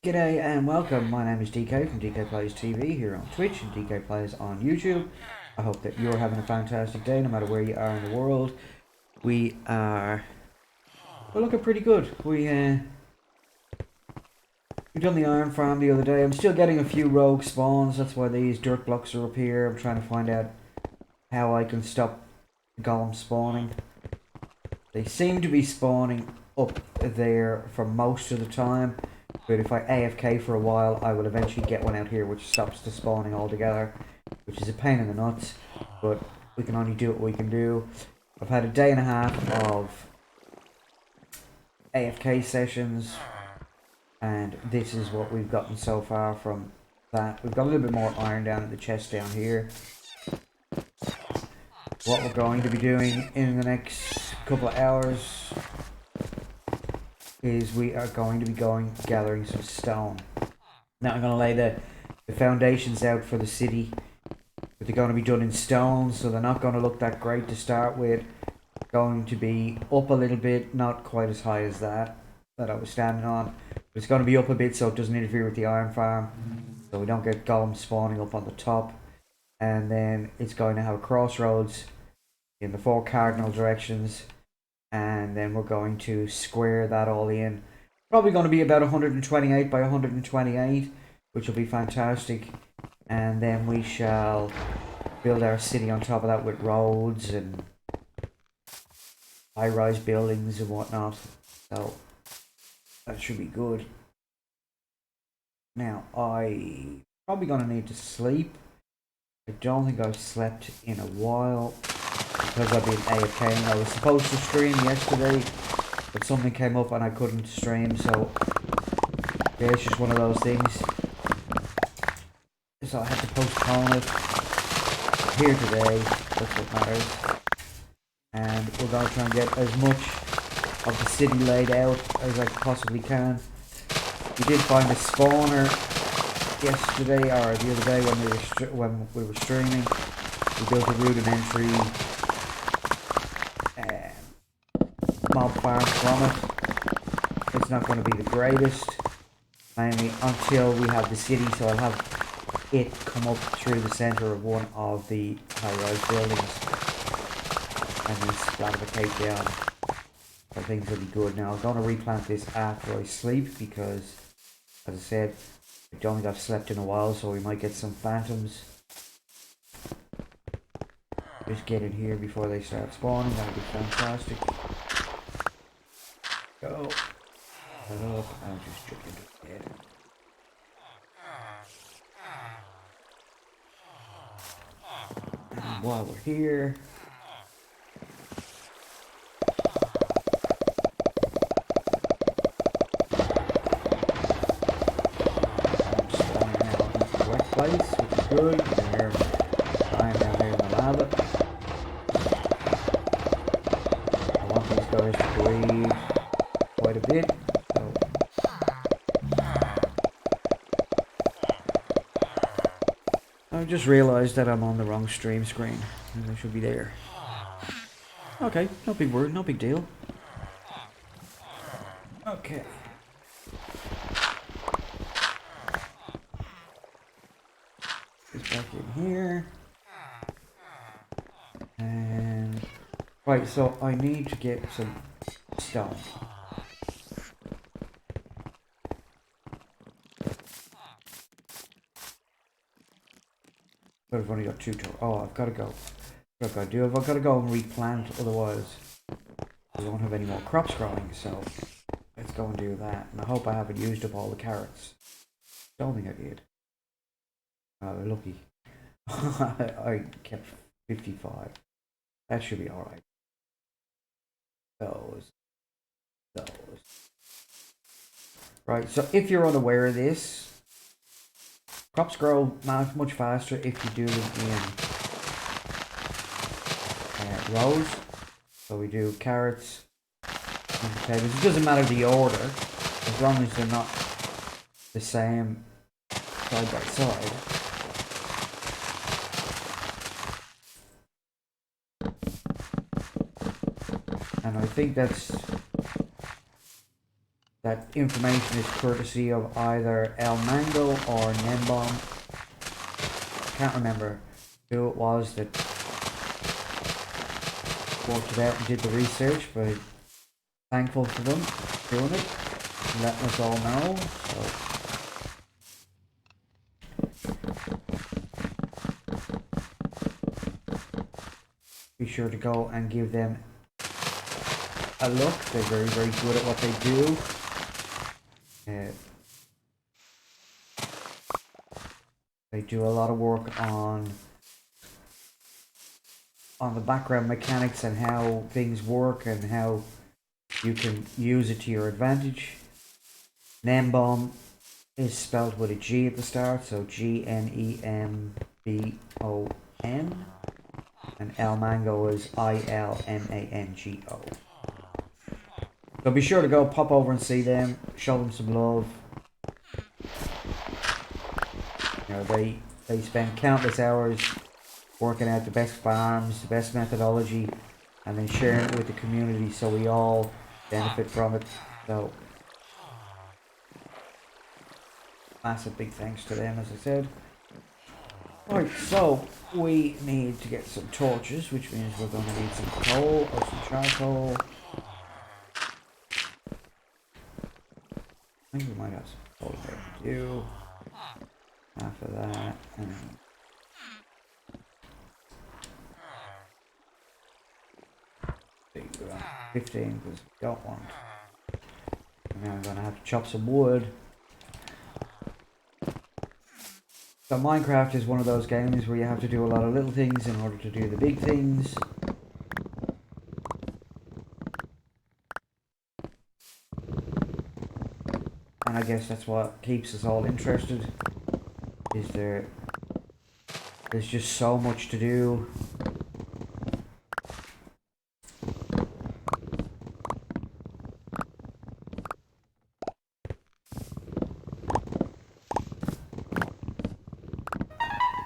G'day and welcome. My name is DK from DK Plays TV here on Twitch and DK Plays on YouTube. I hope that you're having a fantastic day no matter where you are in the world. We're looking pretty good. We done the iron farm the other day. I'm still getting a few rogue spawns. That's why these dirt blocks are up here. I'm trying to find out how I can stop golems spawning. They seem to be spawning up there for most of the time. But if I AFK for a while, I will eventually get one out here which stops the spawning altogether, which is a pain in the nuts, but we can only do what we can do. I've had a day and a half of AFK sessions, and this is what we've gotten so far from that. We've got a little bit more iron down in the chest down here. What we're going to be doing in the next couple of hours is we are going to be gathering some stone. Now I'm going to lay the foundations out for the city, but they're going to be done in stone, so they're not going to look that great to start with. Going to be up a little bit, not quite as high as that I was standing on, but it's going to be up a bit so it doesn't interfere with the iron farm, so we don't get golems spawning up on the top. And then it's going to have crossroads in the four cardinal directions, and then we're going to square that all in. Probably going to be about 128 by 128, which will be fantastic. And then we shall build our city on top of that with roads and high-rise buildings and whatnot. So that should be good. Now, I probably going to need to sleep. I don't think I've slept in a while because I've been AFKing. I was supposed to stream yesterday, but something came up and I couldn't stream, so yeah, it's just one of those things. So I had to postpone it. Here today, that's what matters. And we're going to try and get as much of the city laid out as I possibly can. We did find a spawner yesterday, or the other day when we were streaming. We built a rudimentary mob farm from it. It's not going to be the greatest, mainly until we have the city, so I'll have it come up through the centre of one of the high-rise buildings and then splatify down, so things will be good. Now I'm going to replant this after I sleep because, as I said, I don't think I've slept in a while, so we might get some phantoms. Just get in here before they start spawning, that'll be fantastic. Go. Head up, I'll just jump into bed. And while we're here, I'm spawning now in the correct place, which is good. There, I am down here in the lava. I want these guys to breathe quite a bit. So I just realised that I'm on the wrong stream screen, and I should be there. Okay, no big word, no big deal. Okay. This back in here. And right, so I need to get some stone. But I've only got two to. Oh, I've got to go. What I've got to do, I've got to go and replant, otherwise we won't have any more crops growing. So let's go and do that. And I hope I haven't used up all the carrots. Don't think I did. Oh, lucky. I kept 55. That should be alright. Those. Right, so if you're unaware of this, crops grow much faster if you do them in rows. So we do carrots and potatoes. It doesn't matter the order, as long as they're not the same side by side. And I think that's That information is courtesy of either El Mango or Nembom. I can't remember who it was that worked it out and did the research, but thankful for them doing it and letting us all know. So be sure to go and give them a look. They're very, very good at what they do. They do a lot of work on the background mechanics and how things work and how you can use it to your advantage. Nembom is spelled with a G at the start, so Gnembo-N, and El Mango is Ilmango. So be sure to go pop over and see them, show them some love. You know, they spend countless hours working out the best farms, the best methodology, and then sharing it with the community so we all benefit from it. So massive big thanks to them, as I said. Right, so we need to get some torches, which means we're going to need some coal or some charcoal. I think we might have some coal there to do. Half of that, and 15 because we don't want. And then I'm going to have to chop some wood. So Minecraft is one of those games where you have to do a lot of little things in order to do the big things. And I guess that's what keeps us all interested. There's just so much to do.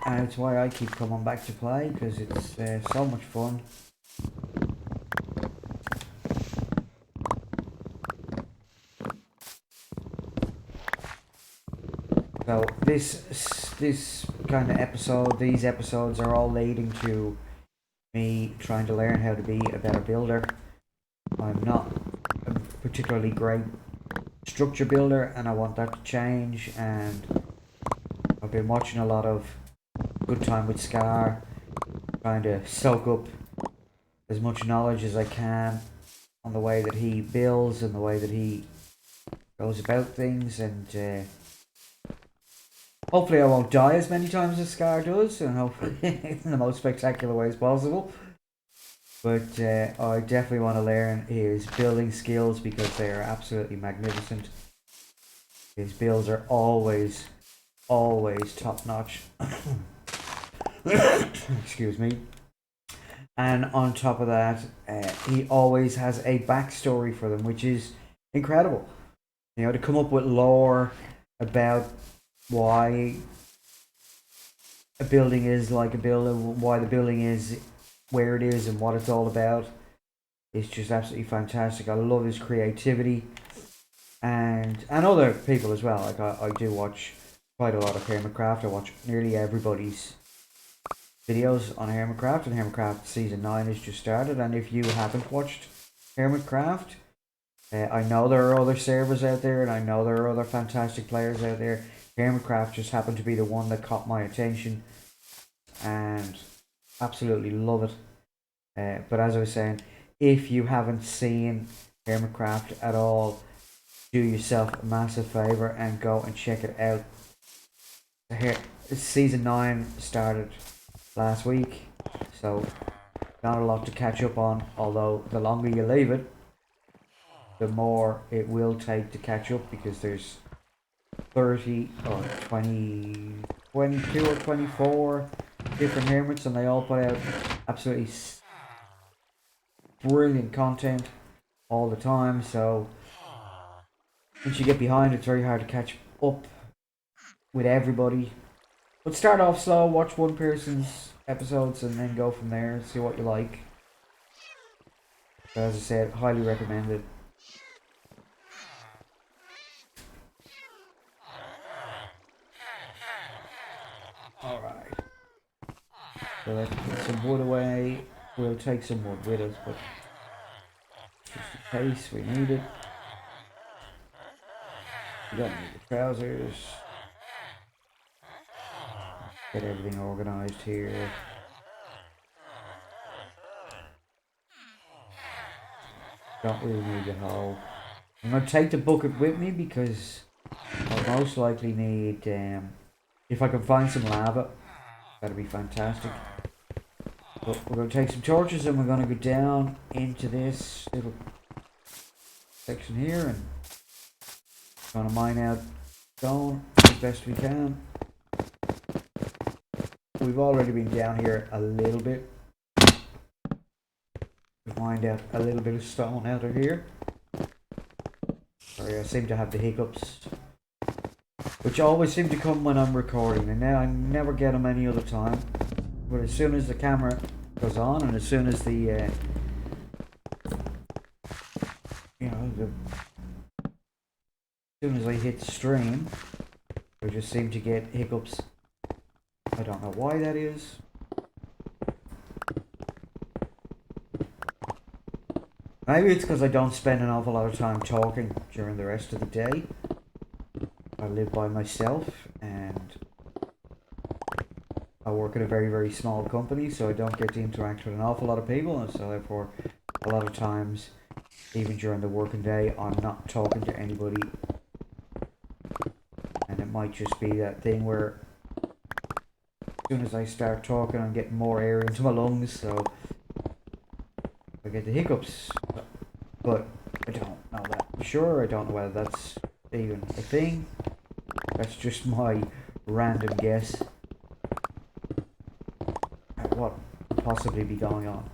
And it's why I keep coming back to play, because it's so much fun. So this kind of episode, these episodes are all leading to me trying to learn how to be a better builder. I'm not a particularly great structure builder, and I want that to change. And I've been watching a lot of Good Time with Scar, trying to soak up as much knowledge as I can on the way that he builds and the way that he goes about things, and hopefully I won't die as many times as Scar does, and hopefully in the most spectacular ways possible. But I definitely want to learn his building skills because they are absolutely magnificent. His builds are always top notch. Excuse me. And on top of that, he always has a backstory for them, which is incredible. You know, to come up with lore about why a building is like a building, why the building is where it is and what it's all about. It's just absolutely fantastic. I love his creativity, and other people as well. Like I do watch quite a lot of Hermitcraft. I watch nearly everybody's videos on Hermitcraft, and Hermitcraft Season 9 has just started. And if you haven't watched Hermitcraft, I know there are other servers out there, and I know there are other fantastic players out there. Hermitcraft just happened to be the one that caught my attention, and absolutely love it. But as I was saying, if you haven't seen Hermitcraft at all, do yourself a massive favor and go and check it out. Here, Season 9 started last week, so not a lot to catch up on, although the longer you leave it, the more it will take to catch up, because there's 30 or 20, 22 or 24 different hermits, and they all put out absolutely brilliant content all the time. So once you get behind, it's very hard to catch up with everybody. But start off slow, watch one person's episodes, and then go from there and see what you like. But as I said, highly recommended. Alright. So let's put some wood away. We'll take some wood with us, but just in case we need it. We don't need the trousers. Get everything organized here. Don't really need the hoe. I'm going to take the bucket with me because I'll most likely need, if I can find some lava, that'd be fantastic. But we're going to take some torches and we're going to go down into this little section here and going to mine out stone as best we can. We've already been down here a little bit. We've mined out a little bit of stone out of here. Sorry, I seem to have the hiccups, which always seem to come when I'm recording, and now I never get them any other time. But as soon as the camera goes on, and as soon as the as soon as I hit stream, I just seem to get hiccups. I don't know why that is. Maybe it's because I don't spend an awful lot of time talking during the rest of the day. I live by myself and I work at a very, very small company, so I don't get to interact with an awful lot of people, and so therefore a lot of times, even during the working day, I'm not talking to anybody. And it might just be that thing where as soon as I start talking, I'm getting more air into my lungs, so I get the hiccups. But I don't know that for sure. I don't know whether that's even a thing. That's just my random guess at what could possibly be going on.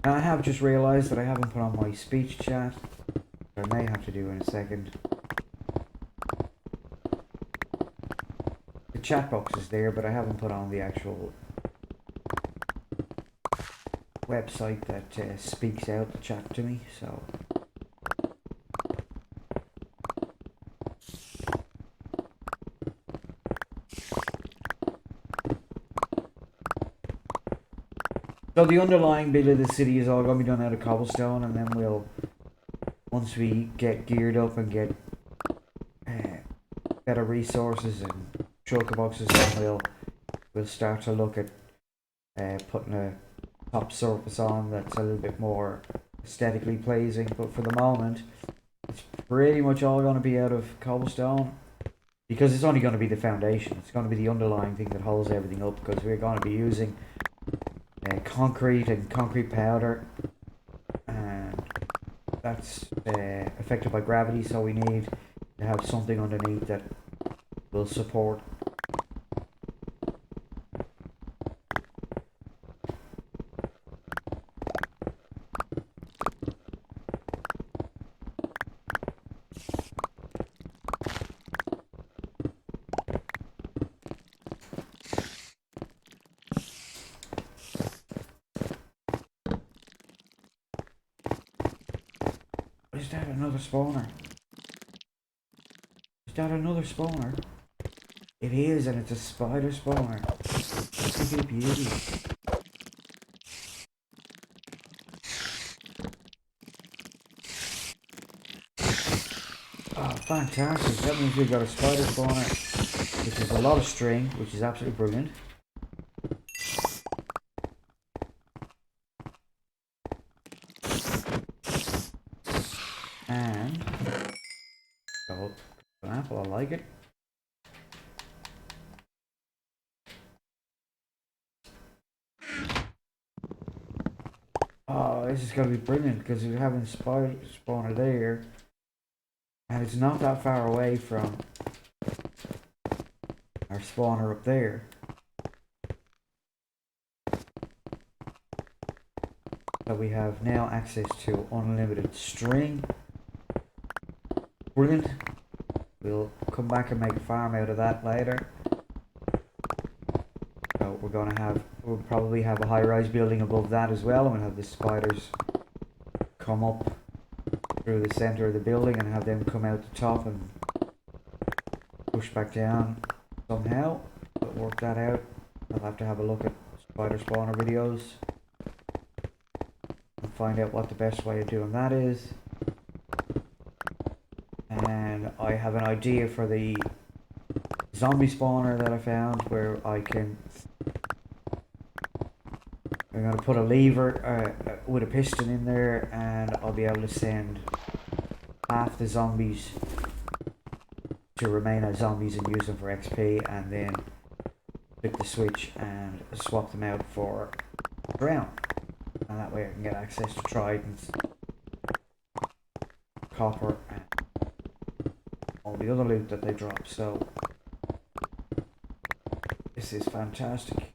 Now, I have just realised that I haven't put on my speech chat. I may have to do in a second. The chat box is there, but I haven't put on the actual website that speaks out the chat to me, so the underlying bit of the city is all going to be done out of cobblestone, and then we'll, once we get geared up and get better resources and shulker boxes, then we'll start to look at putting a top surface on that's a little bit more aesthetically pleasing. But for the moment, it's pretty much all going to be out of cobblestone, because it's only going to be the foundation. It's going to be the underlying thing that holds everything up, because we're going to be using concrete and concrete powder, and that's affected by gravity, so we need to have something underneath that will support. Is that another spawner? Is that another spawner? It is, and it's a spider spawner. Look at beauty. Oh, fantastic. That means we've got a spider spawner, which is a lot of string, which is absolutely brilliant. And oh, an apple, I like it. Oh, this is going to be brilliant, because we're having spider spawner there, and it's not that far away from our spawner up there. So we have now access to unlimited string. Brilliant. We'll come back and make a farm out of that later. So we'll probably have a high-rise building above that as well, and we'll have the spiders come up through the center of the building and have them come out the top and push back down somehow. But work that out. I'll have to have a look at spider spawner videos and find out what the best way of doing that is. And I have an idea for the zombie spawner that I found where I'm going to put a lever with a piston in there, and I'll be able to send half the zombies to remain as zombies and use them for XP, and then flip the switch and swap them out for drown. And that way I can get access to tridents, copper, and all the other loot that they drop. So this is fantastic.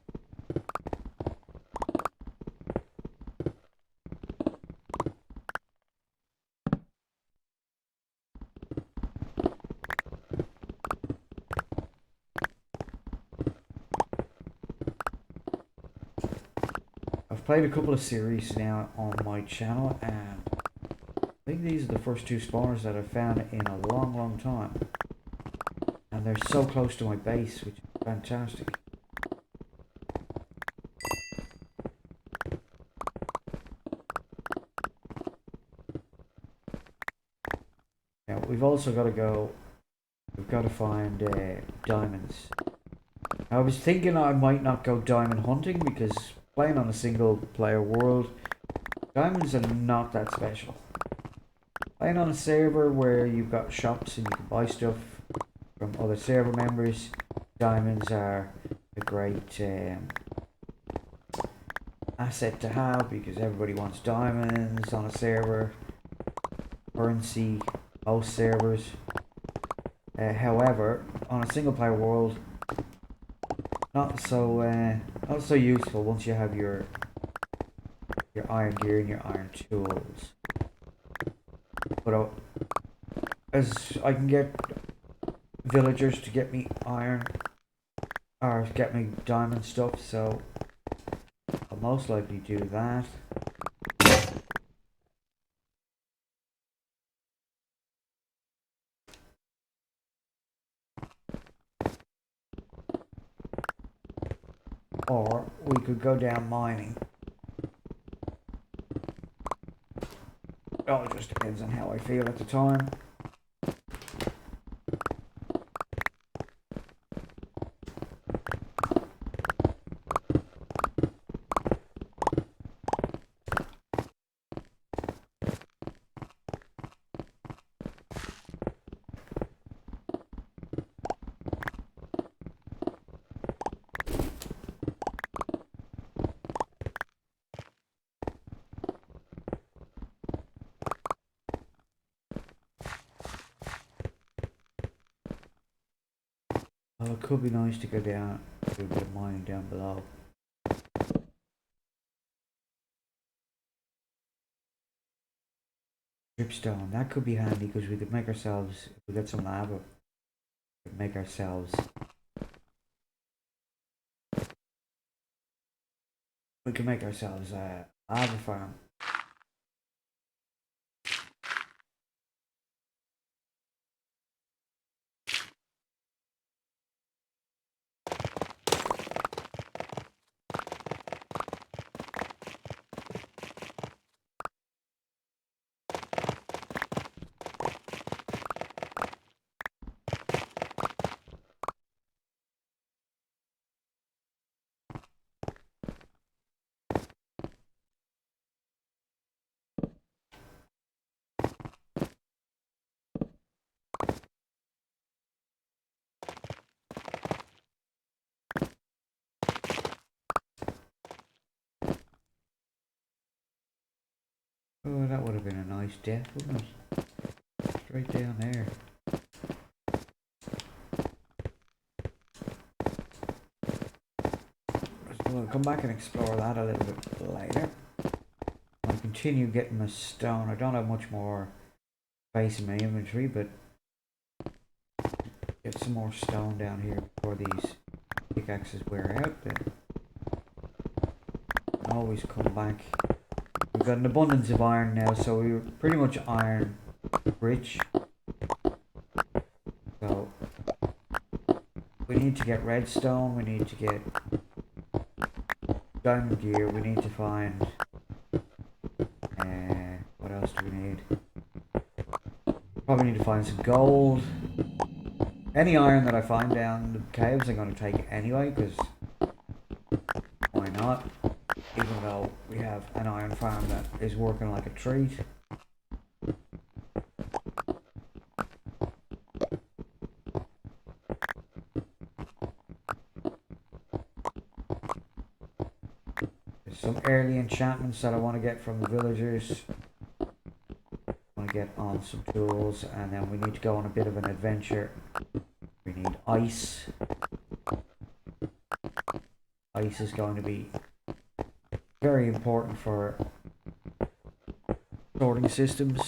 I've played a couple of series now on my channel, and I think these are the first two spawners that I've found in a long time. And they're so close to my base, which is fantastic. Now we've also got to find diamonds. I was thinking I might not go diamond hunting because playing on a single player world, diamonds are not that special. Playing on a server where you've got shops and you can buy stuff from other server members, diamonds are a great asset to have because everybody wants diamonds on a server. Currency, most servers. However, on a single player world, not so useful once you have your iron gear and your iron tools. But as I can get villagers to get me iron or get me diamond stuff, so I'll most likely do that. Or we could go down mining. Oh, it just depends on how I feel at the time. Well, it could be nice to go down, do a bit of mining down below. Dripstone, that could be handy because we could make ourselves, if we get some lava, we could make ourselves, a lava farm. Oh, that would have been a nice death, wouldn't it? Straight down there. So we'll come back and explore that a little bit later. I'll continue getting my stone. I don't have much more space in my inventory, but get some more stone down here before these pickaxes wear out. Then always come back. We've got an abundance of iron now, so we're pretty much iron rich. So we need to get redstone, we need to get diamond gear, we need to find what else do we need? Probably need to find some gold. Any iron that I find down the caves I'm going to take it anyway, because why not? Even though we have an iron farm that is working like a treat. There's some early enchantments that I want to get from the villagers. I want to get on some tools, and then we need to go on a bit of an adventure. We need ice. Ice is going to be very important for sorting systems.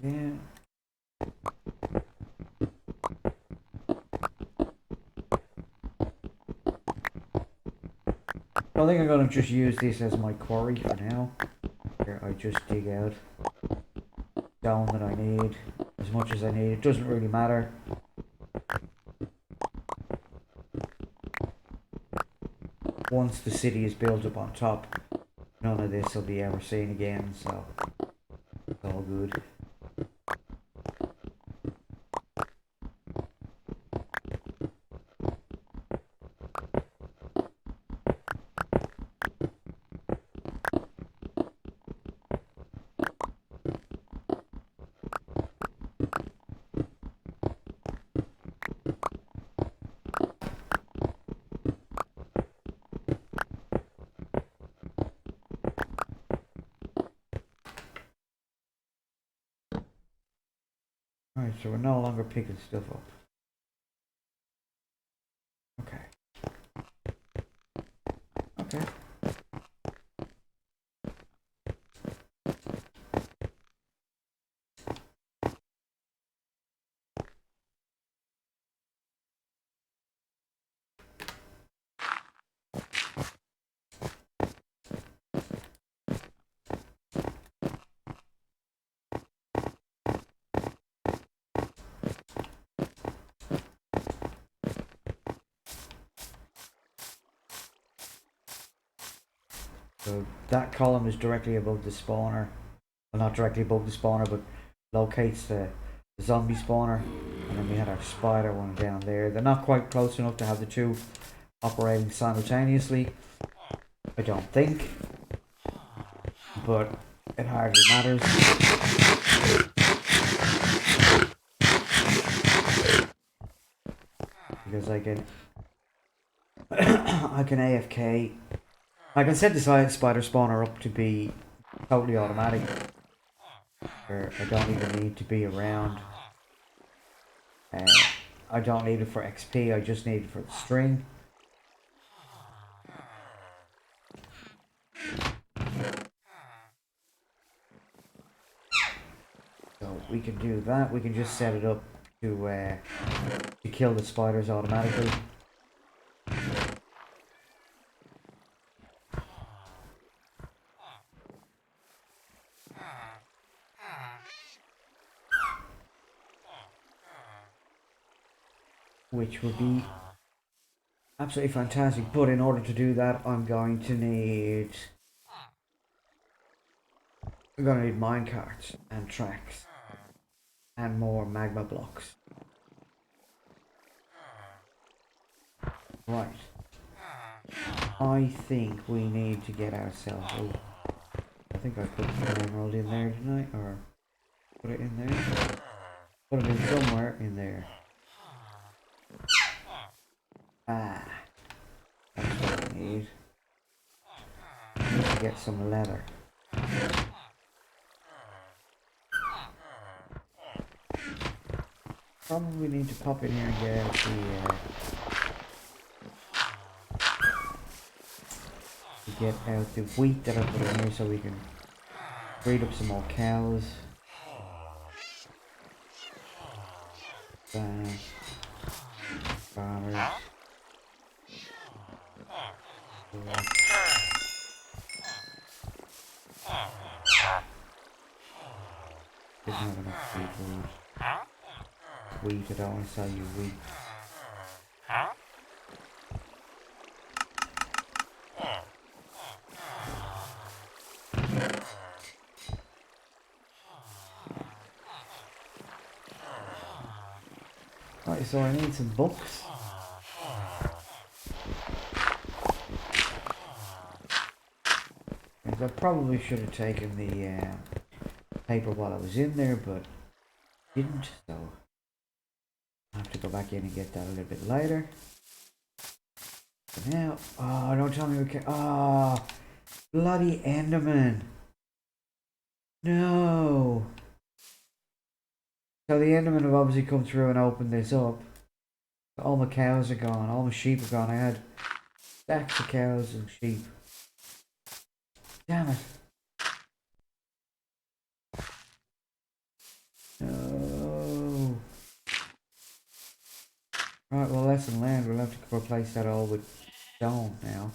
Again. I think I'm going to just use this as my quarry for now. Here I just dig out stone that I need, as much as I need. It doesn't really matter. Once the city is built up on top, none of this will be ever seen again, so it's all good. Alright, so we're no longer picking stuff up. Okay. Okay. So that column is directly above the spawner. Well, not directly above the spawner, but locates the zombie spawner. And then we had our spider one down there. They're not quite close enough to have the two operating simultaneously, I don't think. But it hardly matters. Because I can I can AFK. I can set the spider spawner up to be totally automatic, where I don't even need to be around. I don't need it for XP, I just need it for the string. So we can do that, we can just set it up to kill the spiders automatically. Which would be absolutely fantastic, but in order to do that I'm going to need minecarts and tracks and more magma blocks. Right. I think we need to get ourselves. Oh, I think I put an emerald in there, didn't I? Or put it in there? Put it in somewhere in there. Ah. That's what I need. I need to get some leather. Probably need to pop in here and get out the wheat that I put in here so we can breed up some more cows. Farmers. Didn't have enough seafood. Wheat, I don't want to sell you wheat. Right, so I need some books. I probably should have taken the paper while I was in there, but didn't, so I have to go back in and get that a little bit later. But now, oh, don't tell me we can. Oh, bloody Enderman. No. So the Enderman have obviously come through and opened this up. All my cows are gone, all my sheep are gone. I had stacks of cows and sheep. Damn it. No. Right, well, lesson learned. We'll have to replace that all with stone now.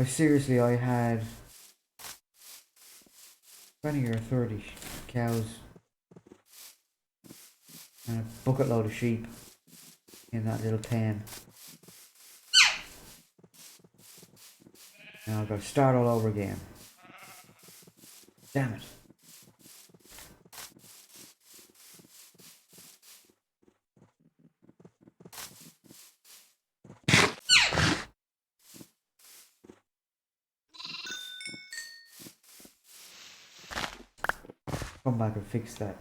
Seriously, I had 20 or 30 cows and a bucket load of sheep in that little pen. Now I've got to start all over again. Damn it. Come back and fix that.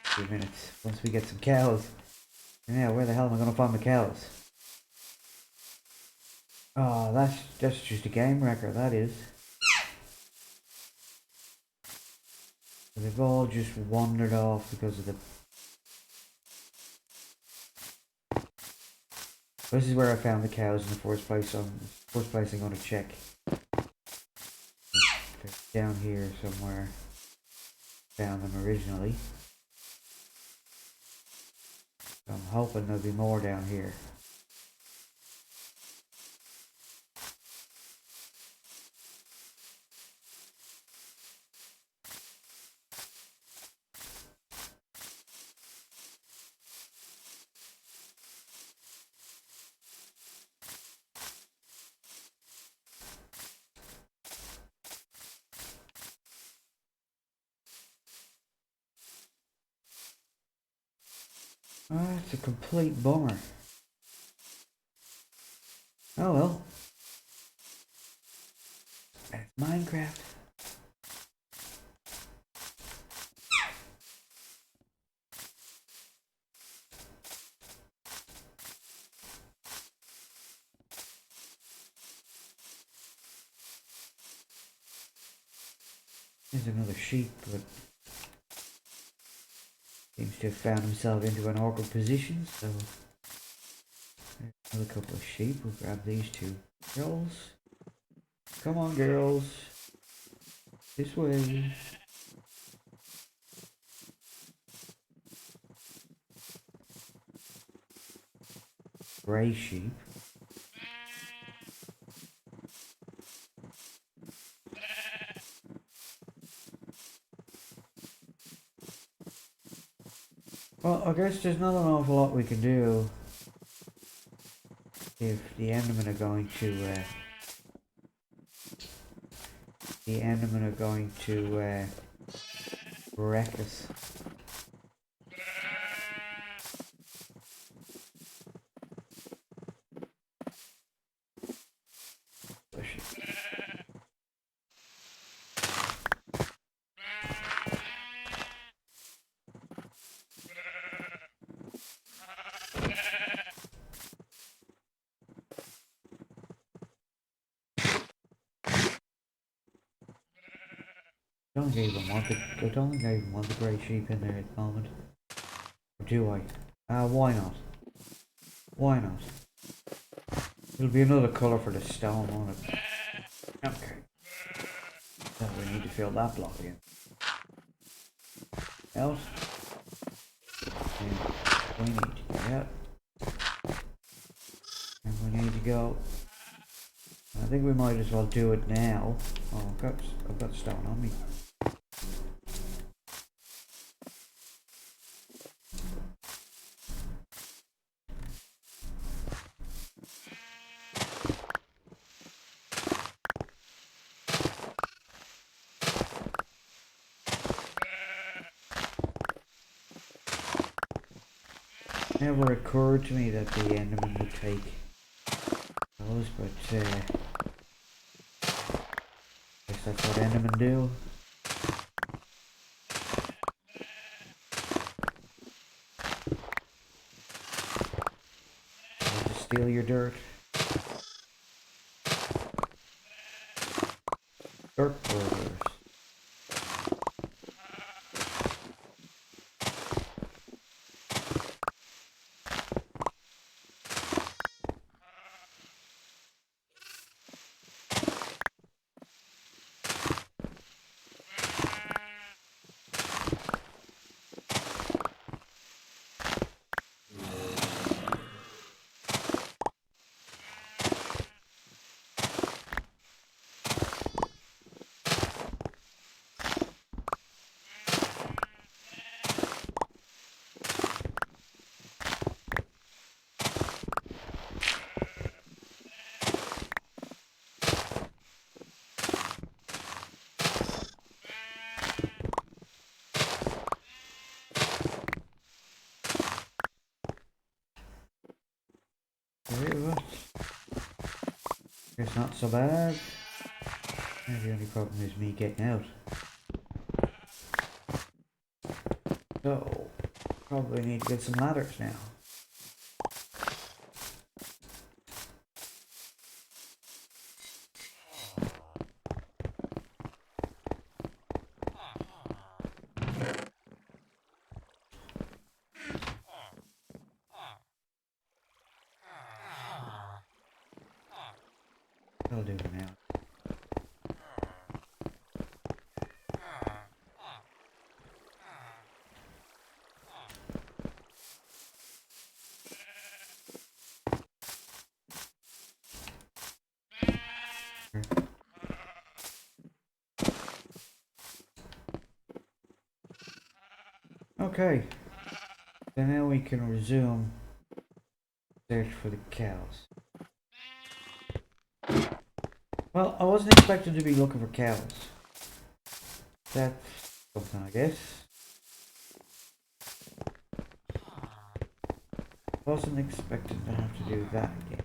A few minutes once we get some cows. And now, where the hell am I going to find my cows? Oh, that's just a game wrecker, that is. They've all just wandered off because of the... This is where I found the cows in the first place. I'm going to check. They're down here somewhere. Found them originally. So I'm hoping there'll be more down here. Oh, it's a complete bummer. Oh well. It's Minecraft. There's another sheep, but seems to have found himself into an awkward position, so there's another couple of sheep. We'll grab these two girls. Come on, girls. This way. Grey sheep. Well, I guess there's not an awful lot we can do if the Endermen are going to wreck us. I don't think I even want the grey sheep in there at the moment. Or do I? Why not? Why not? It'll be another colour for the stone, won't it? Okay. So we need to fill that block in. Else? And we need to get out. go. I think we might as well do it now. Oh, I've got stone on me. Never occurred to me that the Enderman would take those, but guess that's what Endermen do. They just steal your dirt. Dirt burglars. It's not so bad. The only problem is me getting out. So, probably need to get some ladders now. I'll do it now. Okay, so now we can resume search for the cows. Well, I wasn't expecting to be looking for cows. That's something, I guess. Wasn't expecting to have to do that again.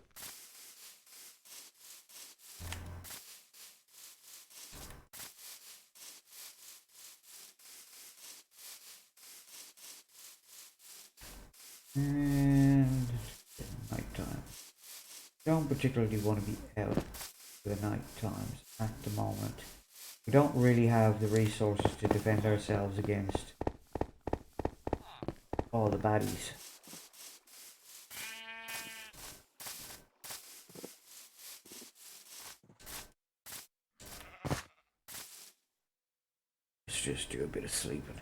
And night time. Don't particularly want to be out for the night times at the moment. We don't really have the resources to defend ourselves against all the baddies. Let's just do a bit of sleeping.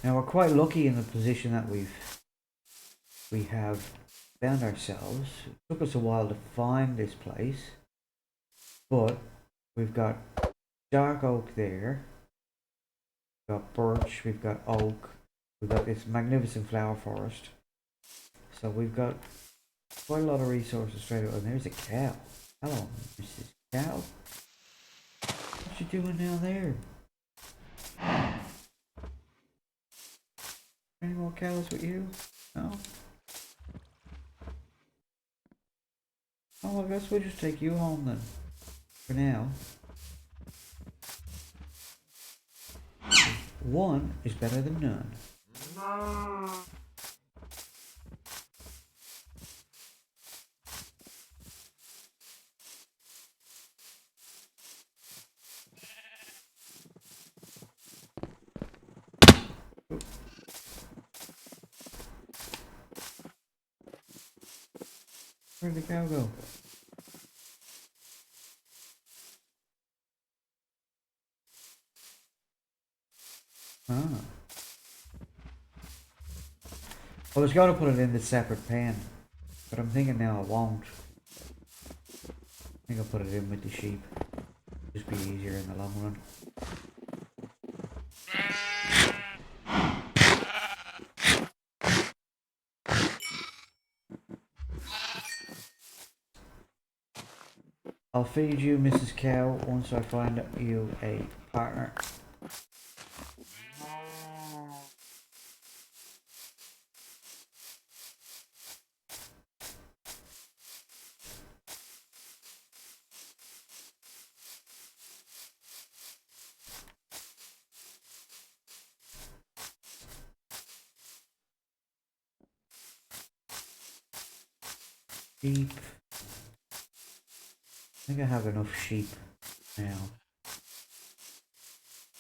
Now we're quite lucky in the position that we have found ourselves. It took us a while to find this place, but we've got dark oak there, we've got birch, we've got oak, we've got this magnificent flower forest. So we've got quite a lot of resources straight away. And there's a cow. Hello, Mrs. Cow. What you doing down there? Any more cows with you? No? Oh, I guess we'll just take you home then. For now. One is better than none. Where'd the cow go? Ah. I was going to put it in the separate pen, but I'm thinking now I won't. I think I'll put it in with the sheep. Just be easier in the long run. I'll feed you, Mrs. Cow, once I find you a partner. Sheep. I think I have enough sheep now.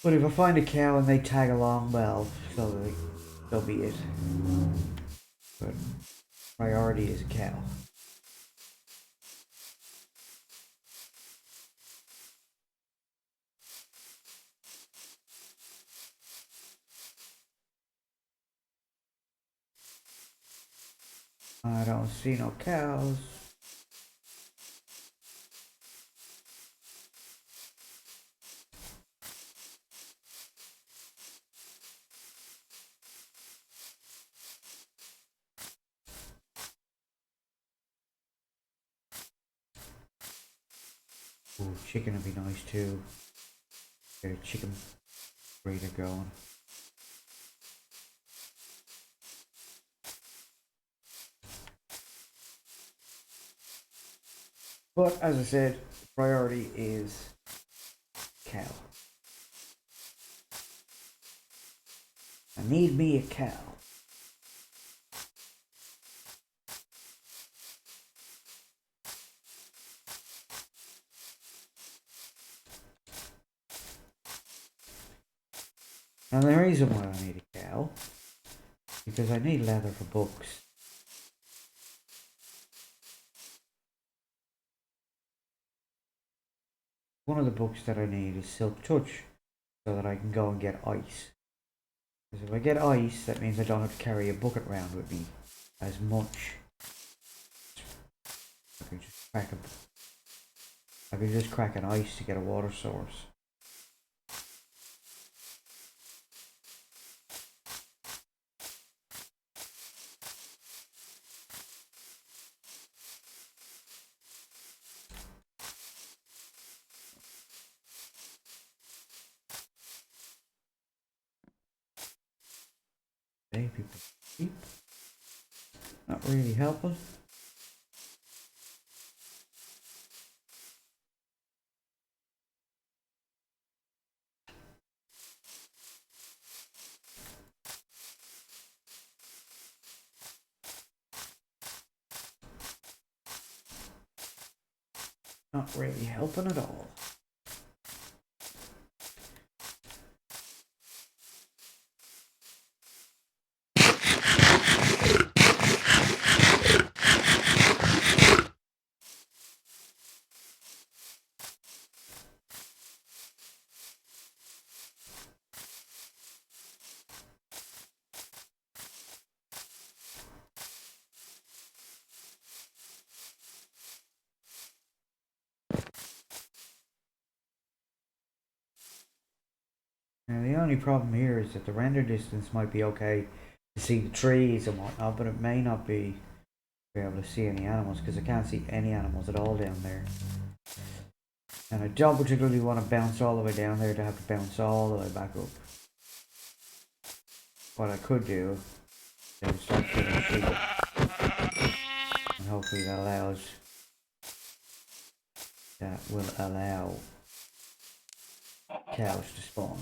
But if I find a cow and they tag along, well, so be it. But priority is a cow. I don't see no cows. Ooh, chicken would be nice too. Get a chicken breeder going. But as I said, priority is cow. I need me a cow. And the reason why I need a cow, because I need leather for books. One of the books that I need is Silk Touch, so that I can go and get ice. Because if I get ice, that means I don't have to carry a bucket around with me as much. I can just crack an ice to get a water source. Hey, people. Sheep. Not really helping. Not really helping at all. Now the only problem here is that the render distance might be okay to see the trees and whatnot, but it may not be able to see any animals because I can't see any animals at all down there. And I don't particularly want to bounce all the way down there to have to bounce all the way back up. What I could do is start feeding sheep, and hopefully that will allow cows to spawn.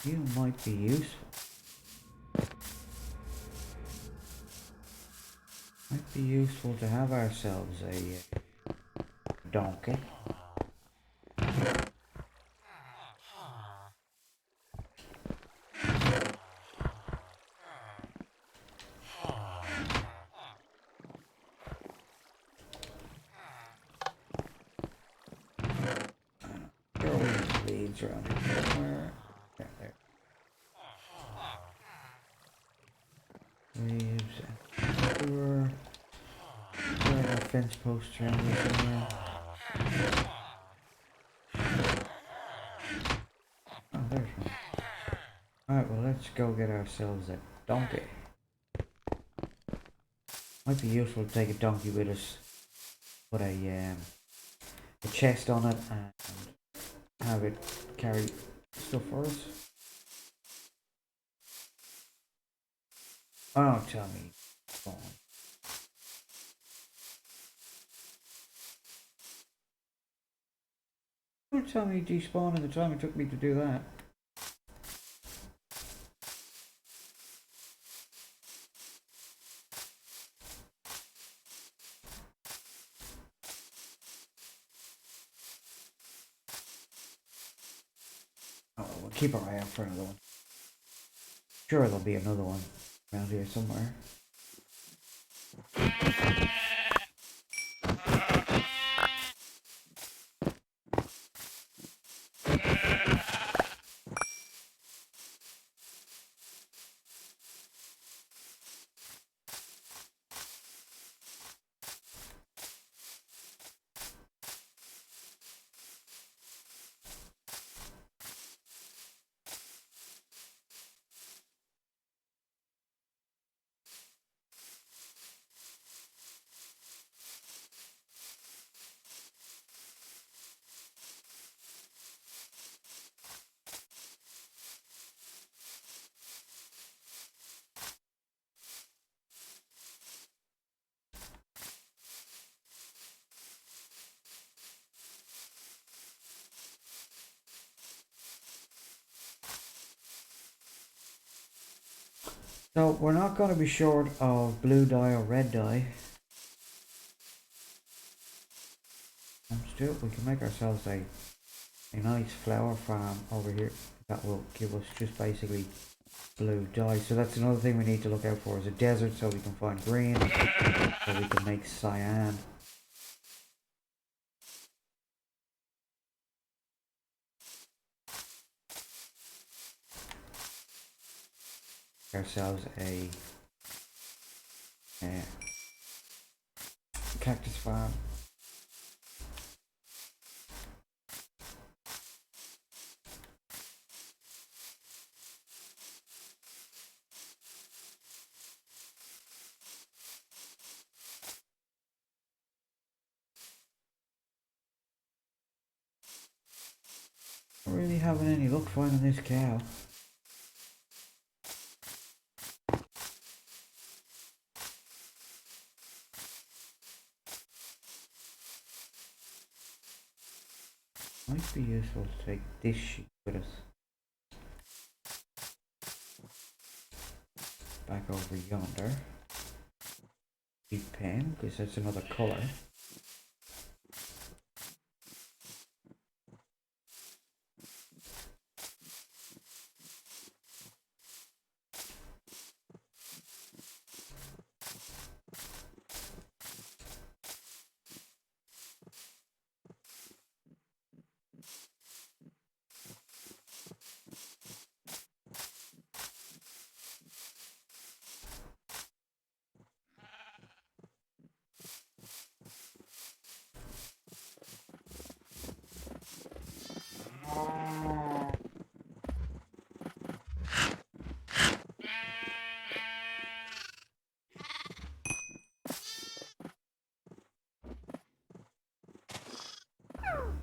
You might be useful. Might be be useful to have ourselves a donkey. There are always leads around here somewhere. Yeah, there. Leaves and sewer. There are fence posts around here somewhere. Oh, there's one. Alright, well, let's go get ourselves a donkey. Might be useful to take a donkey with us. Put a chest on it and have it carry stuff for us. Oh, don't tell me. Go on. Don't tell me despawn in the time it took me to do that. Oh, we'll keep our eye out for another one. Sure, there'll be another one around here somewhere. So we're not going to be short of blue dye or red dye. Let's do it. We can make ourselves a nice flower farm over here that will give us just basically blue dye. So that's another thing we need to look out for is a desert so we can find green, so we can make cyan. Ourselves a cactus farm. Not really having any luck finding this cow. Might be useful to take this sheep with us. Back over yonder. Sheep pen, because that's another colour.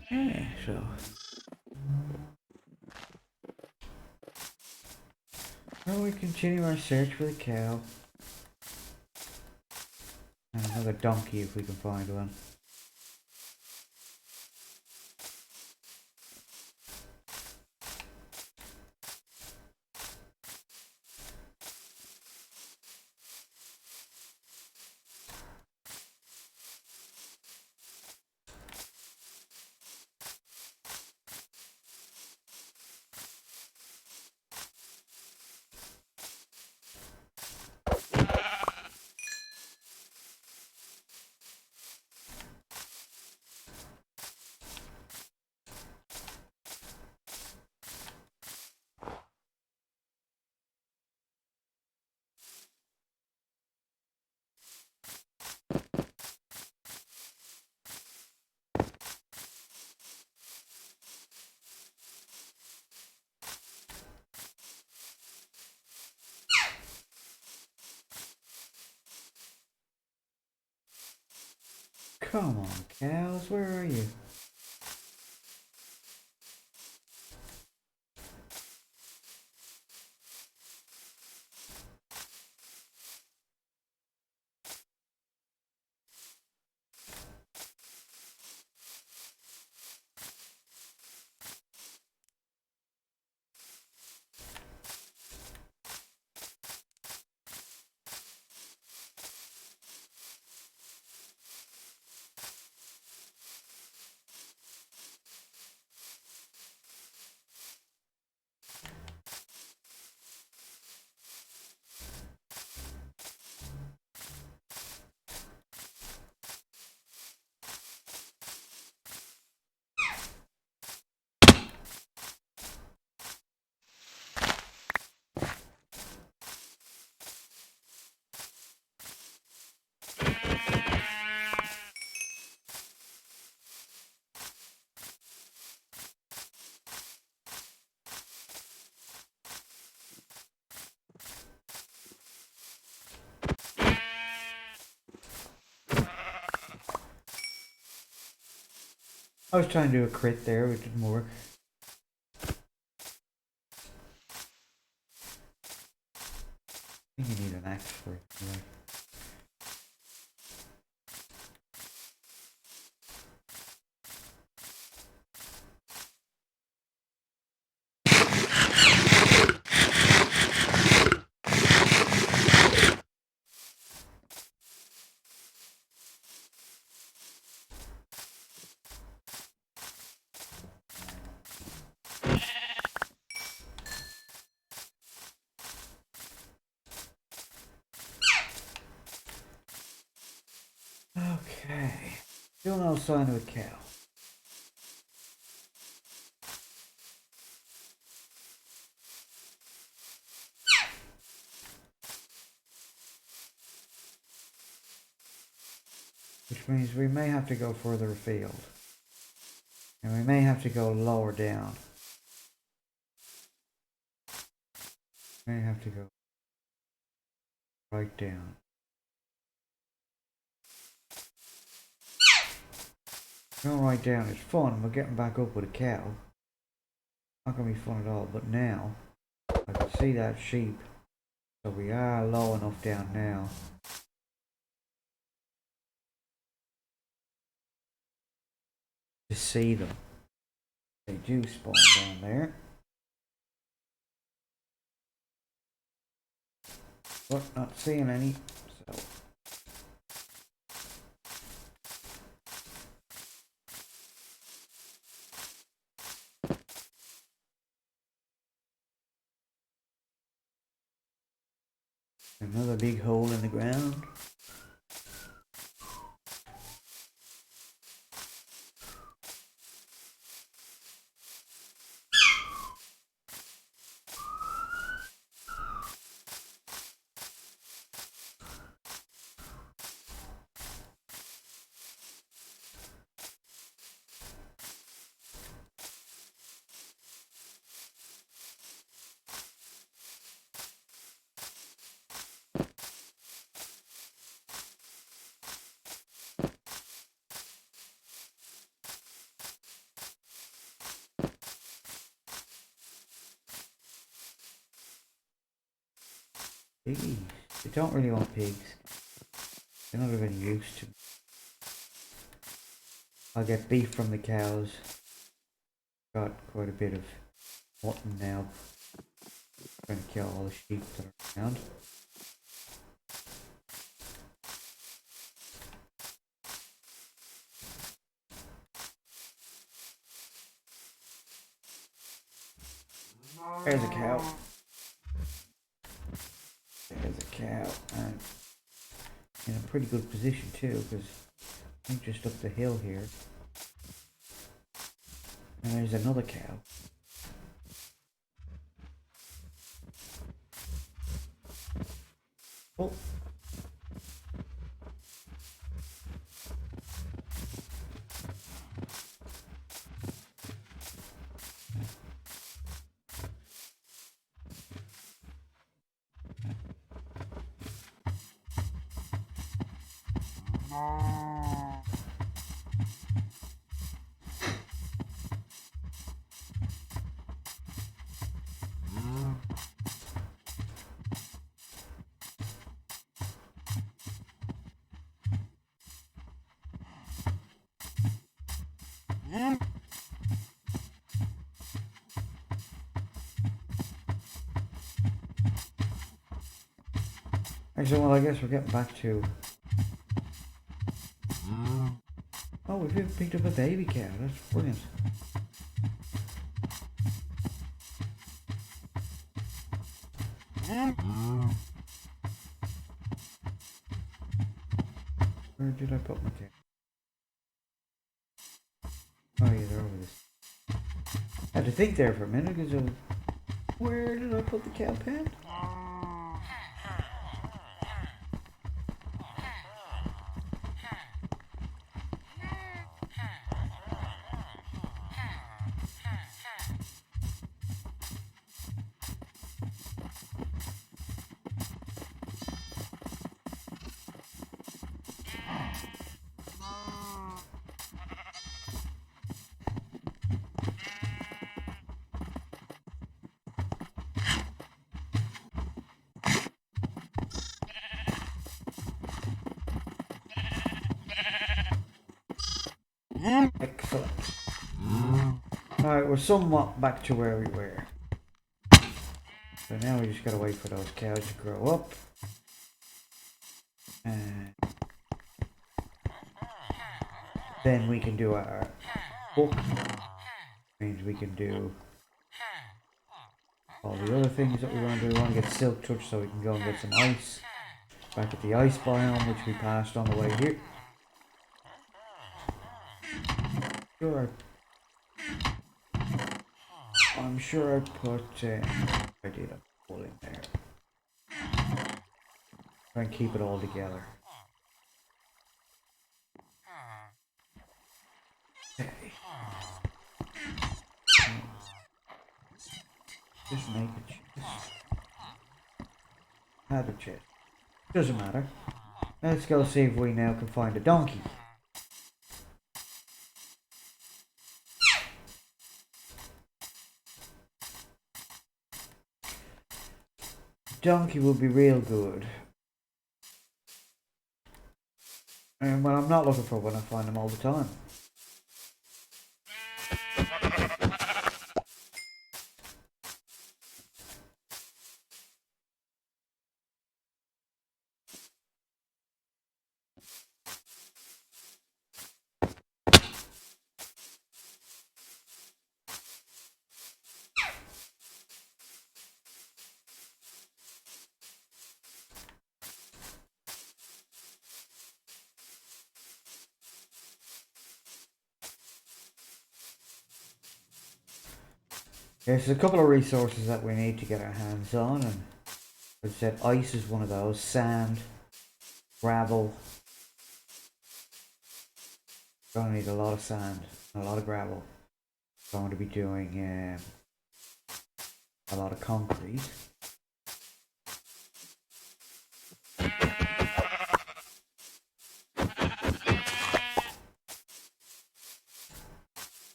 Yeah, so now we continue our search for the cow. And another donkey if we can find one. Come on, cows, where are you? I was trying to do a crit there, it didn't work. I think you need an axe for it. Right. Okay. Still no sign of a cow. Which means we may have to go further afield. And we may have to go lower down. May have to go right down. Going right down is fun. We're getting back up with a cow. Not gonna be fun at all. But now, I can see that sheep. So we are low enough down now. To see them. They do spawn down there. But not seeing any. So. Another big hole in the ground. Piggies. They don't really want pigs. They're not of any use to me. I'll get beef from the cows. Got quite a bit of mutton now. Trying to kill all the sheep that are around. There's a cow. There's a cow. And in a pretty good position too, because I think just up the hill here. And there's another cow. Oh. Actually, well, I guess we're getting back to... Oh, we've picked up a baby cow. That's brilliant. Where did I put my cow? Oh yeah, they're over this. I had to think there for a minute because of... Where did I put the cow pen? Excellent. Alright, we're somewhat back to where we were. So now we just gotta wait for those cows to grow up. And then we can do our book. Means we can do all the other things that we want to do. We want to get Silk Touch so we can go and get some ice. Back at the ice biome, which we passed on the way here. Sure. I'm sure I put... I did a pull in there. Try and keep it all together. Okay. Just make a chest. Another chest. Doesn't matter. Let's go see if we now can find a donkey. Donkey will be real good. And well, I'm not looking for one, I find them all the time. There's a couple of resources that we need to get our hands on, and as I said, ice is one of those, sand, gravel. Gonna need a lot of sand and a lot of gravel. Going to be doing a lot of concrete.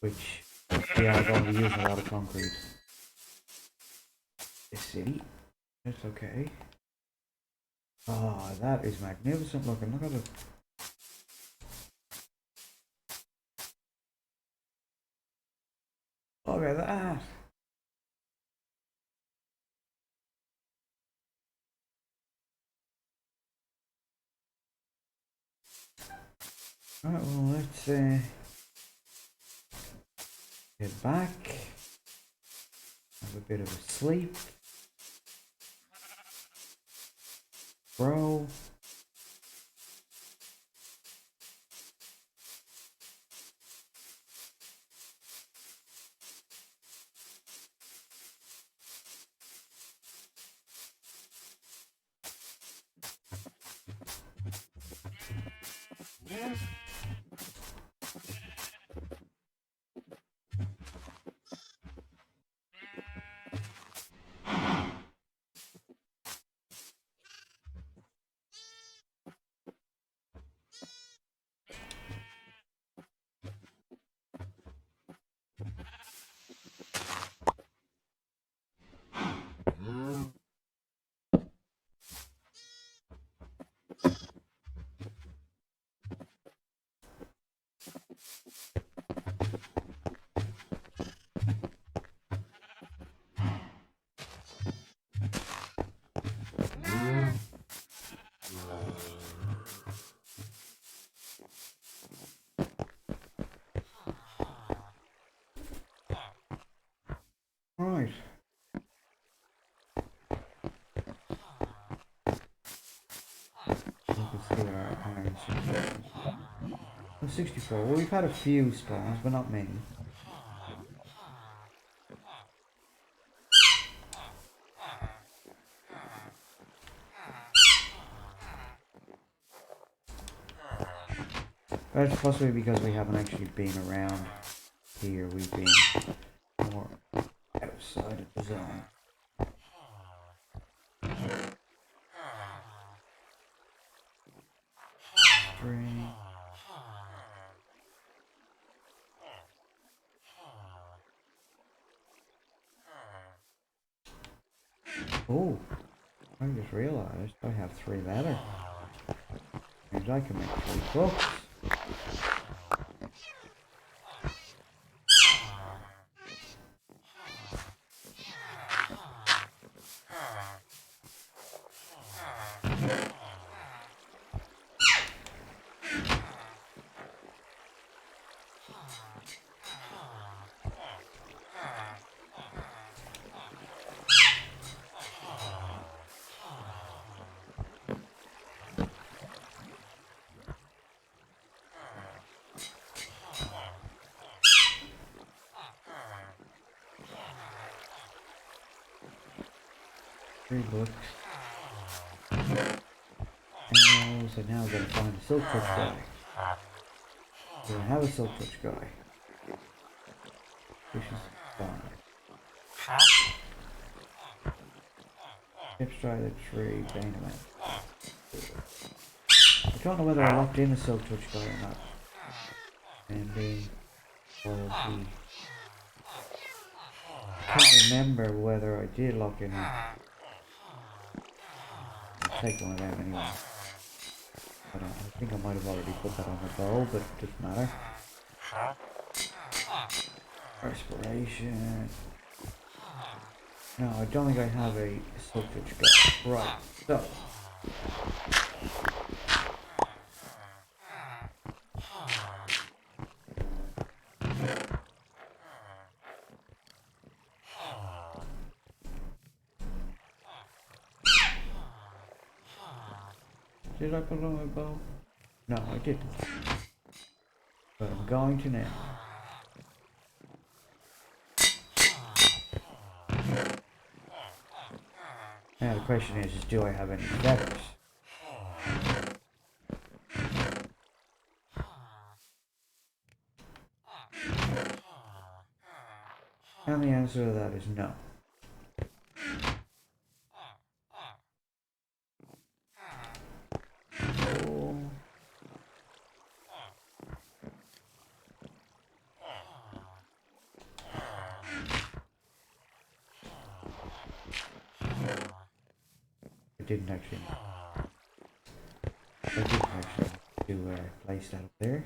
Which we are going to be using a lot of concrete. This city. That's okay. Oh, that is magnificent looking. Look at it. Look at that. Alright, well, let's get back. Have a bit of a sleep. Grow. Right. Let's see what our iron situation is. 64. Well, we've had a few spawns, but not many. That's possibly because we haven't actually been around here. We've been more outside of the zone. String. Oh, I just realized I have 3 leather. Means I can make 3 books. Books. And so now I've got to find a silk touch guy. Do I have a silk touch guy? This is fine. Tips try the tree, dynamite. I don't know whether I locked in a silk touch guy or not. And then I can't remember whether I did lock in or take one of them anyway. I think I might have already put that on the bowl, but it doesn't matter. Respiration. No, I don't think I have a silk touch guy. Right, so. Did I put it on my bow? No, I didn't. But I'm going to now. Now the question is do I have any feathers? And the answer to that is no. I didn't actually do place that up there.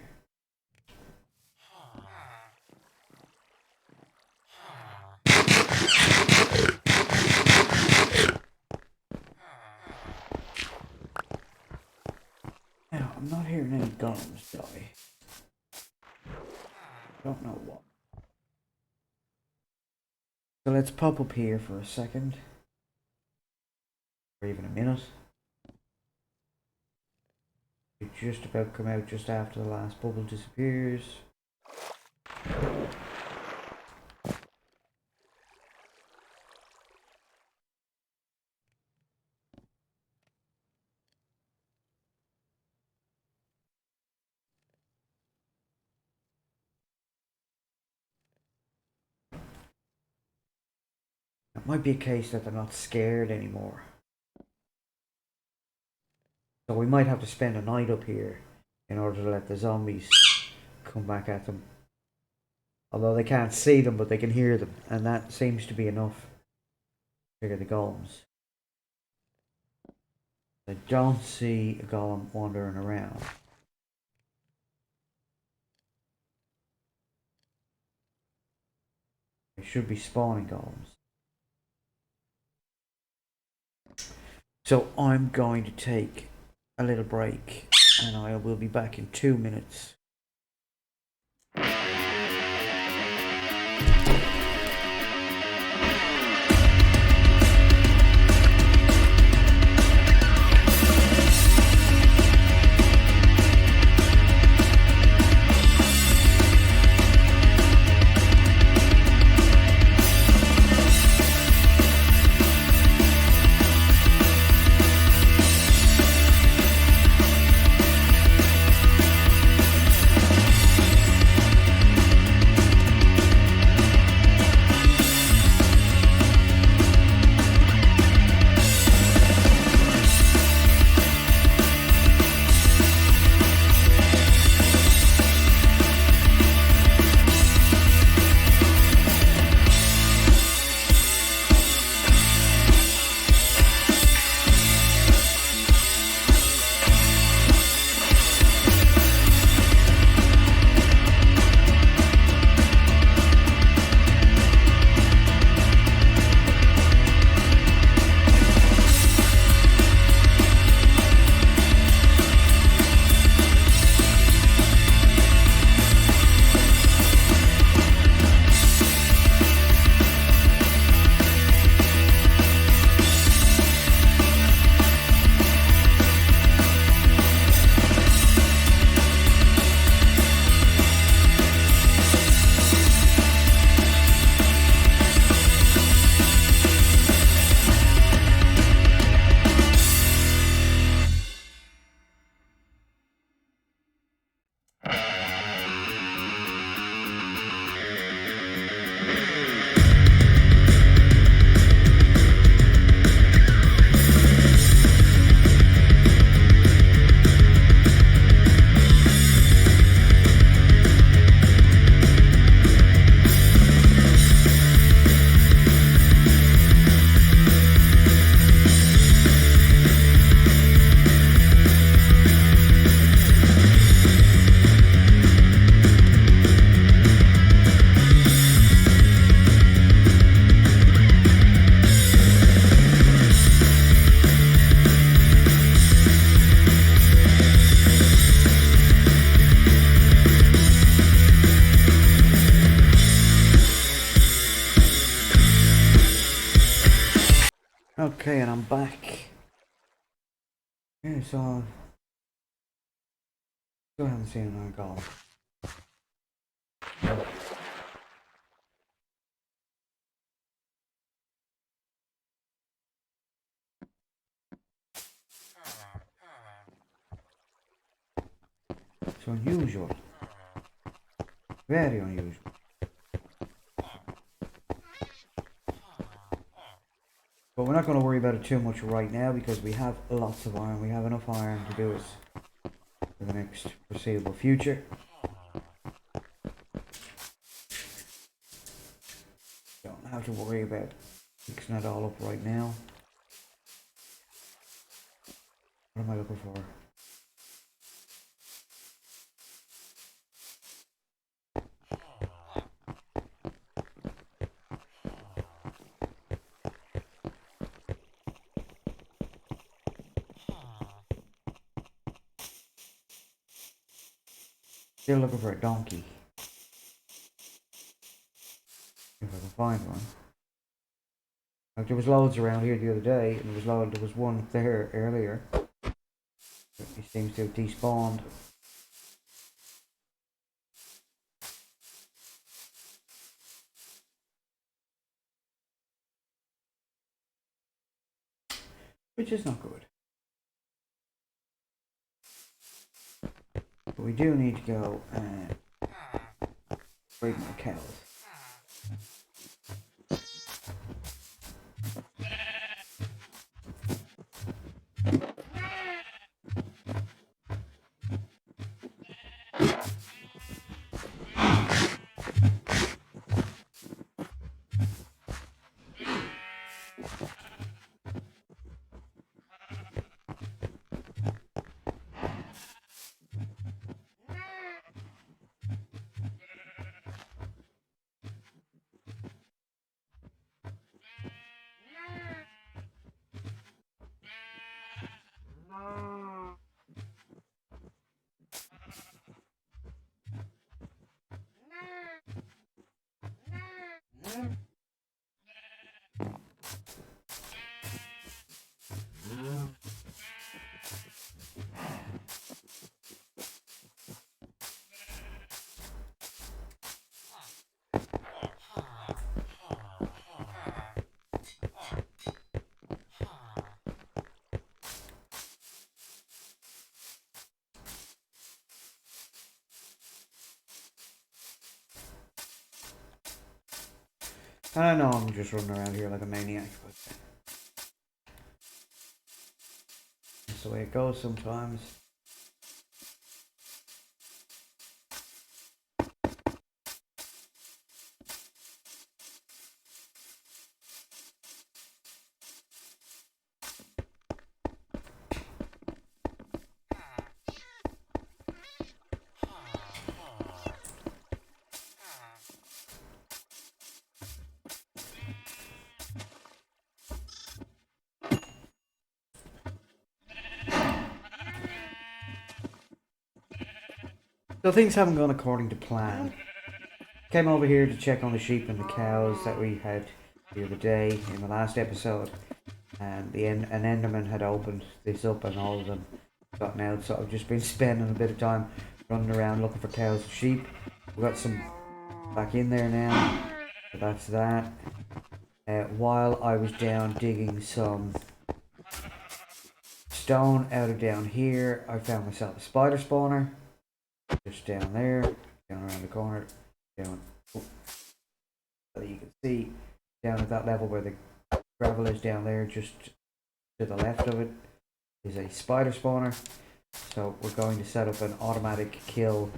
Now, I'm not hearing any golems die. Don't know what. So let's pop up here for a second. Or even a minute. We just about come out just after the last bubble disappears. It might be a case that they're not scared anymore. So we might have to spend a night up here in order to let the zombies come back at them. Although they can't see them, but they can hear them. And that seems to be enough to trigger the golems. I don't see a golem wandering around. They should be spawning golems. So I'm going to take a little break and I will be back in 2 minutes. Okay, and I'm back. Yeah, so still haven't seen another goal. It's unusual. Very unusual. But we're not going to worry about it too much right now because we have lots of iron. We have enough iron to do us for the next foreseeable future. Don't have to worry about fixing it all up right now. What am I looking for? Still looking for a donkey. If I can find one. Like there was loads around here the other day, and there was one there earlier. He seems to have despawned. Which is not good. But we do need to go and break my cows. And I know I'm just running around here like a maniac, but that's the way it goes sometimes. So things haven't gone according to plan. Came over here to check on the sheep and the cows that we had the other day in the last episode, and an Enderman had opened this up and all of them gotten out. So I've just been spending a bit of time running around looking for cows and sheep. We've got some back in there now, so that's that. While I was down digging some stone out of down here, I found myself a spider spawner. Just down there, down around the corner, down, so you can see down at that level where the gravel is down there, just to the left of it, is a spider spawner. So we're going to set up an automatic kill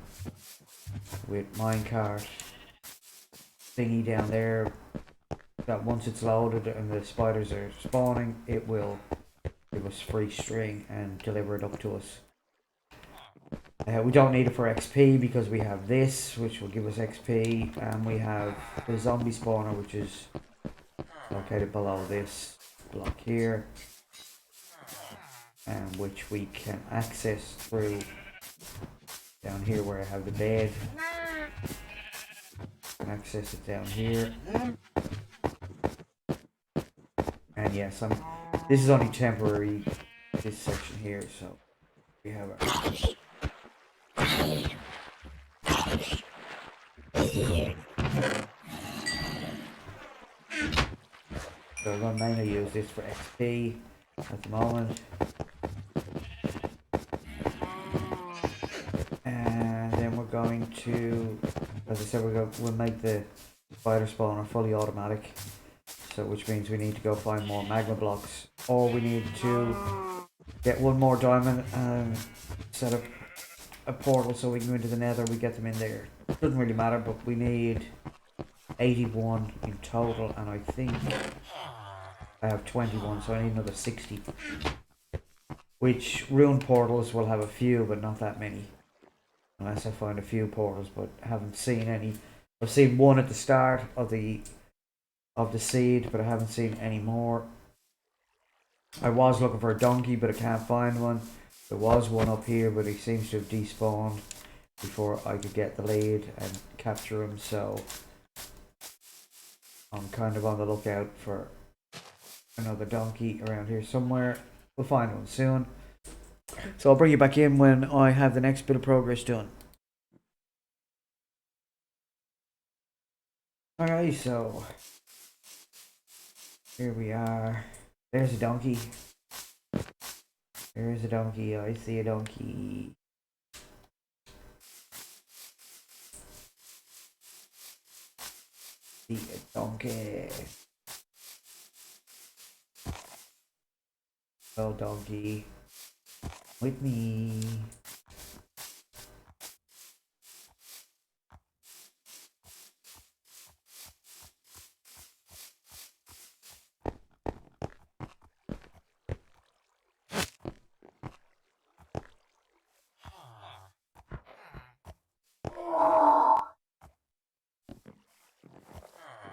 with minecart thingy down there, that once it's loaded and the spiders are spawning, it will give us free string and deliver it up to us. We don't need it for XP because we have this, which will give us XP, and we have the zombie spawner, which is located below this block here, and which we can access through down here where I have the bed. Access it down here, and yes, this is only temporary, this section here, so we have it. So we're going to mainly use this for XP at the moment. And then we're going to, as I said, we'll make the spider spawner fully automatic. So which means we need to go find more magma blocks. Or we need to get one more diamond and set up a portal so we can go into the nether. We get them in there. Doesn't really matter, but we need 81 in total, and I think I have 21, so I need another 60. Which rune portals will have a few, but not that many. Unless I find a few portals, but haven't seen any. I've seen one at the start of the seed, but I haven't seen any more. I was looking for a donkey, but I can't find one. There was one up here, but he seems to have despawned before I could get the lead and capture him, so I'm kind of on the lookout for another donkey around here somewhere. We'll find one soon. So I'll bring you back in when I have the next bit of progress done. Alright, so here we are. There's a donkey. There's a donkey. I see a donkey. See a donkey. Well, donkey, with me.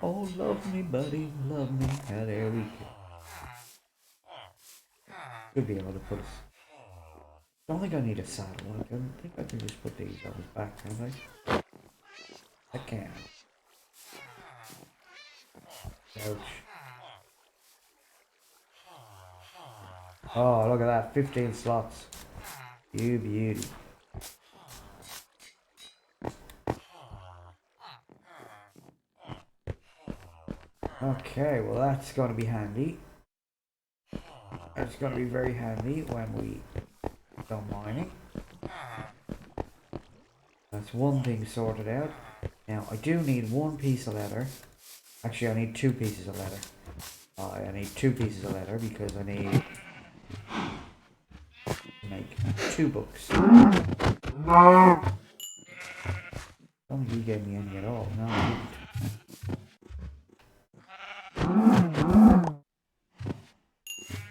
Oh, love me, buddy, love me. Yeah, there we go. Should be able to put. I don't think I need a saddle. I don't think I can just put these on his back, can I? I can. Ouch. Oh, look at that. 15 slots. You beauty. Okay, well that's going to be handy. It's going to be very handy when we go mining. That's one thing sorted out. Now, I do need one piece of leather. Actually, I need 2 pieces of leather. I need 2 pieces of leather because I need to make 2 books. I don't think he gave me any at all. No, he didn't.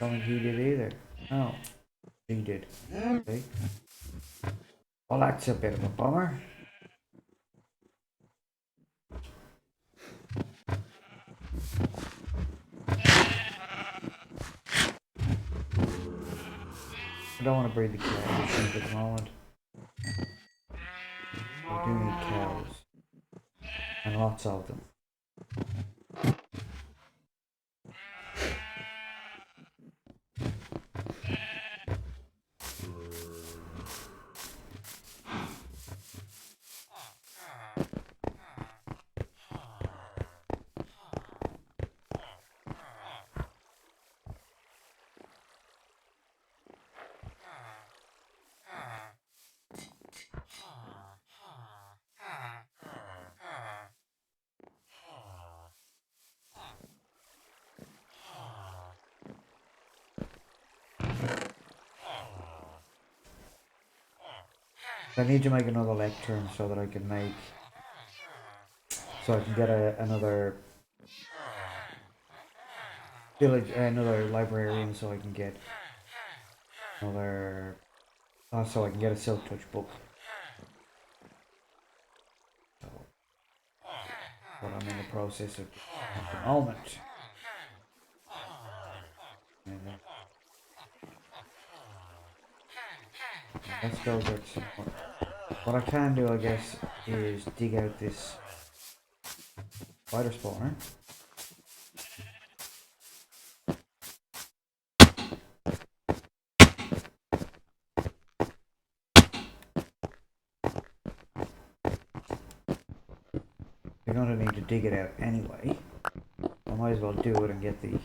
Don't think he did either. No, he did. Okay. Well, that's a bit of a bummer. I don't want to breed the cows at the moment. I do need cows. And lots of them. I need to make another lectern so that I can make, so I can get another village, another librarian, so I can get another, so I can get a Silk Touch book. So, what I'm in the process of at the moment. And, let's go get some more. What I can do, I guess, is dig out this spider spawner. dig it out anyway. I might as well do it and get the...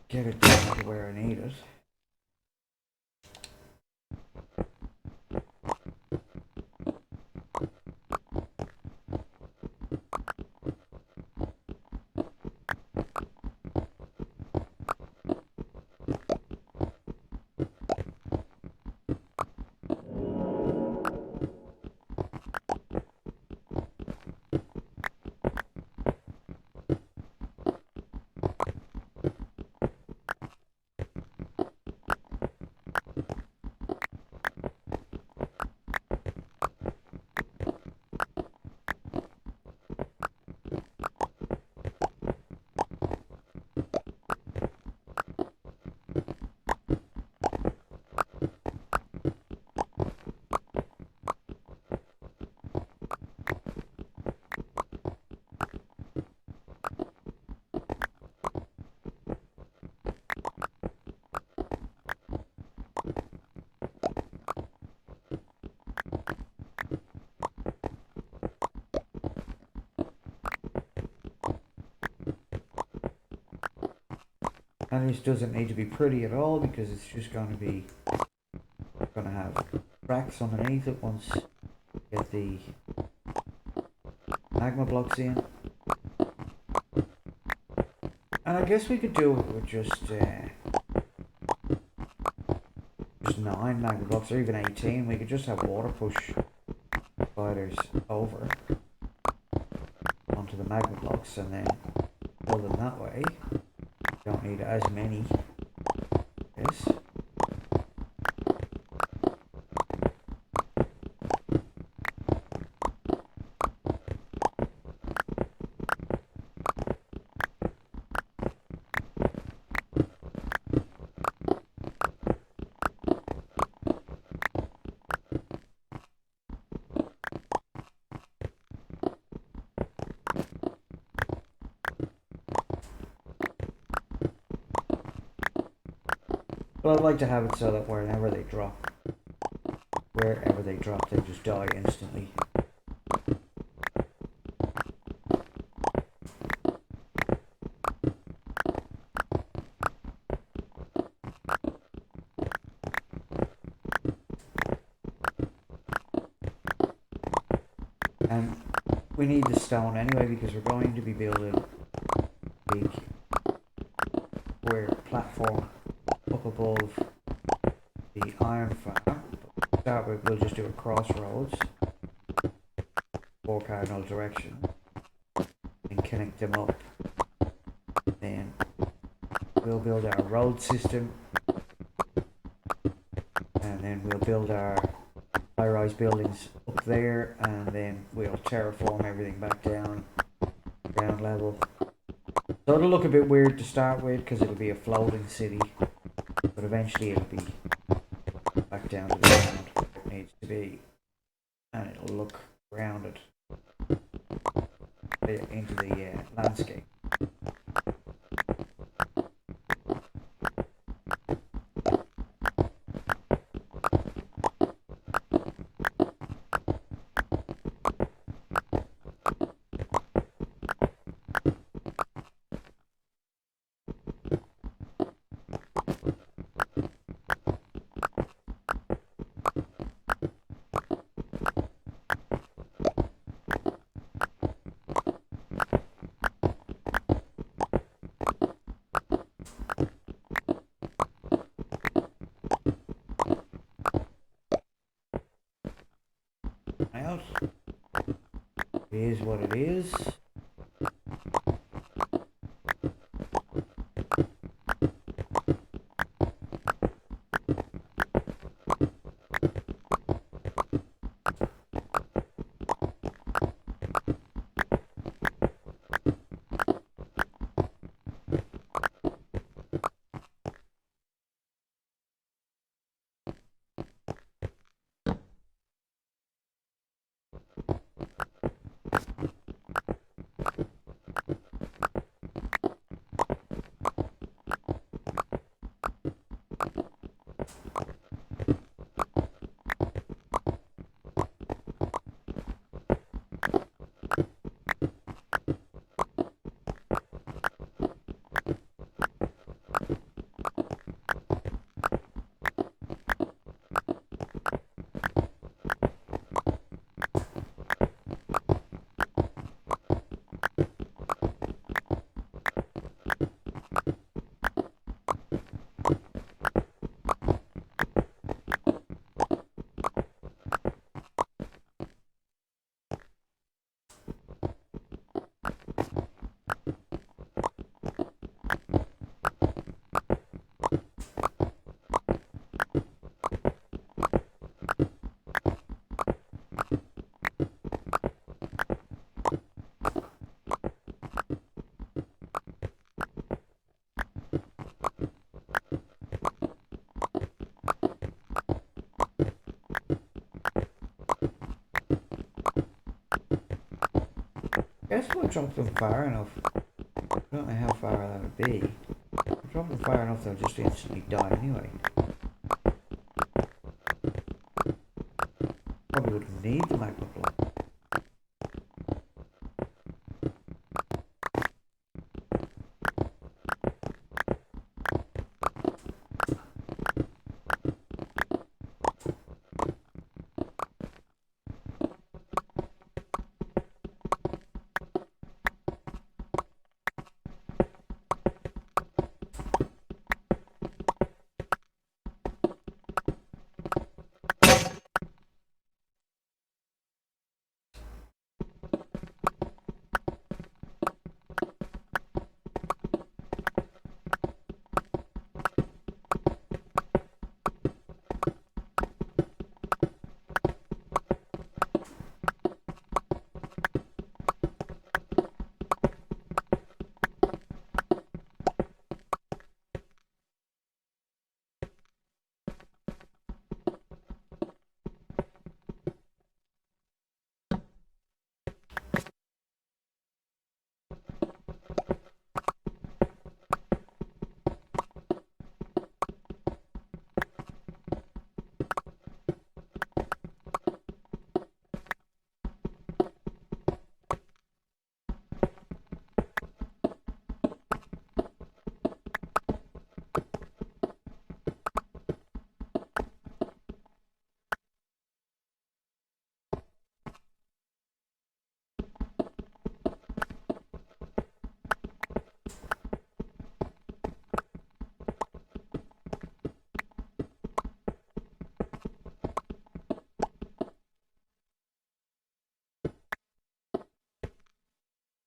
get it down to where I need it. And this doesn't need to be pretty at all because it's just going to have cracks underneath it once you get the magma blocks in. And I guess we could do it with just 9 magma blocks or even 18. We could just have water push spiders over onto the magma blocks and then build them that way. Don't need as many. Yes. But I'd like to have it so that wherever they drop, they just die instantly. And we need the stone anyway because we're going to be building a big square platform up above the iron farm. To start with, we'll just do a crossroads, 4 cardinal direction, and connect them up. Then we'll build our road system, and then we'll build our high-rise buildings up there, and then we'll terraform everything back down ground level. So it'll look a bit weird to start with because it'll be a floating city, but eventually it'll be back down to the ground where it needs to be, and it'll look grounded into the landscape. Out. It is what it is. Guess we'll drop them far enough. I don't know how far that would be. We'll drop them far enough they'll just instantly die anyway. Probably wouldn't need the magma block.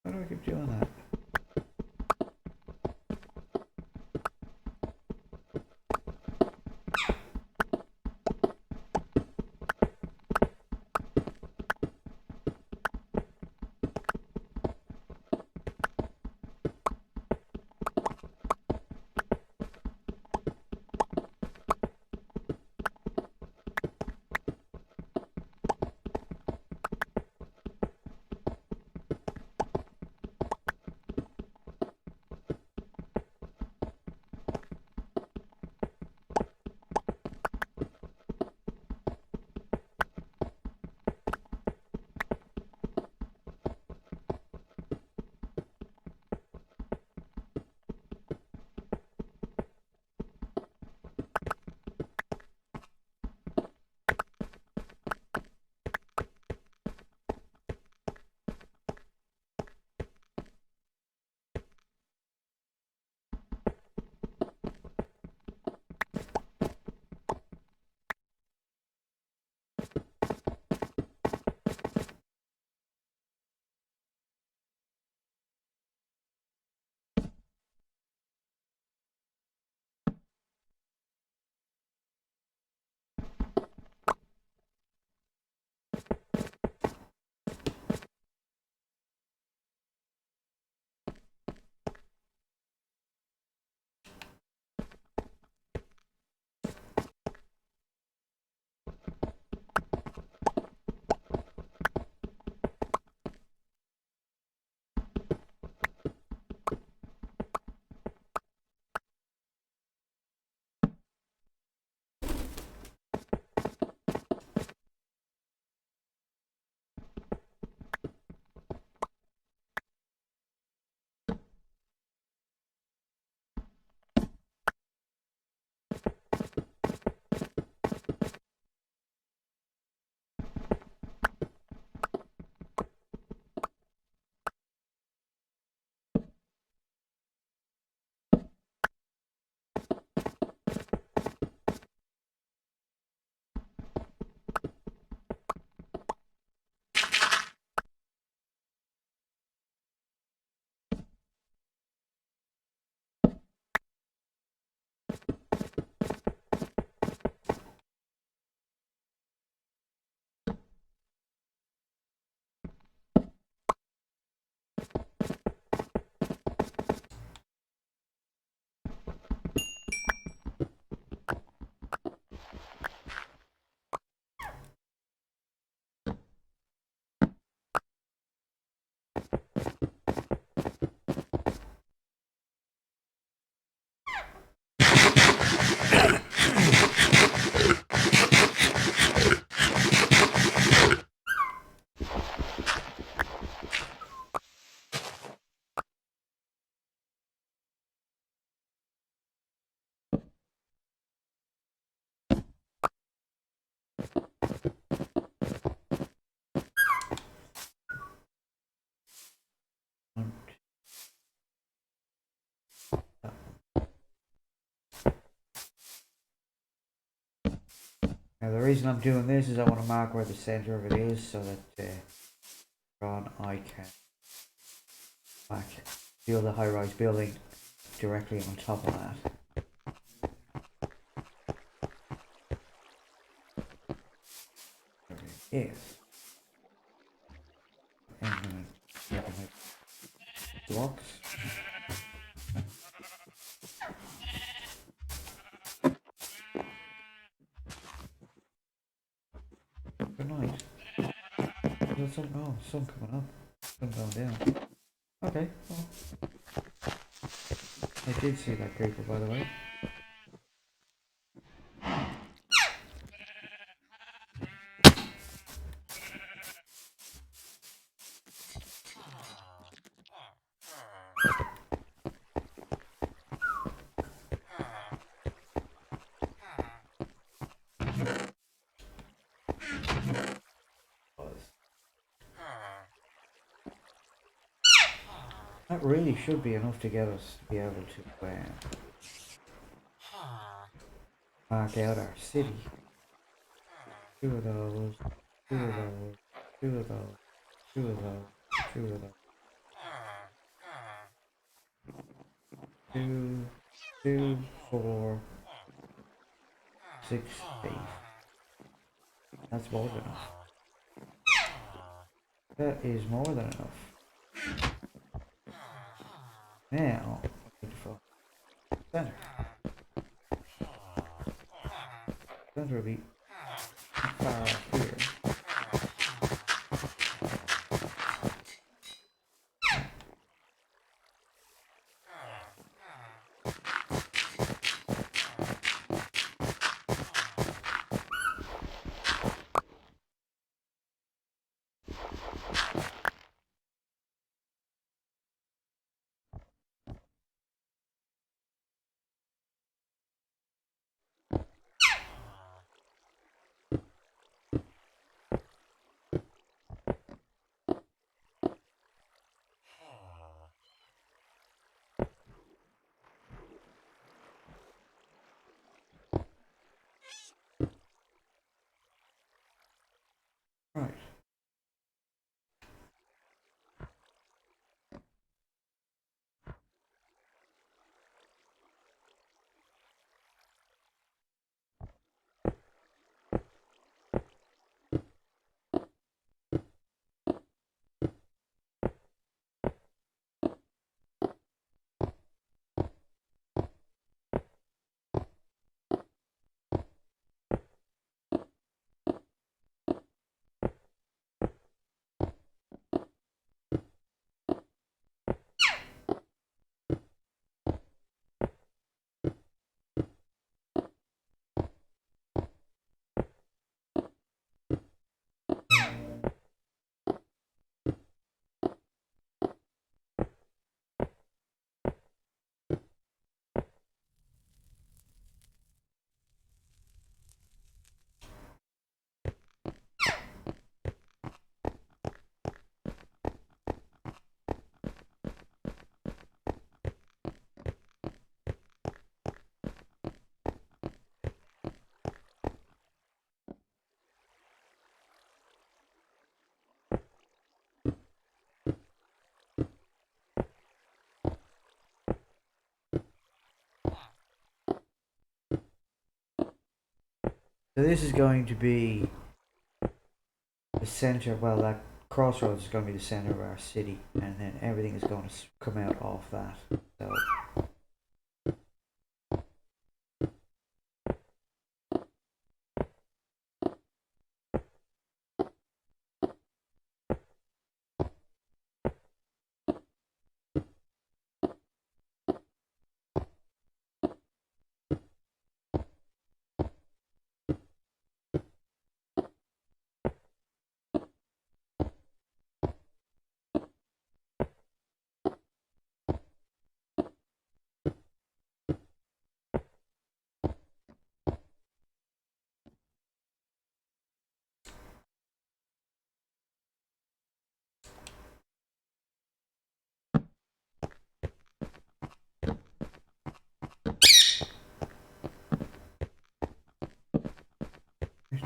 Why do I keep doing that? Now the reason I'm doing this is I want to mark where the center of it is so that on I can build a high-rise building directly on top of that. There it is. And then I can have blocks. Good night. There's some, oh, sun coming up. Sun going down. Okay, well. I did see that creeper, by the way. That really should be enough to get us to be able to mark out our city. Two of those, two of those, two of those, two of those, two of those. Two, two, 4, 6, 8. That's more than enough. That is more than enough. Now, for center. Center will be far off here. Right. So this is going to be the center, well, that crossroads is going to be the center of our city, and then everything is going to come out off that. So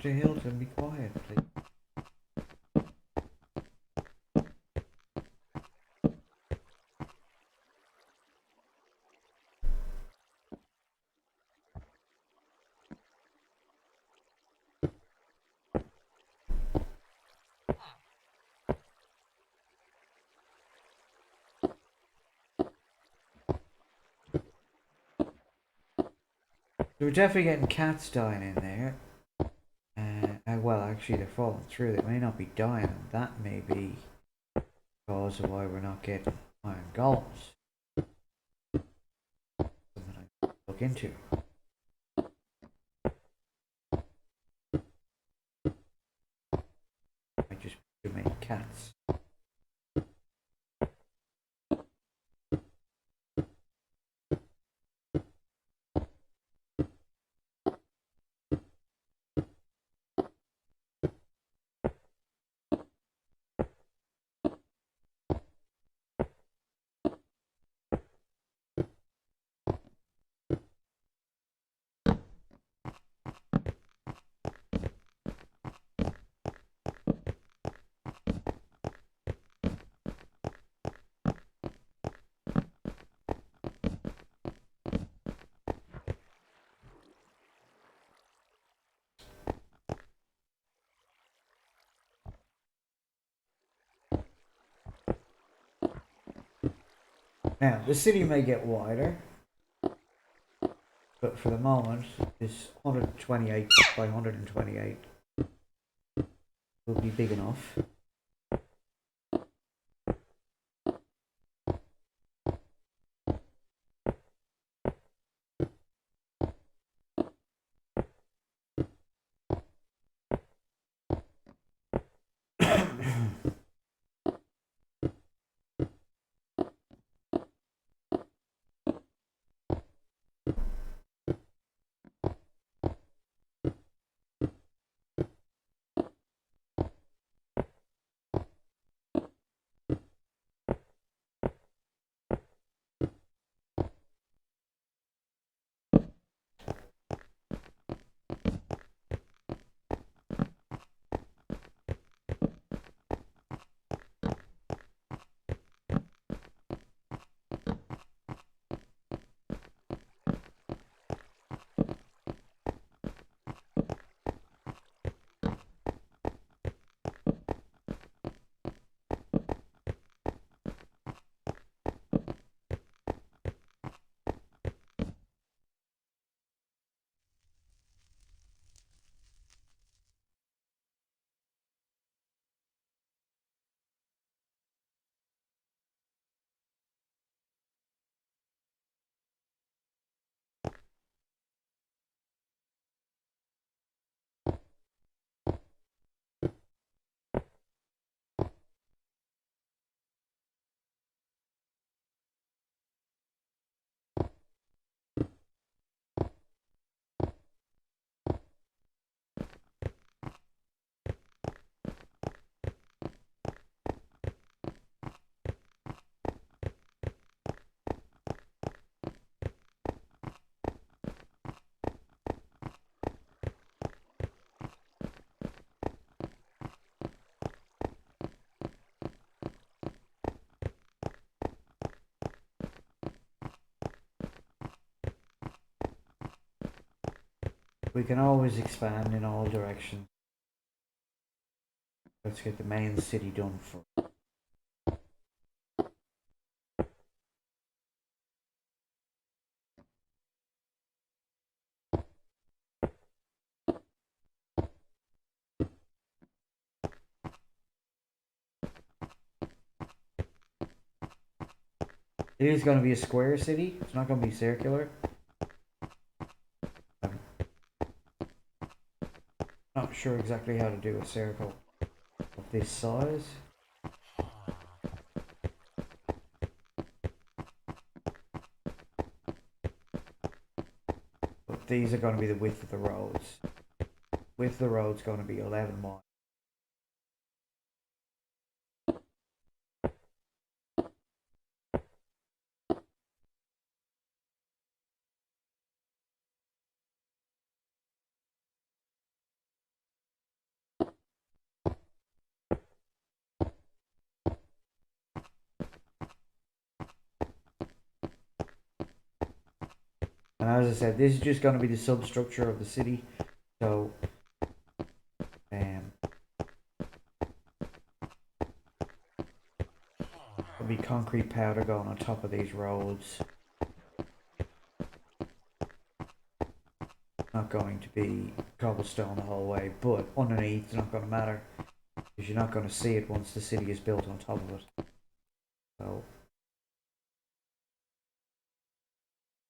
Mr. Hilton, be quiet, please. So we're definitely getting cats dying in there. Well, actually, they're falling through. They may not be dying, and that may be cause of why we're not getting iron golems. Something I look into. I just too many cats. Now, the city may get wider, but for the moment, this 128 by 128 will be big enough. We can always expand in all directions. Let's get the main city done first. It is going to be a square city. It's not going to be circular. I'm not sure exactly how to do a circle of this size. But these are going to be the width of the roads. Width of the road's going to be 11 miles. And as I said, this is just going to be the substructure of the city. So, there'll be concrete powder going on top of these roads. Not going to be cobblestone the whole way, but underneath it's not going to matter because you're not going to see it once the city is built on top of it. So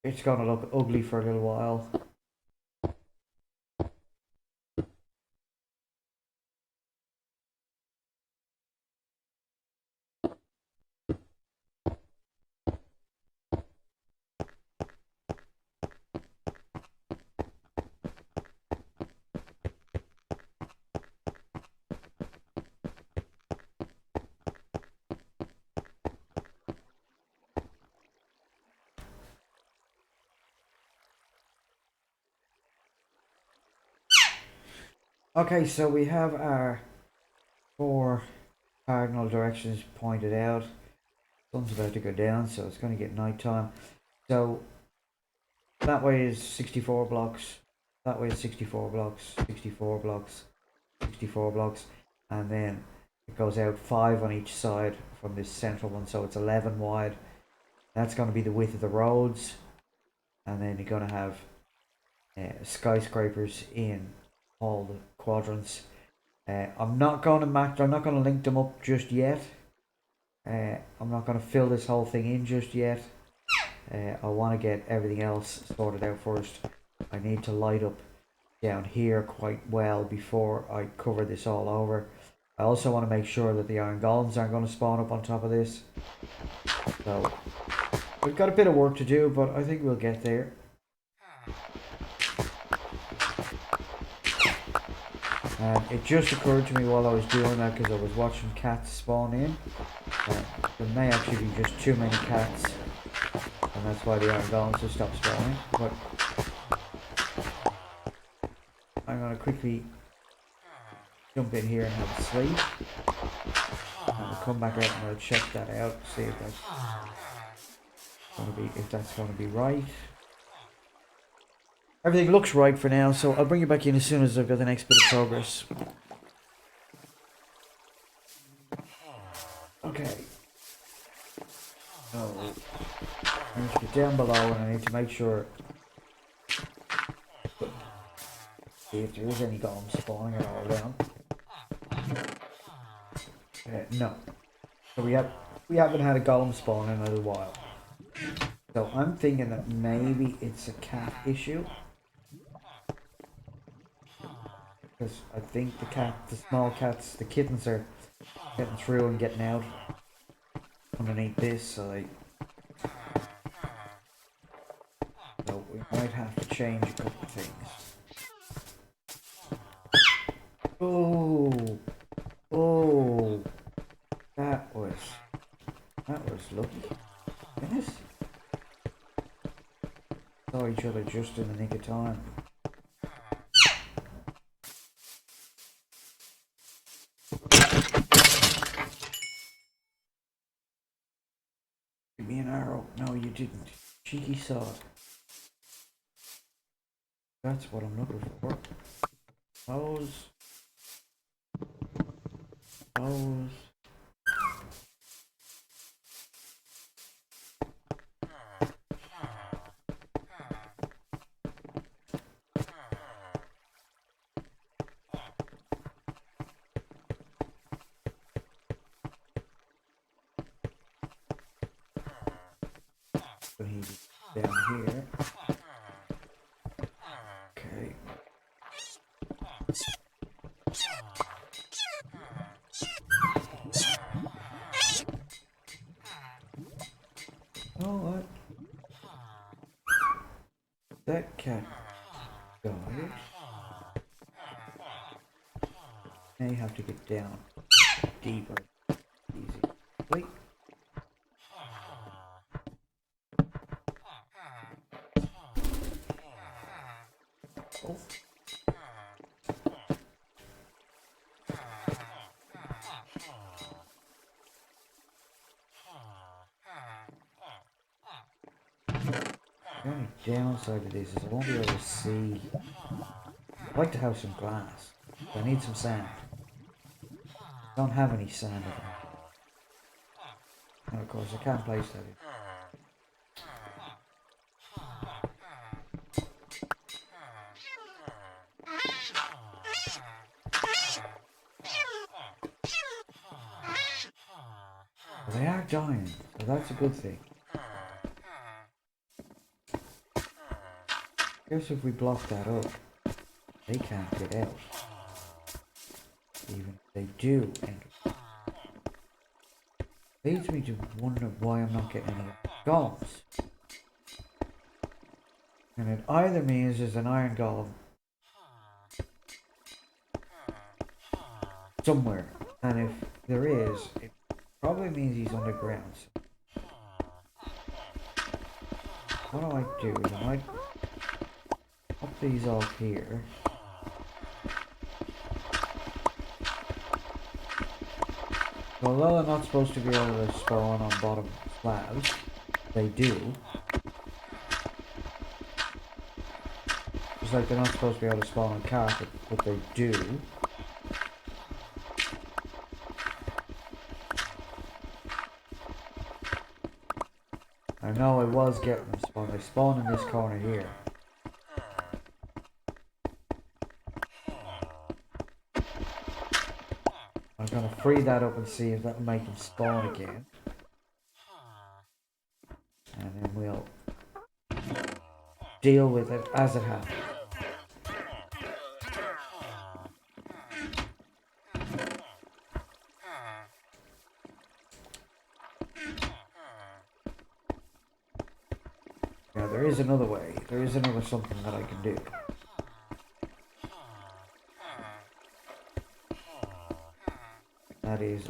it's going to look ugly for a little while. Okay, so we have our 4 cardinal directions pointed out. Sun's about to go down, so it's going to get night time. So that way is 64 blocks. That way is 64 blocks, 64 blocks, 64 blocks, and then it goes out 5 on each side from this central one, so it's 11 wide. That's going to be the width of the roads, and then you're going to have skyscrapers in all the quadrants. I'm not going to link them up just yet. I'm not going to fill this whole thing in just yet. I want to get everything else sorted out first. I need to light up down here quite well before I cover this all over. I also want to make sure that the iron golems aren't going to spawn up on top of this. So we've got a bit of work to do, but I think we'll get there. And it just occurred to me while I was doing that, because I was watching cats spawn in. There may actually be just too many cats, and that's why the iron golems have stopped spawning. But I'm going to quickly jump in here and have a sleep. And I'll come back out and I'll check that out, see if that's going to be right. Everything looks right for now, so I'll bring you back in as soon as I've got the next bit of progress. Okay. So, I need to get down below and I need to make sure, see if there is any golems spawning at all down. No. So we haven't had a golem spawn in a little while. So I'm thinking that maybe it's a cat issue. Because I think the small cats, the kittens are getting through and getting out underneath this, so we might have to change a couple of things. Oh, that was lucky. Yes. Saw each other just in the nick of time. Give me an arrow. No, you didn't. Cheeky sod. That's what I'm looking for. Those. But he's down here. Okay. Oh, what? That cat died. Now you have to get down deeper. Easy. Wait. Oh. The only downside to this is I won't be able to see. I'd like to have some glass. But I need some sand. I don't have any sand at all. And of course I can't place that in. But they are dying, so that's a good thing. I guess if we block that up, they can't get out. Even if they do enter. Leads me to wonder why I'm not getting any golems. And it either means there's an iron golem somewhere, and if there is, it probably means he's underground. What I might do is I might pop these off here. Although they're not supposed to be able to spawn on bottom slabs, they do. Just like they're not supposed to be able to spawn on carpet, but they do. I know I was getting them spawned. They spawn in this corner here. I'm gonna free that up and see if that'll make them spawn again. And then we'll deal with it as it happens. Now there is another way. There is another something that I can do. That is,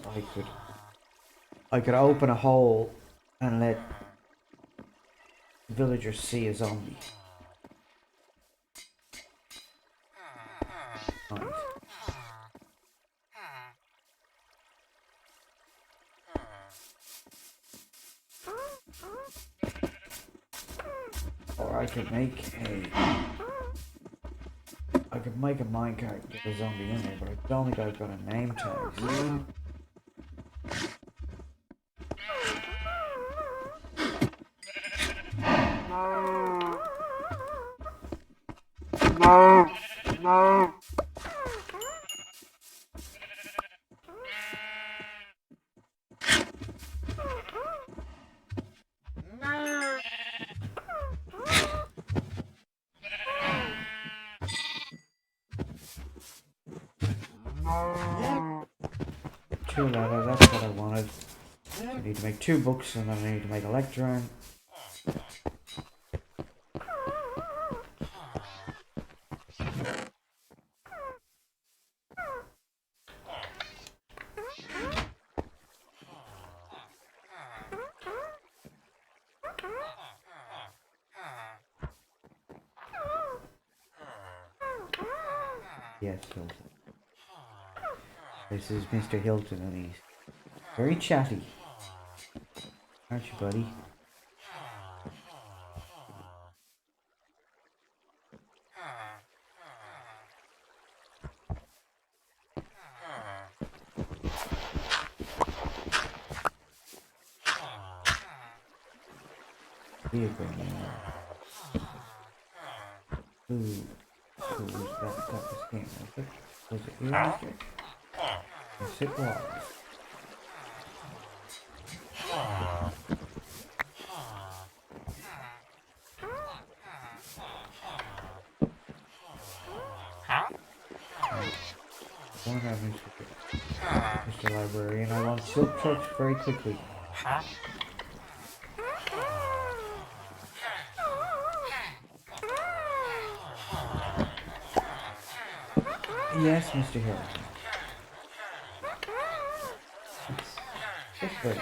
I could open a hole and let villagers see a zombie. Right. Or I could make a minecart and get a zombie in there, but I don't think I've got a name tag. No. Two letters, that's what I wanted. I need to make 2 books and then I need to make a lectern. Yes, Hilton. This is Mr. Hilton and he's very chatty. Aren't you, buddy? Vehicle now. Ooh. Who was that? That was him, was it? Was it you, Mr.? Yes, it was. One have Mr. Librarian. I want silk trucks very quickly. Yes, Mr. Hill. This way.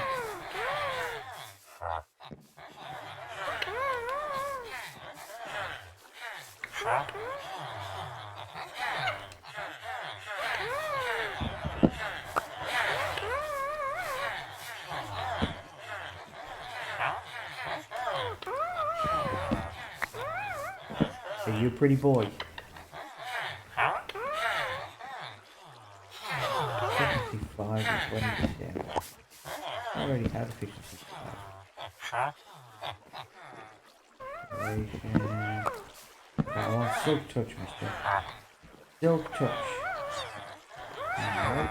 you a pretty boy. 75 and 20%. I already had efficiency 5. Duration. I want silk touch, mister. Silk touch. Alright.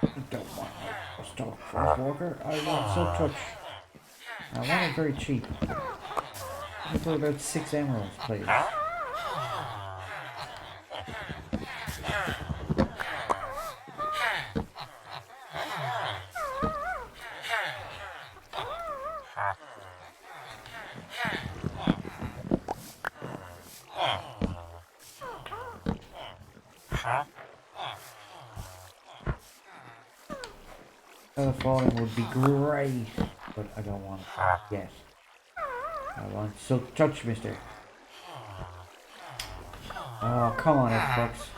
I don't want no stock first walker. I want silk touch. I want it very cheap. For about 6 emeralds, please. 'Feather falling would be great, but I don't want it yet. I want silk touch, mister. Oh, come on, Xbox.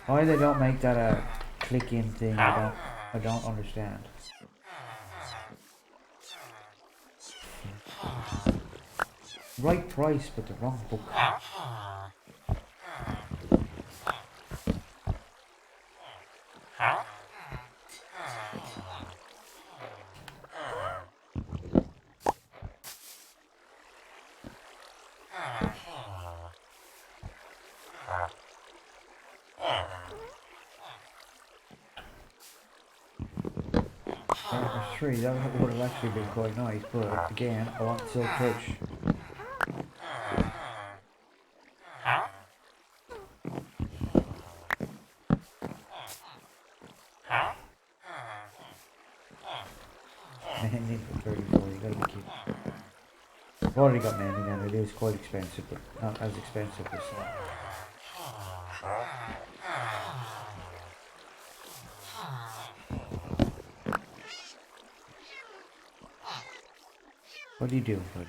Why they don't make that a click-in thing, I don't understand. Right price, but the wrong book. Number 3, that would have actually been quite nice, but again, I want silk touch. Mending for 34, you gotta be kidding. I've already got mending and it is quite expensive, but not as expensive as that. What are you doing, buddy?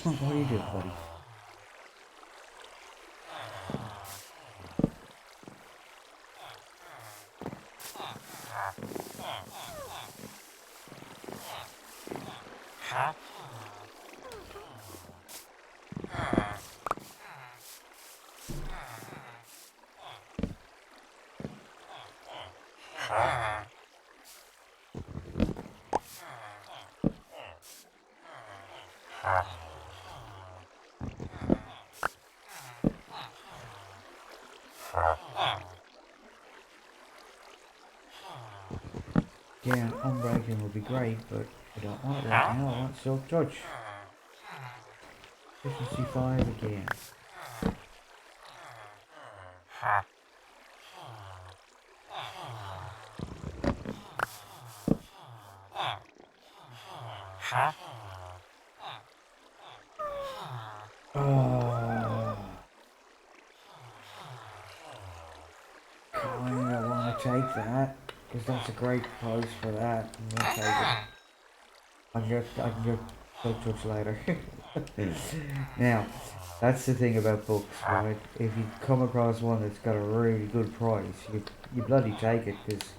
What are you doing, buddy? Again, unbreaking would be great, but I don't want it right now. I want silk touch. Efficiency 5 again. Oh, kinda wanna take that, because that's a great price for that. I'm gonna take it. I can get silk touch later. Now, that's the thing about books, right? If you come across one that's got a really good price, you bloody take it, because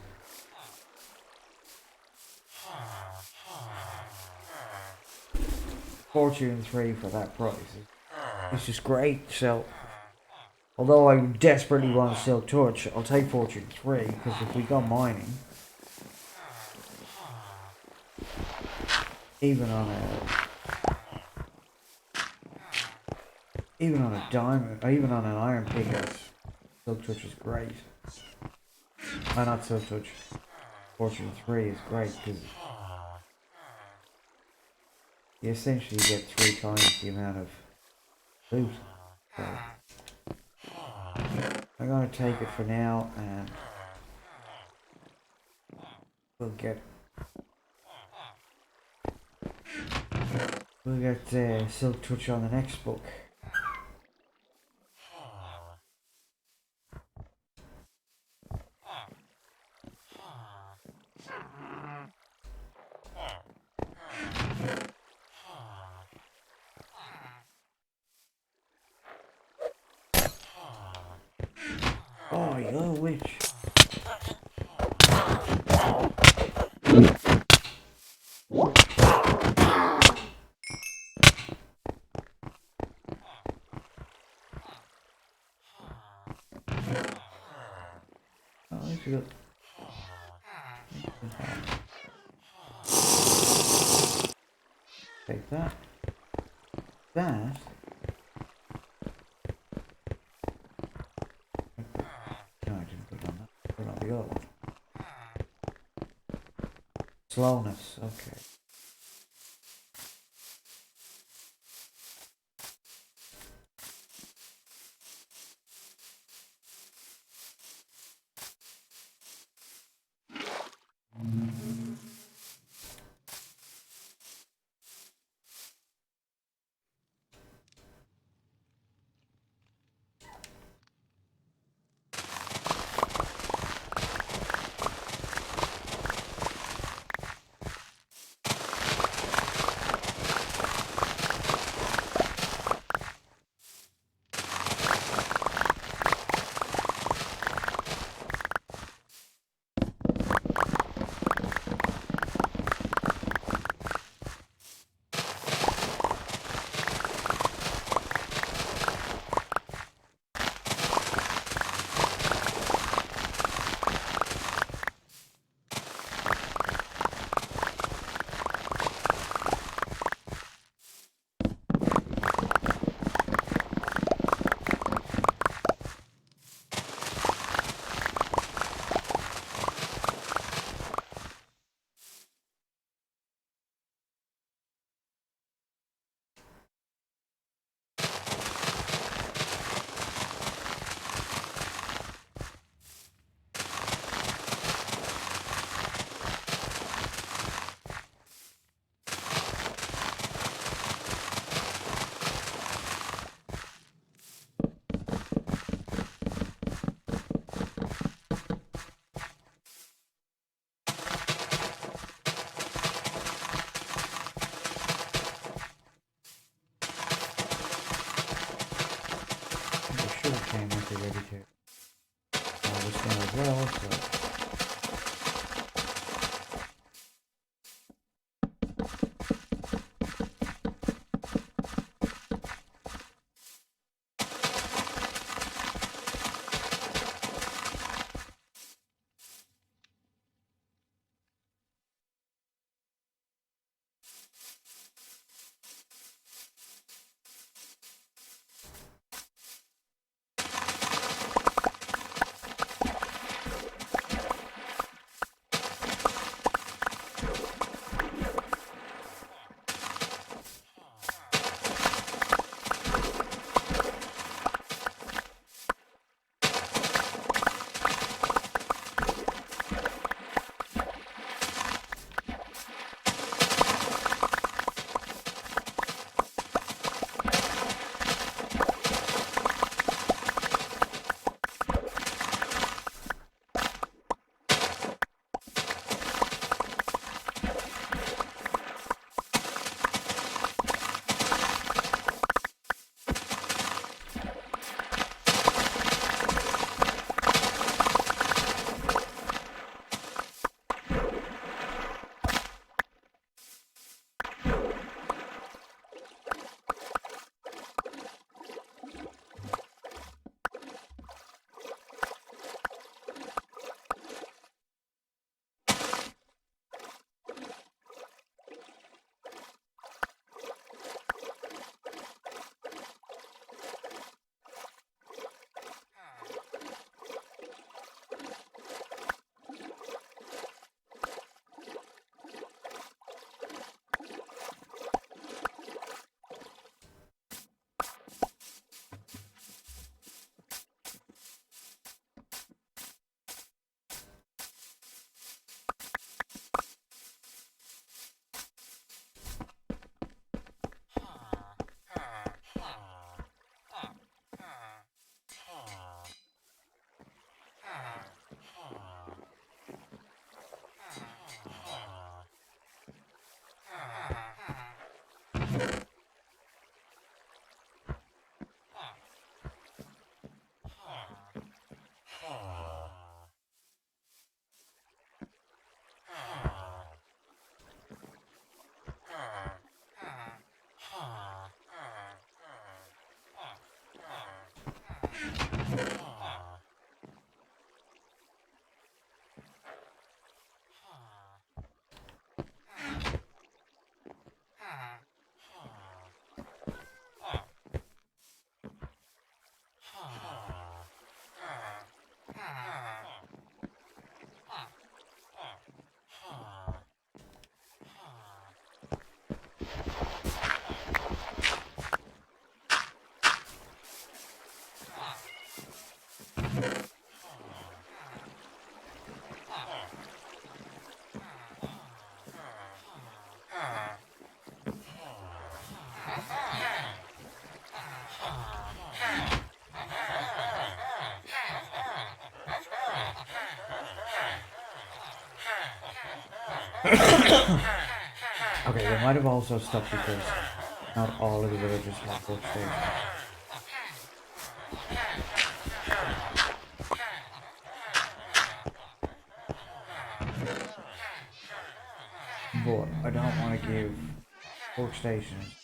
Fortune 3 for that price. It's just great. So, although I desperately want silk touch, I'll take Fortune 3, because if we go mining, even on a diamond, or even on an iron pickaxe, silk touch is great. Not silk touch. Fortune 3 is great because you essentially get 3 times the amount of loot. So I'm gonna take it for now, and we'll get silk touch on the next book. witch. Oh, at least we got... Take that. That... No, I didn't put it on that. Put it on the other one. Slowness, okay. Okay, they might have also stopped because not all of the villagers have workstations. But I don't want to give workstations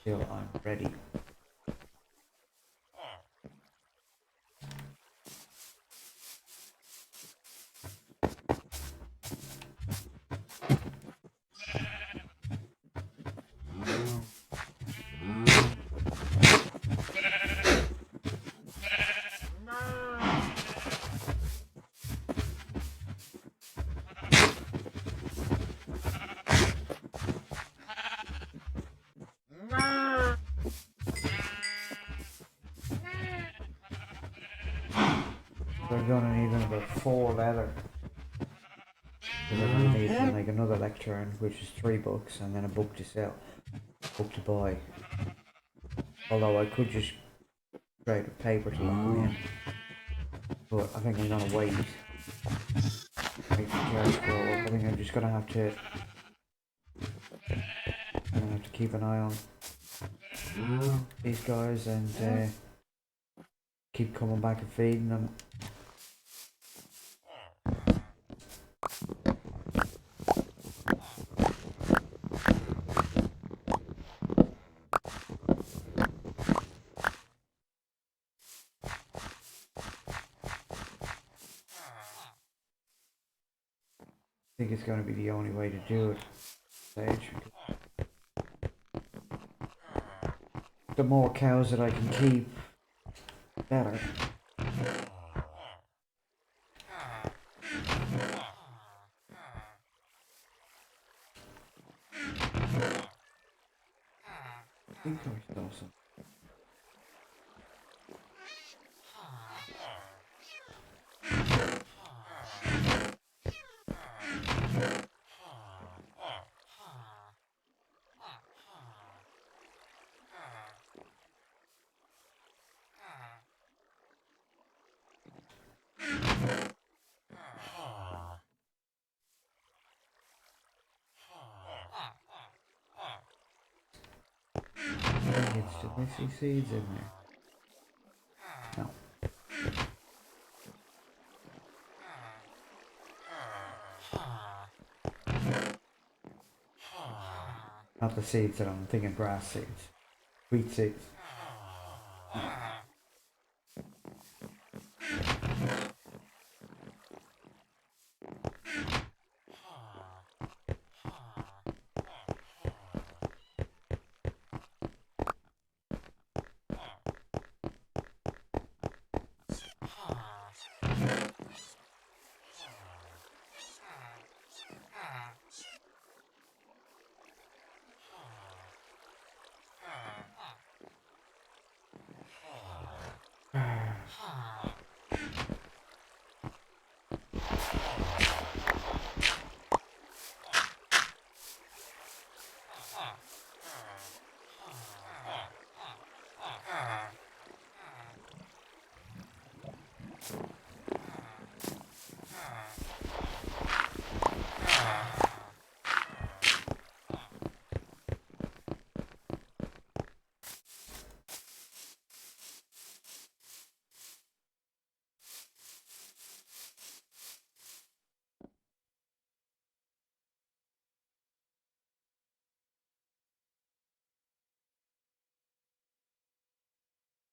till I'm ready. We're gonna need about 4 leather. Because we're gonna need to make another lectern, which is 3 books, and then a book to sell, book to buy. Although I could just trade with paper to lock them in. But I think I'm gonna wait. Wait for cash to go up. I think I'm just gonna have to keep an eye on these guys and keep coming back and feeding them. I think it's going to be the only way to do it. Stage. The more cows that I can keep, the better. I think I saw some. Did I see seeds in there? No. Not the seeds that I'm thinking, grass seeds. Wheat seeds.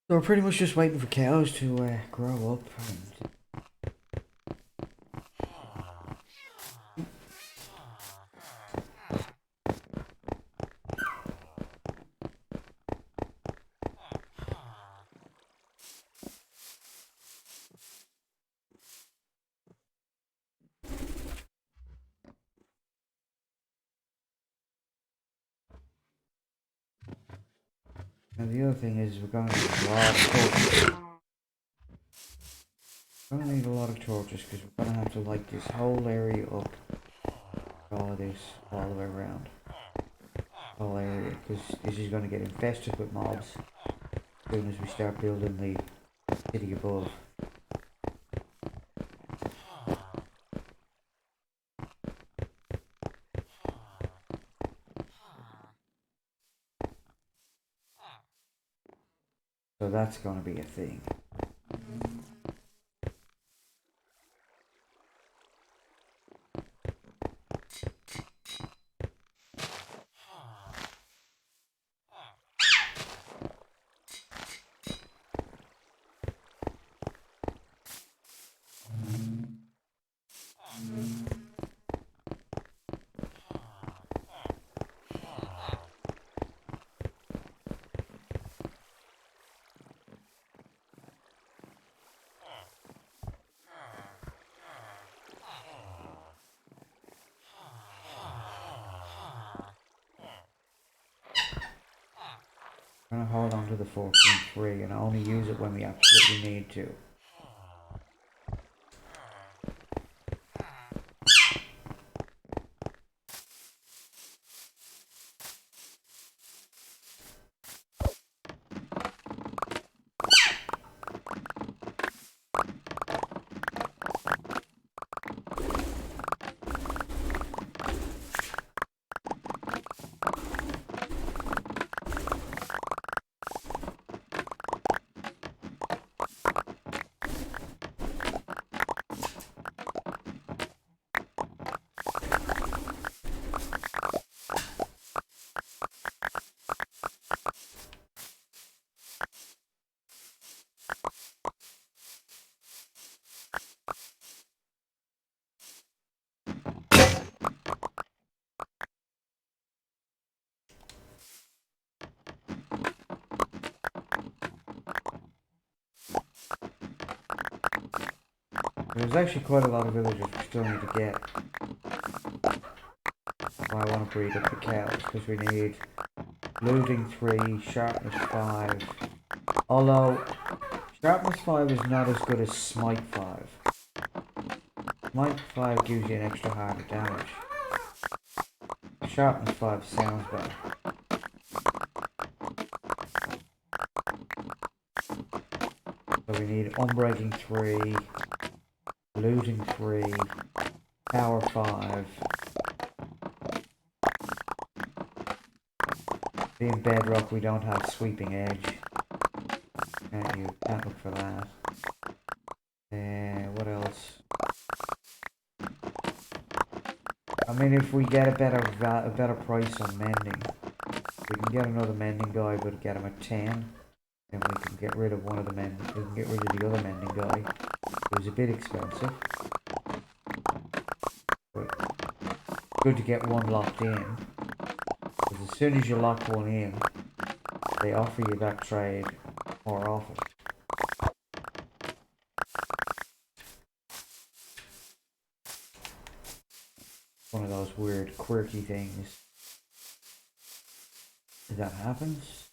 So we're pretty much just waiting for cows to grow up. And now the other thing is we're going to need a lot of torches. We're going to need a lot of torches because we're going to have to light this whole area up. All of this all the way around. Whole area because this is going to get infested with mobs as soon as we start building the city above. So that's going to be a thing. I'm going to hold on to the 4.3 and only use it when we absolutely need to. There's actually quite a lot of villagers we still need to get. I want to breed up the cows because we need looting 3, sharpness 5. Although sharpness 5 is not as good as smite 5. Smite 5 gives you an extra heart of damage. Sharpness 5 sounds better. So we need unbreaking 3, looting 3, power 5. Being bedrock we don't have sweeping edge. You can't look for that. What else? I mean, if we get a better price on mending, we can get another mending guy, but get him at 10. Then we can get rid of one of the men. We can get rid of the other mending guy. It was a bit expensive, but good to get one locked in. Because as soon as you lock one in, they offer you that trade more often. One of those weird, quirky things that happens.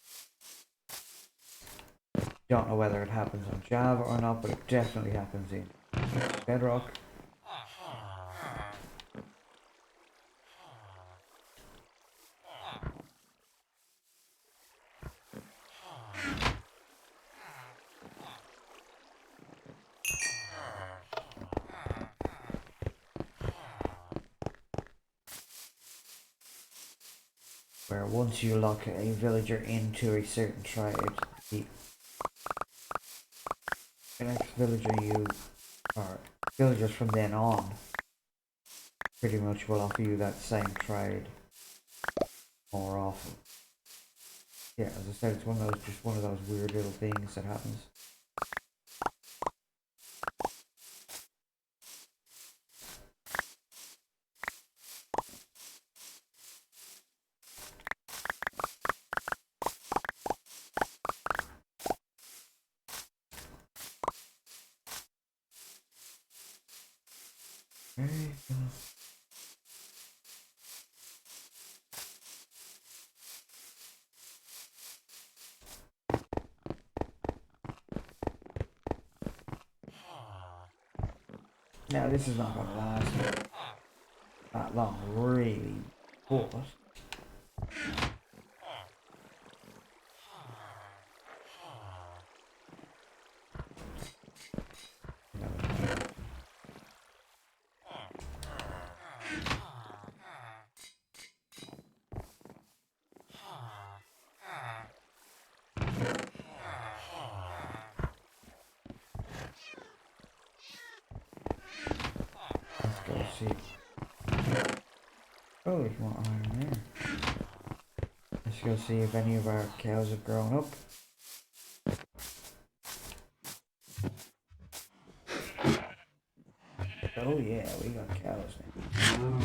Don't know whether it happens on Java or not, but it definitely happens in Bedrock. Where once you lock a villager into a certain trade, the next villager or villagers from then on, pretty much will offer you that same trade more often. Yeah, as I said, it's one of those, just one of those weird little things that happens. There you go. Now this is not going to last that long, really, but let's go see. Oh, there's more iron there. Let's go see if any of our cows have grown up. Oh yeah, we got cows now.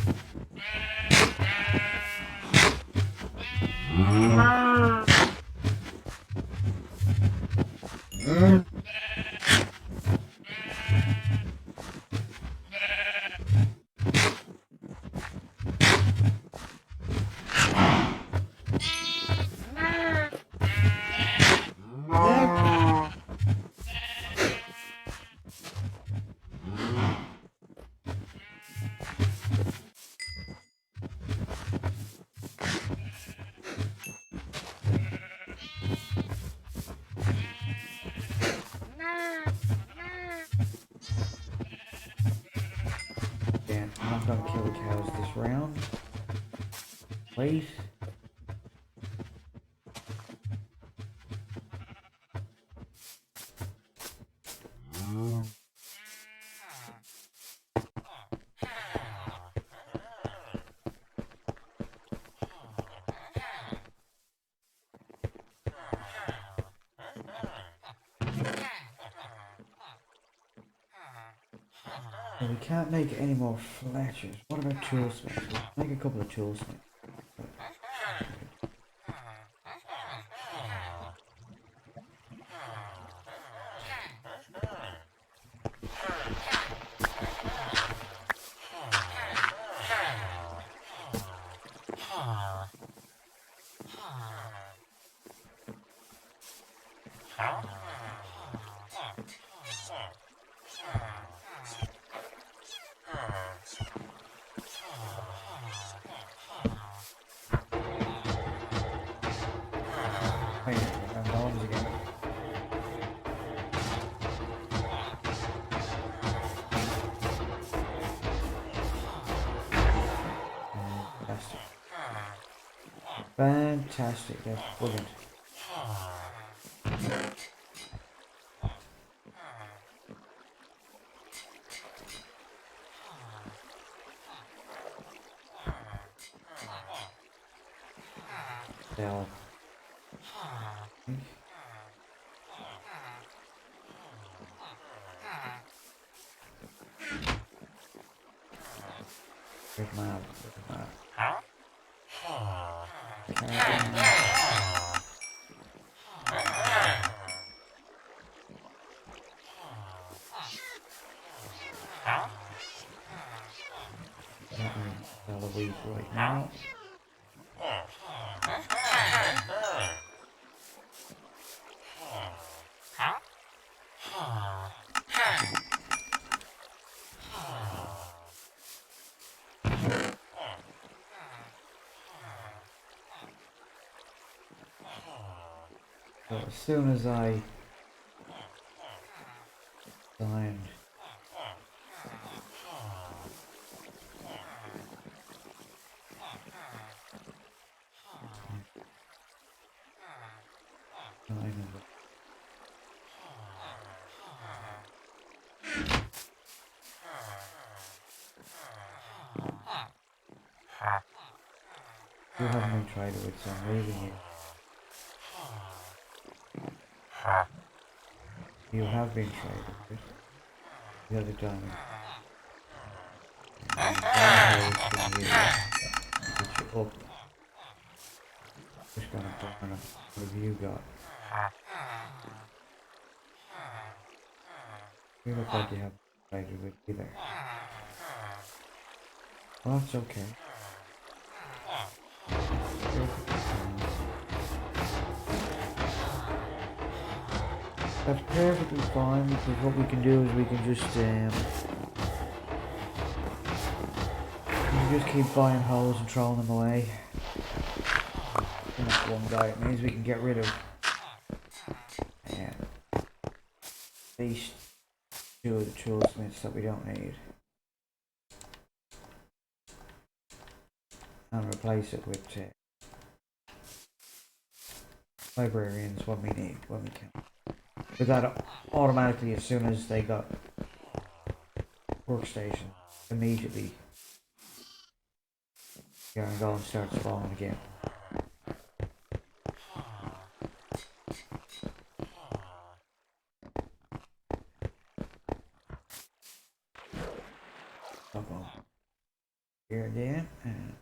Yeah, I'm not gonna kill the cows this round. Wait. Well, we can't make any more Fletchers. What about tool smiths? We'll make a couple of tool smiths. Oh yeah, and bombs again. Fantastic. Fantastic, that's brilliant. They'll Big map, big map. Sell a wheat right now. So as soon as I find you haven't been tried it with, so I'm leaving you. You have been traded, right? The other diamond. And that hole from you, get you up. Just gonna burn it. What have you got? You look like you haven't traded with either. Well, that's okay. That's perfectly fine because what we can do is we can just keep buying holes and throwing them away. Finish one guy. It means we can get rid of these two of the toolsmiths that we don't need and replace it with librarians when we need, when we can. But that automatically, as soon as they got workstation, immediately you're gonna go and start spawning again. I'll go here again and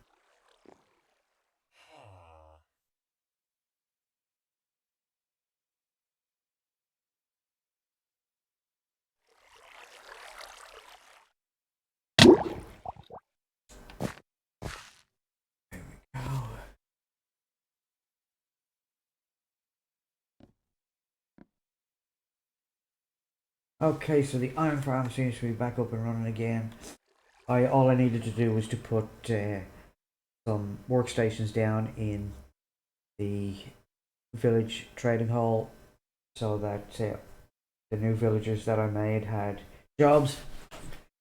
okay, so the iron farm seems to be back up and running again. All I needed to do was to put some workstations down in the village trading hall so that the new villagers that I made had jobs,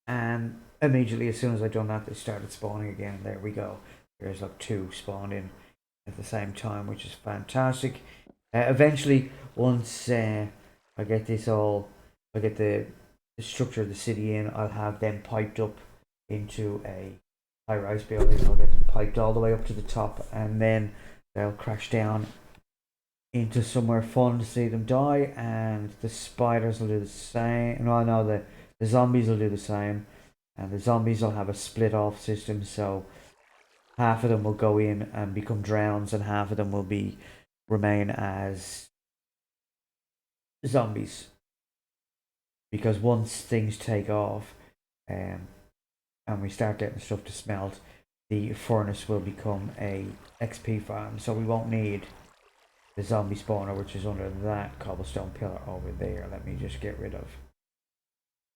and immediately as soon as I done that they started spawning again. There we go. There's like 2 spawned in at the same time, which is fantastic. Eventually, once I get this all, I get the structure of the city in, I'll have them piped up into a high-rise building. I'll get them piped all the way up to the top, and then they'll crash down into somewhere fun to see them die, and the spiders will do the same. No, no, the zombies will do the same, and the zombies will have a split off system, so half of them will go in and become drowns, and half of them will remain as zombies. Because once things take off, and we start getting stuff to smelt, the furnace will become a XP farm, so we won't need the zombie spawner, which is under that cobblestone pillar over there. Let me just get rid of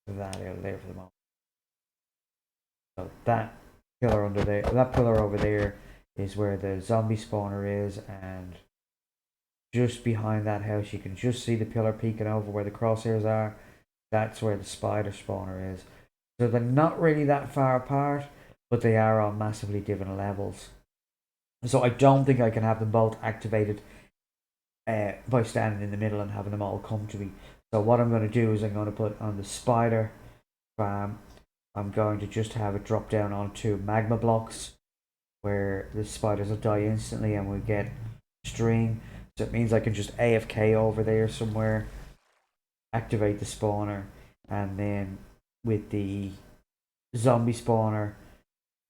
that out there for the moment. So that pillar under there, that pillar over there is where the zombie spawner is, and just behind that house you can just see the pillar peeking over where the crosshairs are. That's where the spider spawner is. So they're not really that far apart, but they are on massively different levels. So I don't think I can have them both activated by standing in the middle and having them all come to me. So what I'm going to do is I'm going to put on the spider farm, I'm going to just have it drop down onto magma blocks where the spiders will die instantly and we get string. So it means I can just AFK over there somewhere, activate the spawner, and then with the zombie spawner,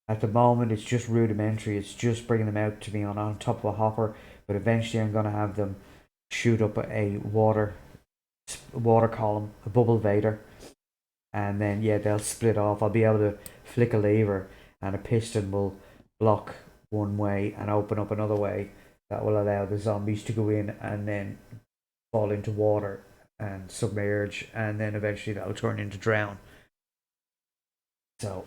at the moment it's just rudimentary, it's just bringing them out to me on top of a hopper, but eventually I'm going to have them shoot up a water column, a bubble vader, and then yeah, they'll split off. I'll be able to flick a lever and a piston will block one way and open up another way that will allow the zombies to go in and then fall into water and submerge, and then eventually that'll turn into drown. So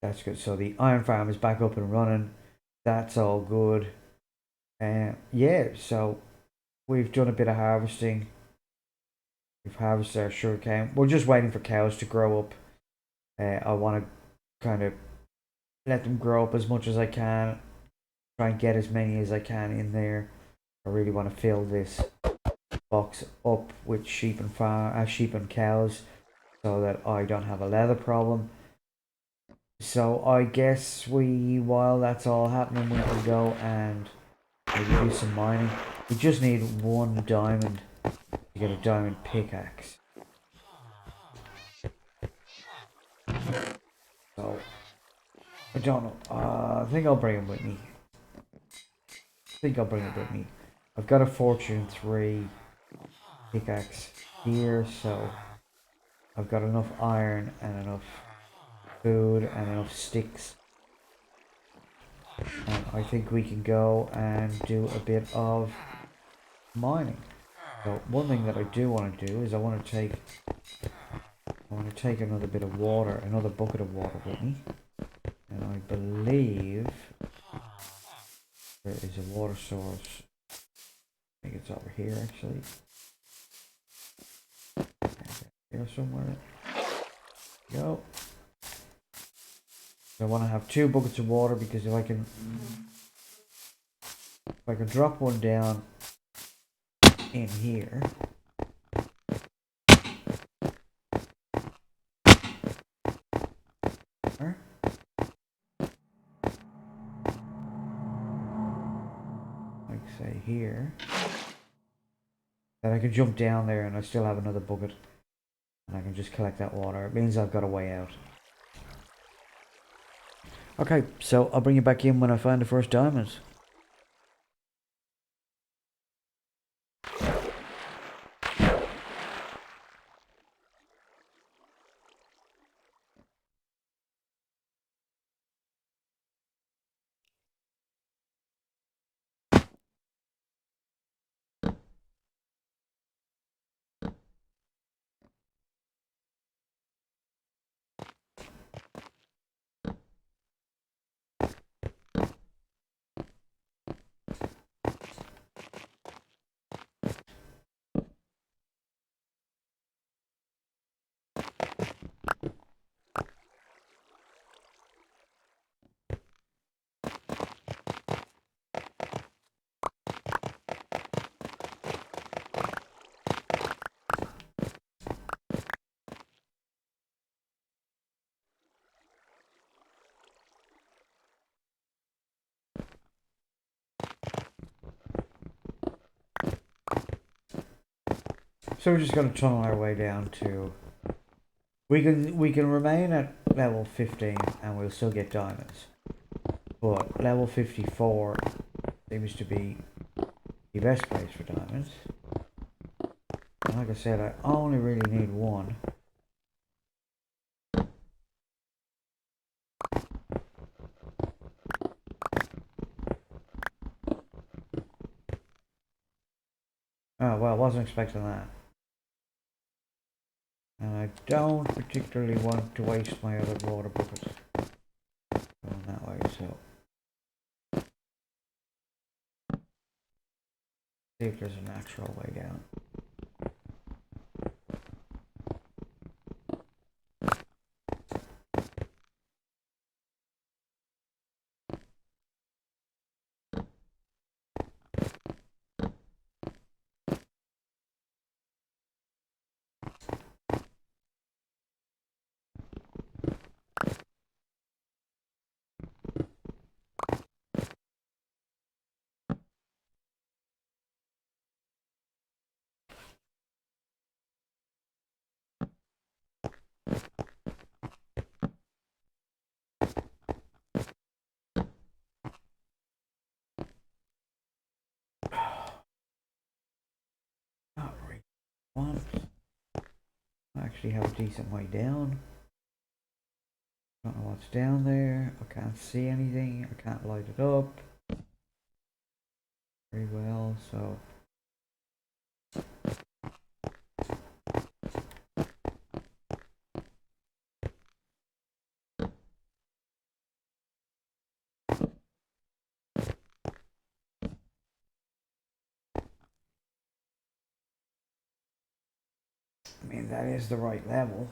that's good. So the iron farm is back up and running. That's all good. Yeah, so we've done a bit of harvesting. We've harvested our sugarcane. We're just waiting for cows to grow up. I want to kind of let them grow up as much as I can. Try and get as many as I can in there. I really want to fill this box up with sheep and cows, so that I don't have a leather problem. So I guess while that's all happening, we can go and maybe do some mining. We just need 1 diamond to get a diamond pickaxe. So, I don't know. I think I'll bring it with me. I've got a Fortune 3 pickaxe here, so I've got enough iron and enough food and enough sticks. And I think we can go and do a bit of mining. So one thing that I do want to do is I want to take another bit of water, another bucket of water with me. And I believe there is a water source. I think it's over here actually. Here somewhere. Go. So I want to have 2 buckets of water because if I can drop one down in here. Like say here. Then I can jump down there and I still have another bucket. And I can just collect that water. It means I've got a way out. Okay, so I'll bring you back in when I find the first diamonds. So we're just going to tunnel our way down to... We can remain at level 15 and we'll still get diamonds. But level 54 seems to be the best place for diamonds. And like I said, I only really need 1. Oh, well, I wasn't expecting that. And I don't particularly want to waste my other water buckets going that way, so... See if there's a natural way down. Not really want. I actually have a decent way down. Don't know what's down there. I can't see anything. I can't light it up very well, so... I mean, that is the right level.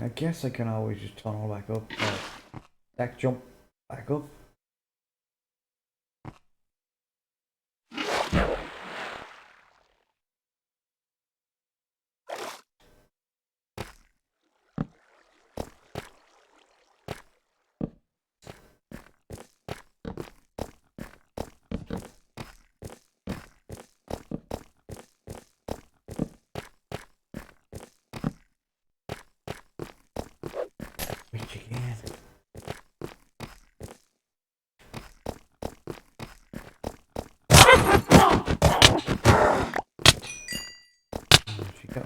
I guess I can always just tunnel back up. Back jump back up.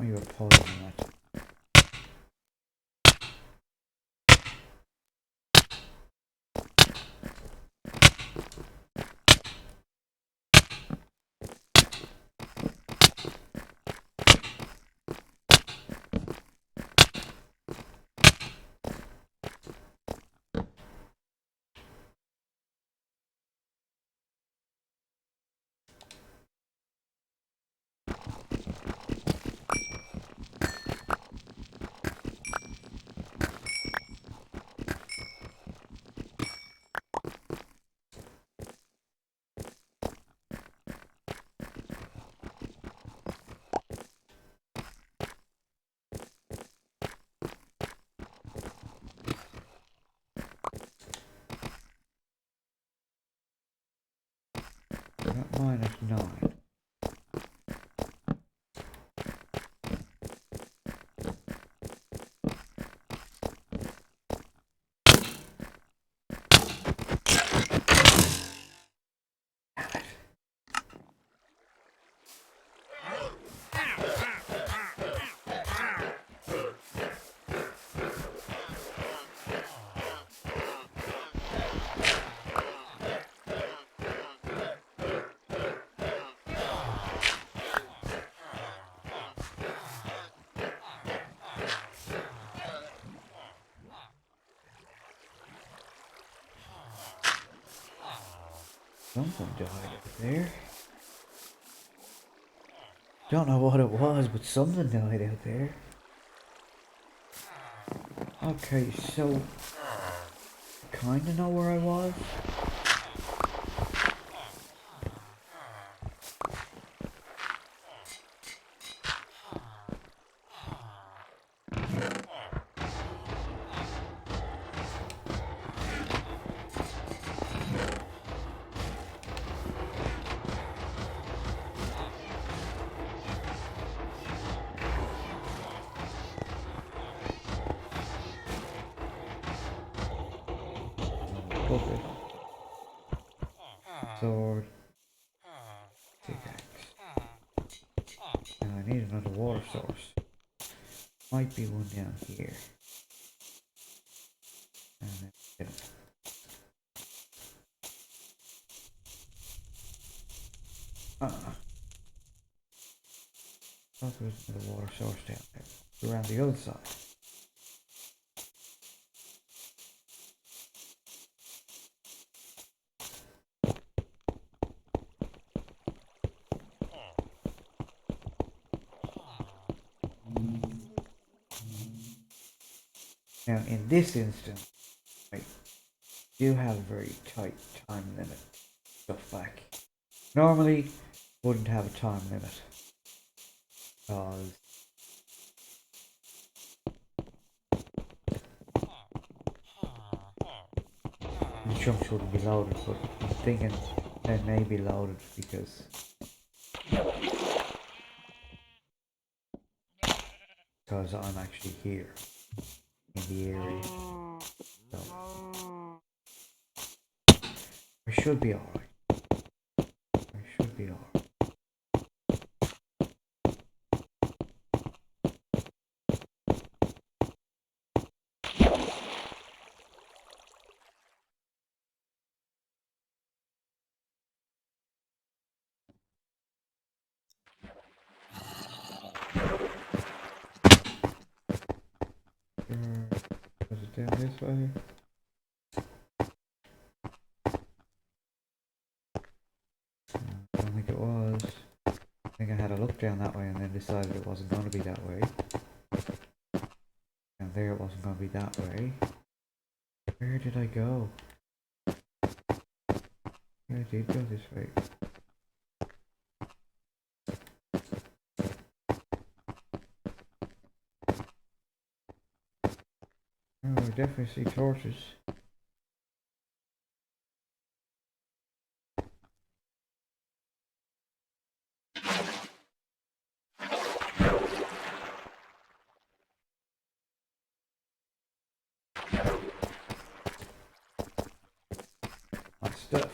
you were poisoning it. That -9. Something died out there. Don't know what it was, but something died out there. Okay, so kinda know where I was. Bucket. Sword. Pickaxe. Now I need another water source. Might be one down here. And then, yeah. Thought there was another water source down there. Around the other side. Now, in this instance, I do have a very tight time limit. Stuff back. Normally, wouldn't have a time limit. Because the chunks wouldn't be loaded, but I'm thinking they may be loaded because I'm actually here in the area. So I should be alright. I should be alright. Was it down this way? I don't think it was. I think I had a look down that way and then decided it wasn't going to be that way. And there it wasn't going to be that way. Where did I go? Yeah, I did go this way. Oh, I definitely see torches. My stuff.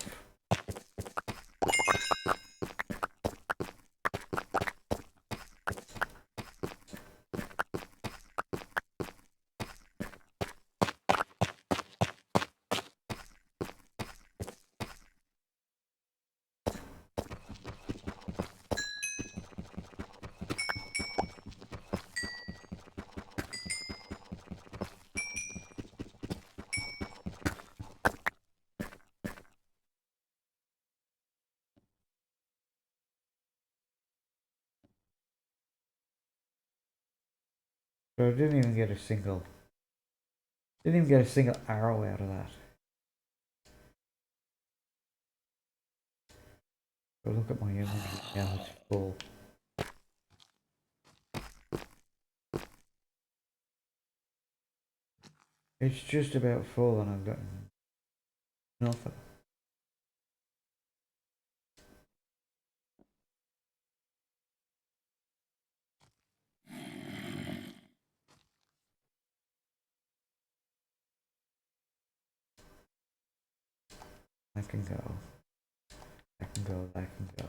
So I didn't even get a single arrow out of that. So look at my inventory now, it's full. It's just about full and I've gotten nothing. That can go. That can go, that can go.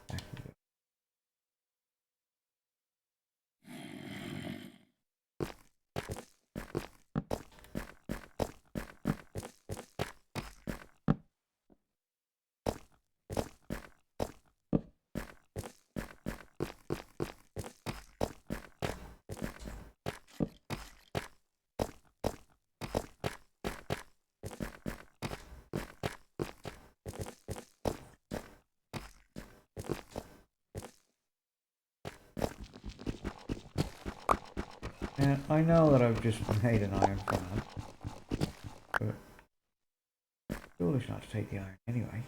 That can go. And I know that I've just made an iron fan, but it's foolish not to take the iron anyway.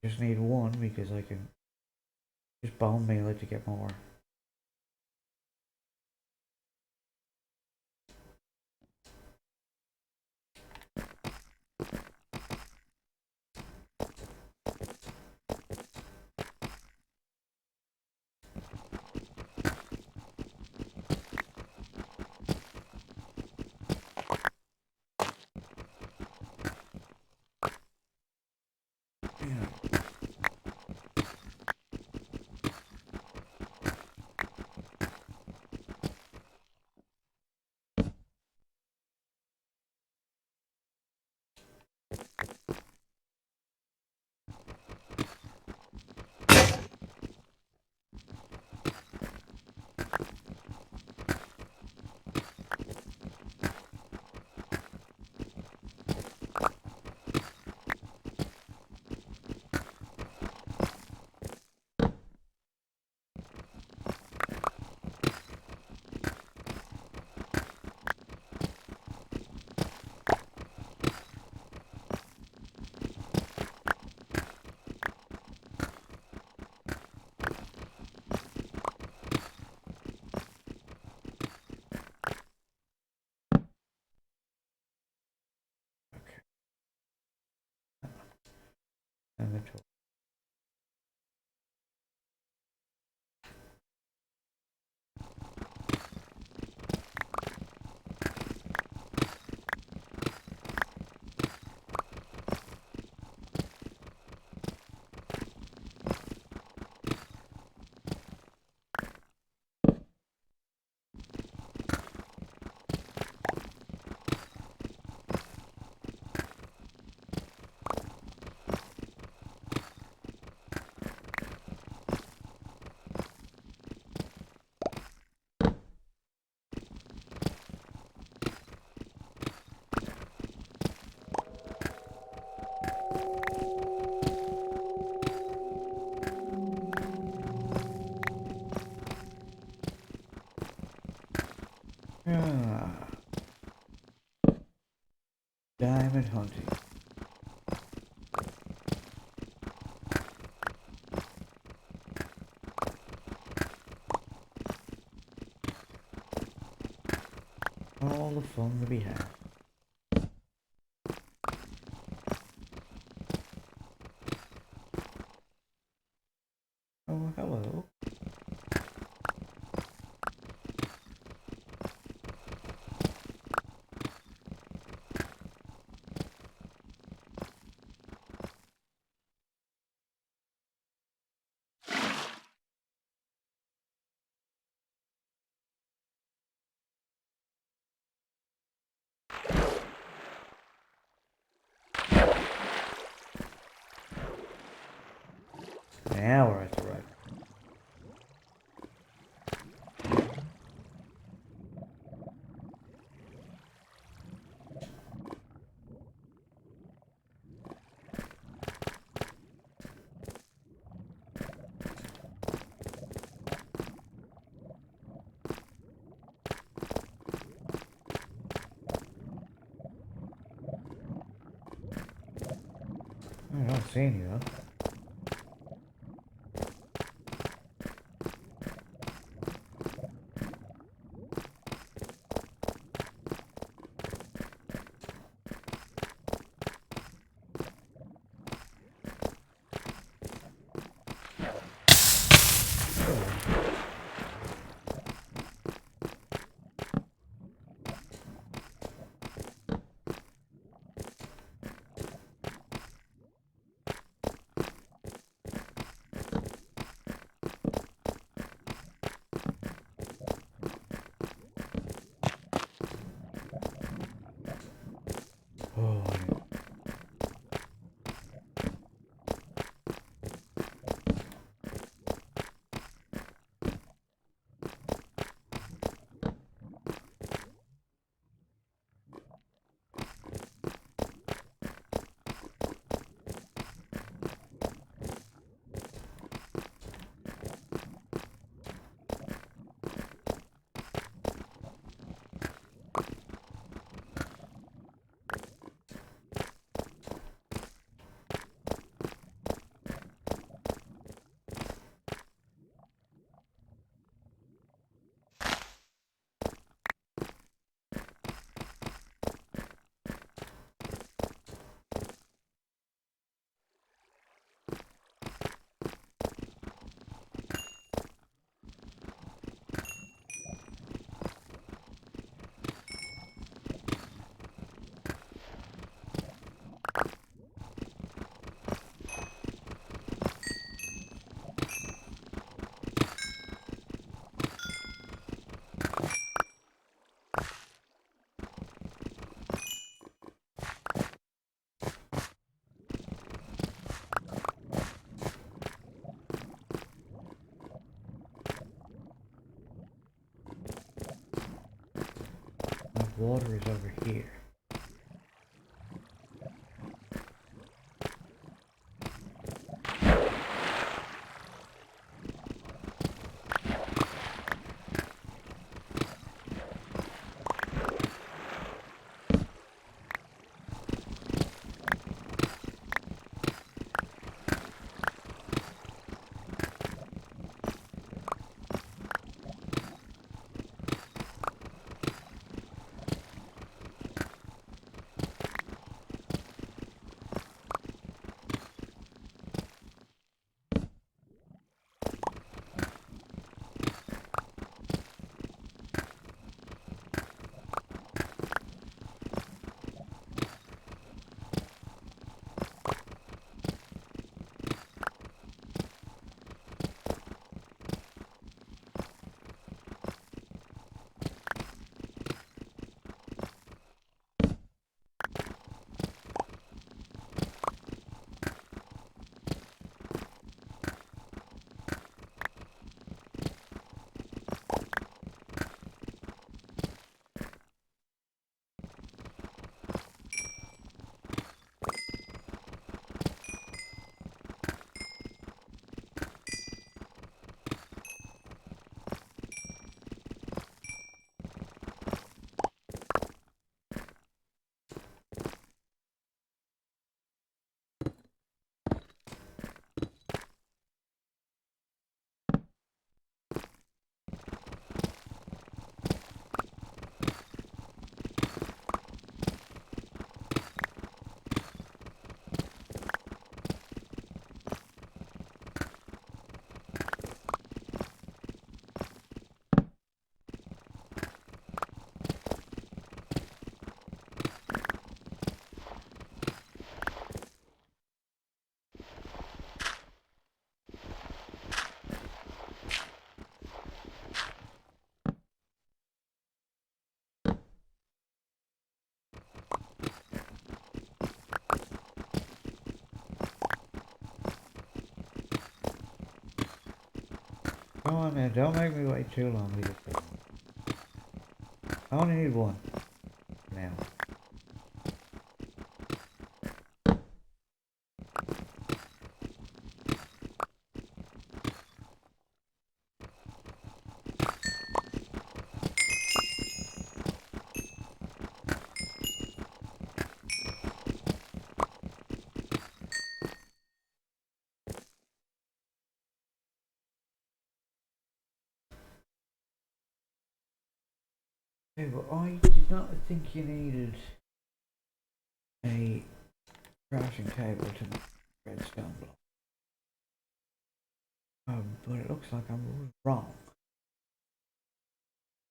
Just need one because I can just bone meal it to get more. Yeah. And the tool. Ah, diamond hunting. All the fun that we have. Oh, hello. Now we're at the right. see any though. Oh, my water is over here. Come on man, don't make me wait too long to get this one. I only need one. Now. Okay, but I did not think you needed a crafting table to make redstone block. But it looks like I'm wrong.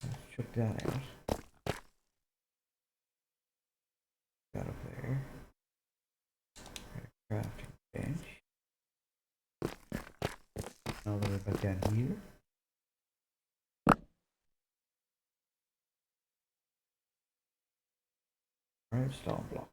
Let's check that out. That up there. Crafting bench. All the way back down here. Redstone block.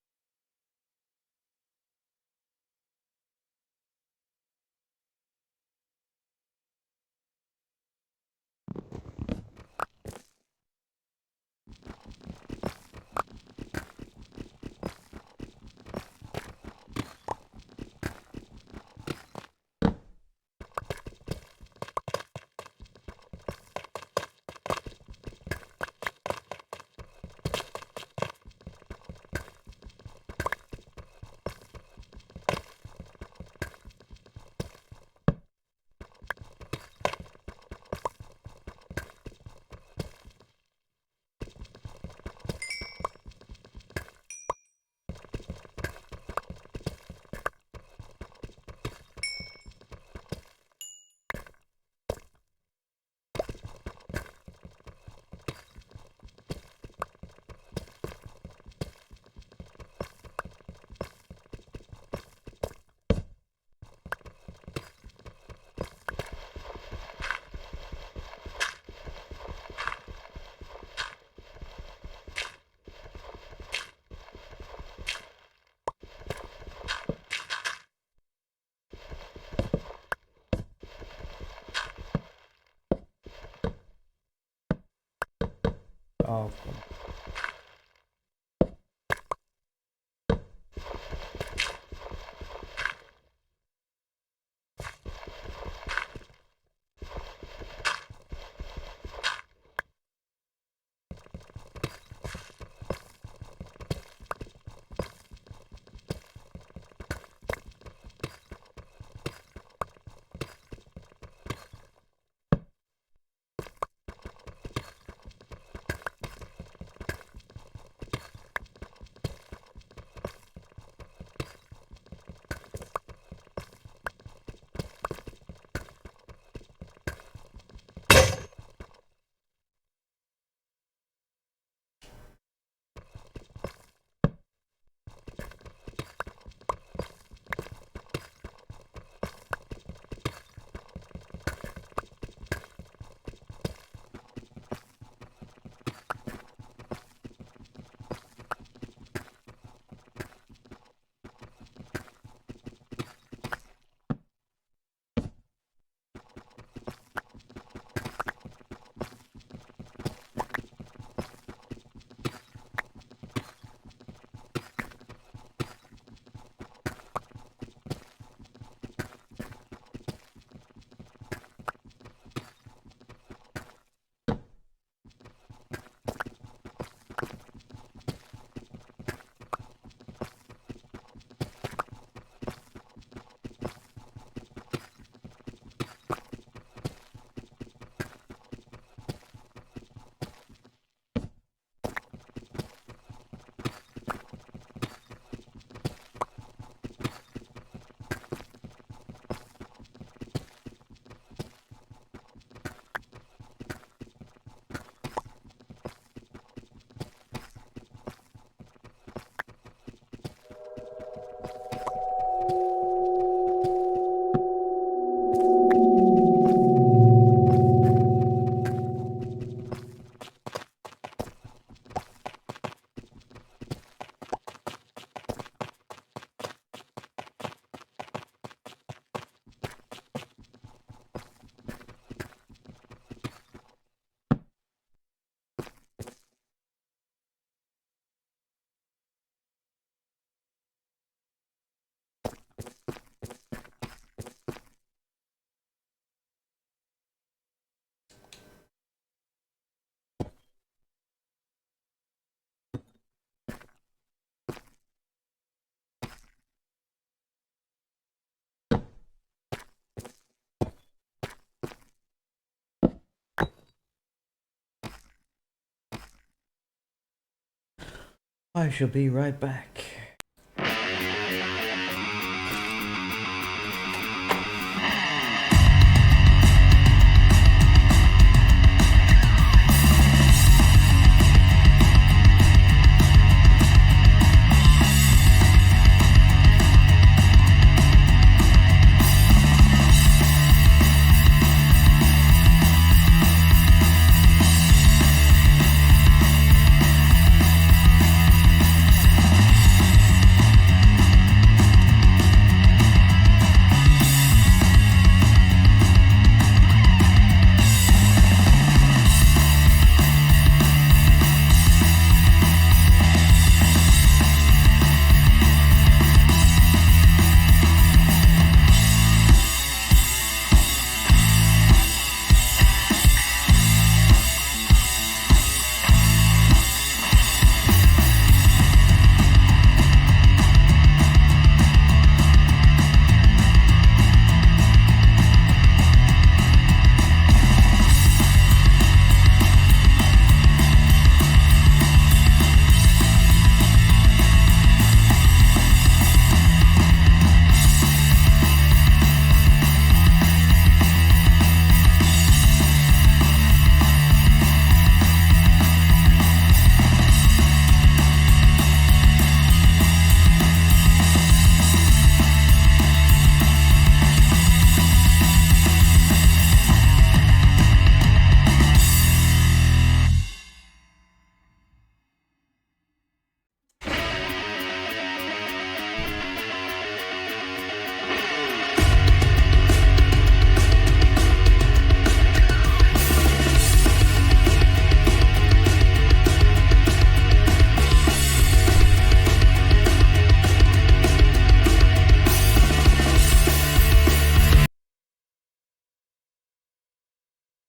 Oh, I shall be right back.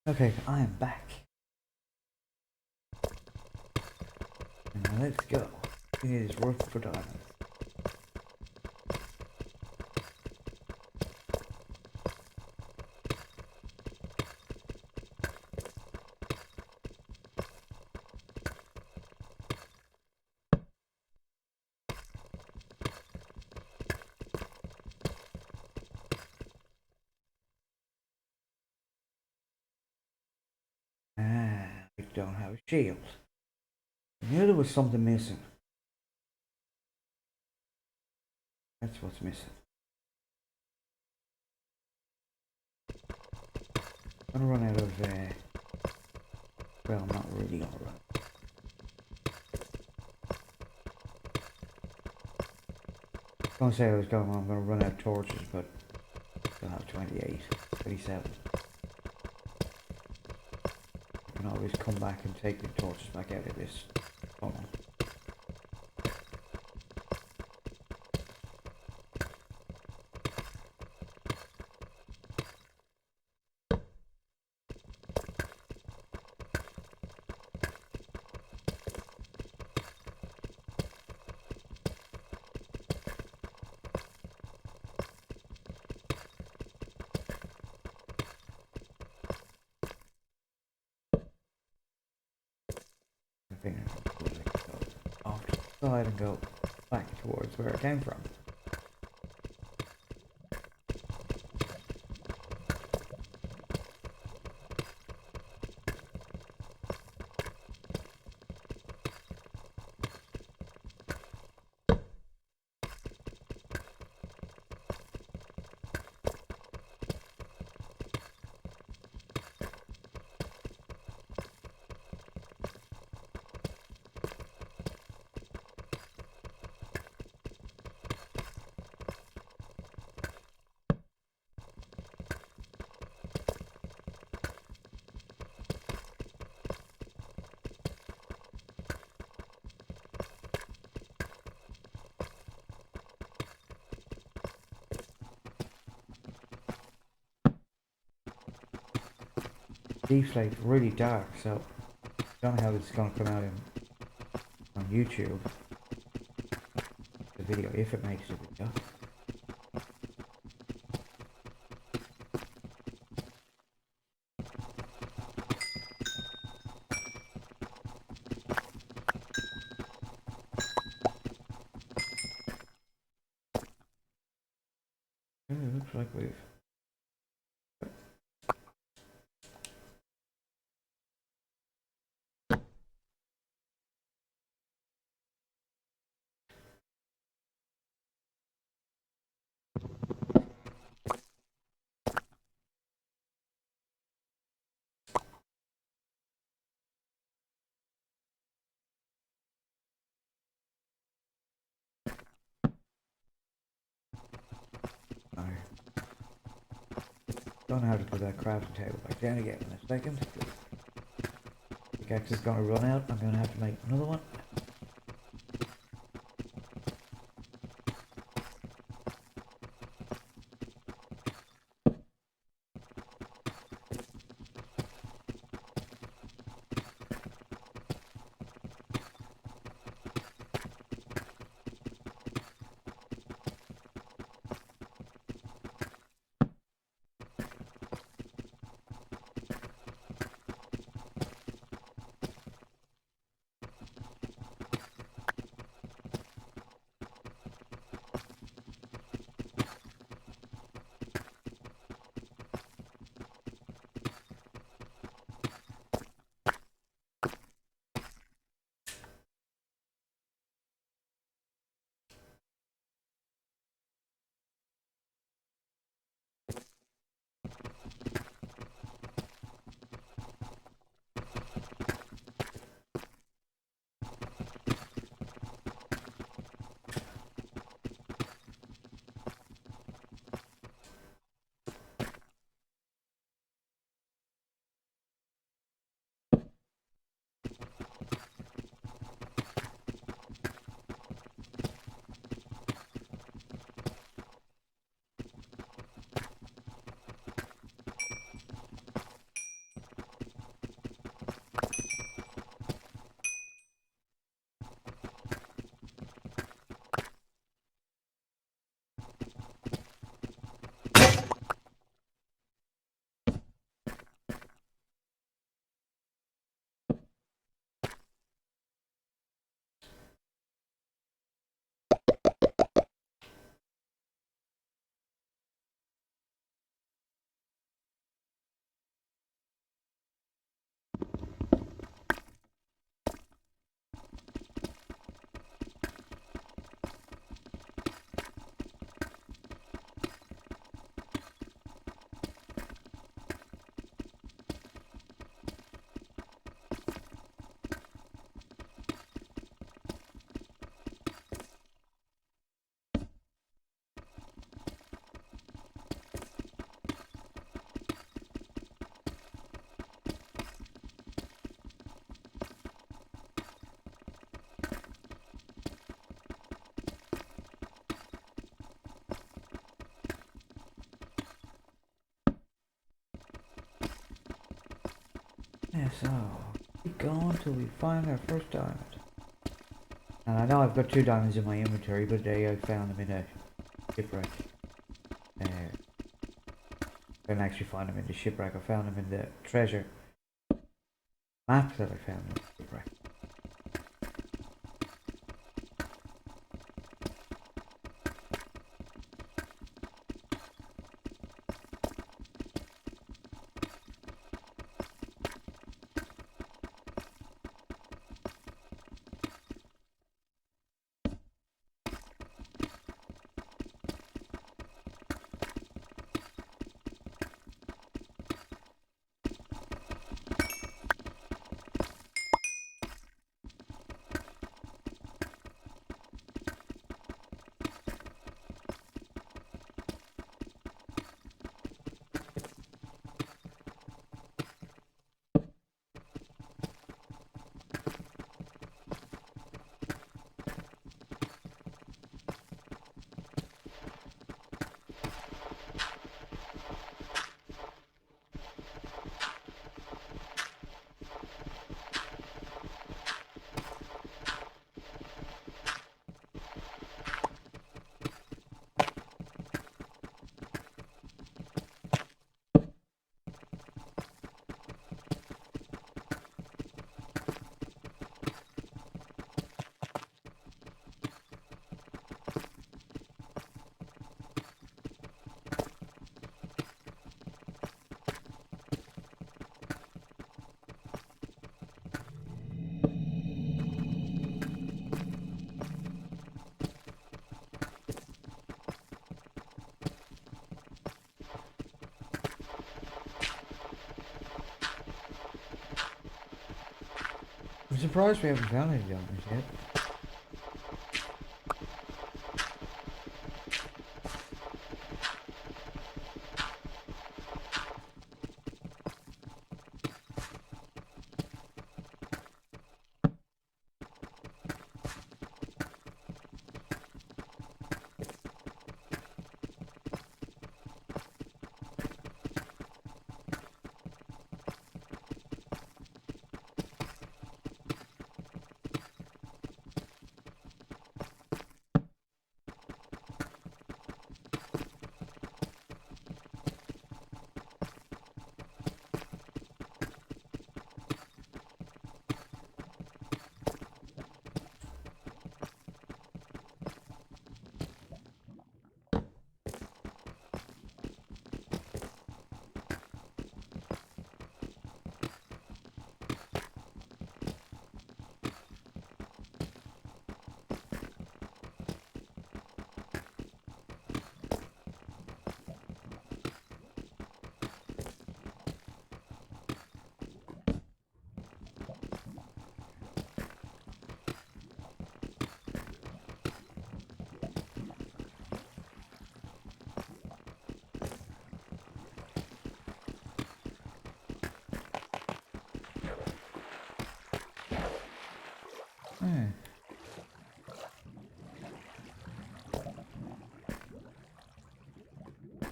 Okay, I am back. Now let's go. It is worth for diamonds. Ah, I don't have a shield. I knew there was something missing. That's what's missing. I'm gonna run out of, well, I'm not really gonna run. I was gonna say I was going, I'm gonna run out of torches, but I still have 28, 37. I can always come back and take the torches back out of this tunnel. I think I can go off to the side and go back towards where I came from. Deep Slate's really dark, so I don't know how this is going to come out on YouTube. The video, if it makes a video. looks like we've... Don't know how to put that crafting table back down again in a second. The pickaxe is going to run out. I'm going to have to make another one. Yeah, so keep going till we find our first diamond. And I know I've got 2 diamonds in my inventory, but today I found them in a shipwreck. I didn't actually find them in the shipwreck. I found them in the treasure map that I found in the shipwreck. surprised we haven't found any diamonds yet.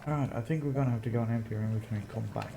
Alright, I think we're gonna have to go and empty our inventory and come back.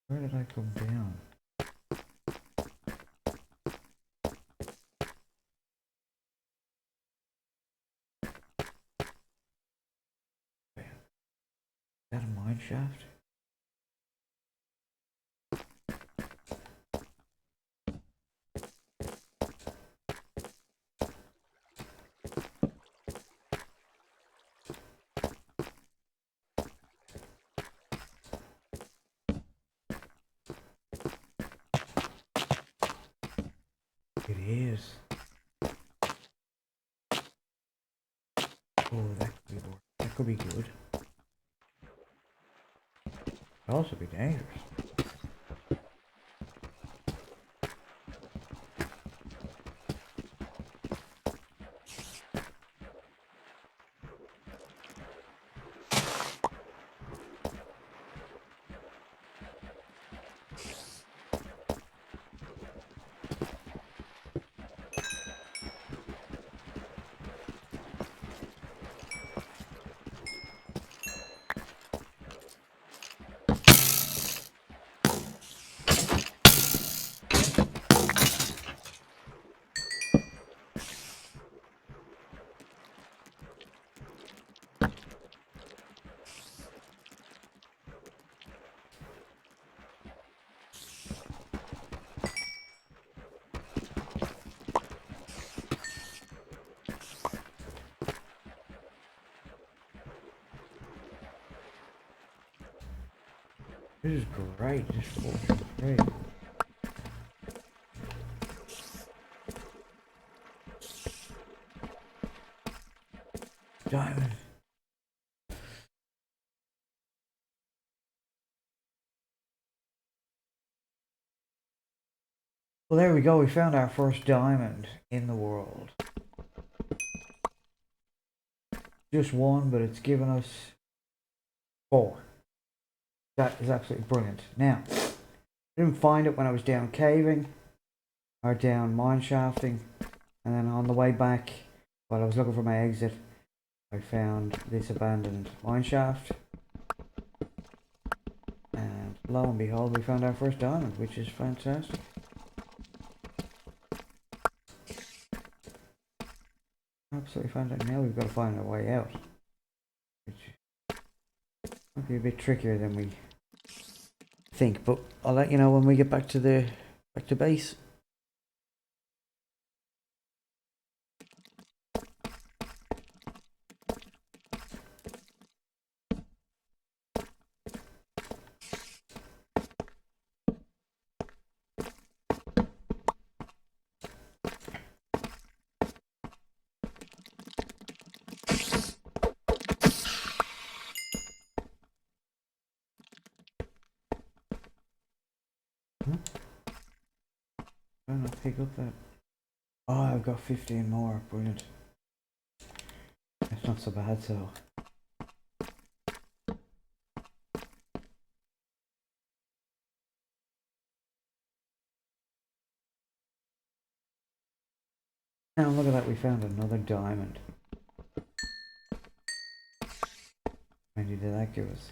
Where did I come down? Is that a mine shaft? It is. Oh, that could be more. That could be good. Could also be dangerous. This is great. This is great. Diamond. Well, there we go. We found our first diamond in the world. Just one, but it's given us 4. That is absolutely brilliant. Now, I didn't find it when I was down caving or down mine shafting, and then on the way back, while I was looking for my exit, I found this abandoned mine shaft, and lo and behold, we found our first diamond, which is fantastic. Absolutely fantastic. Now we've got to find our way out, which might be a bit trickier than we think, but I'll let you know when we get back to base. Trying to pick up that. Oh, I've got 15 more. Brilliant. That's not so bad, so. Now look at that, we found another diamond. How many did that give us?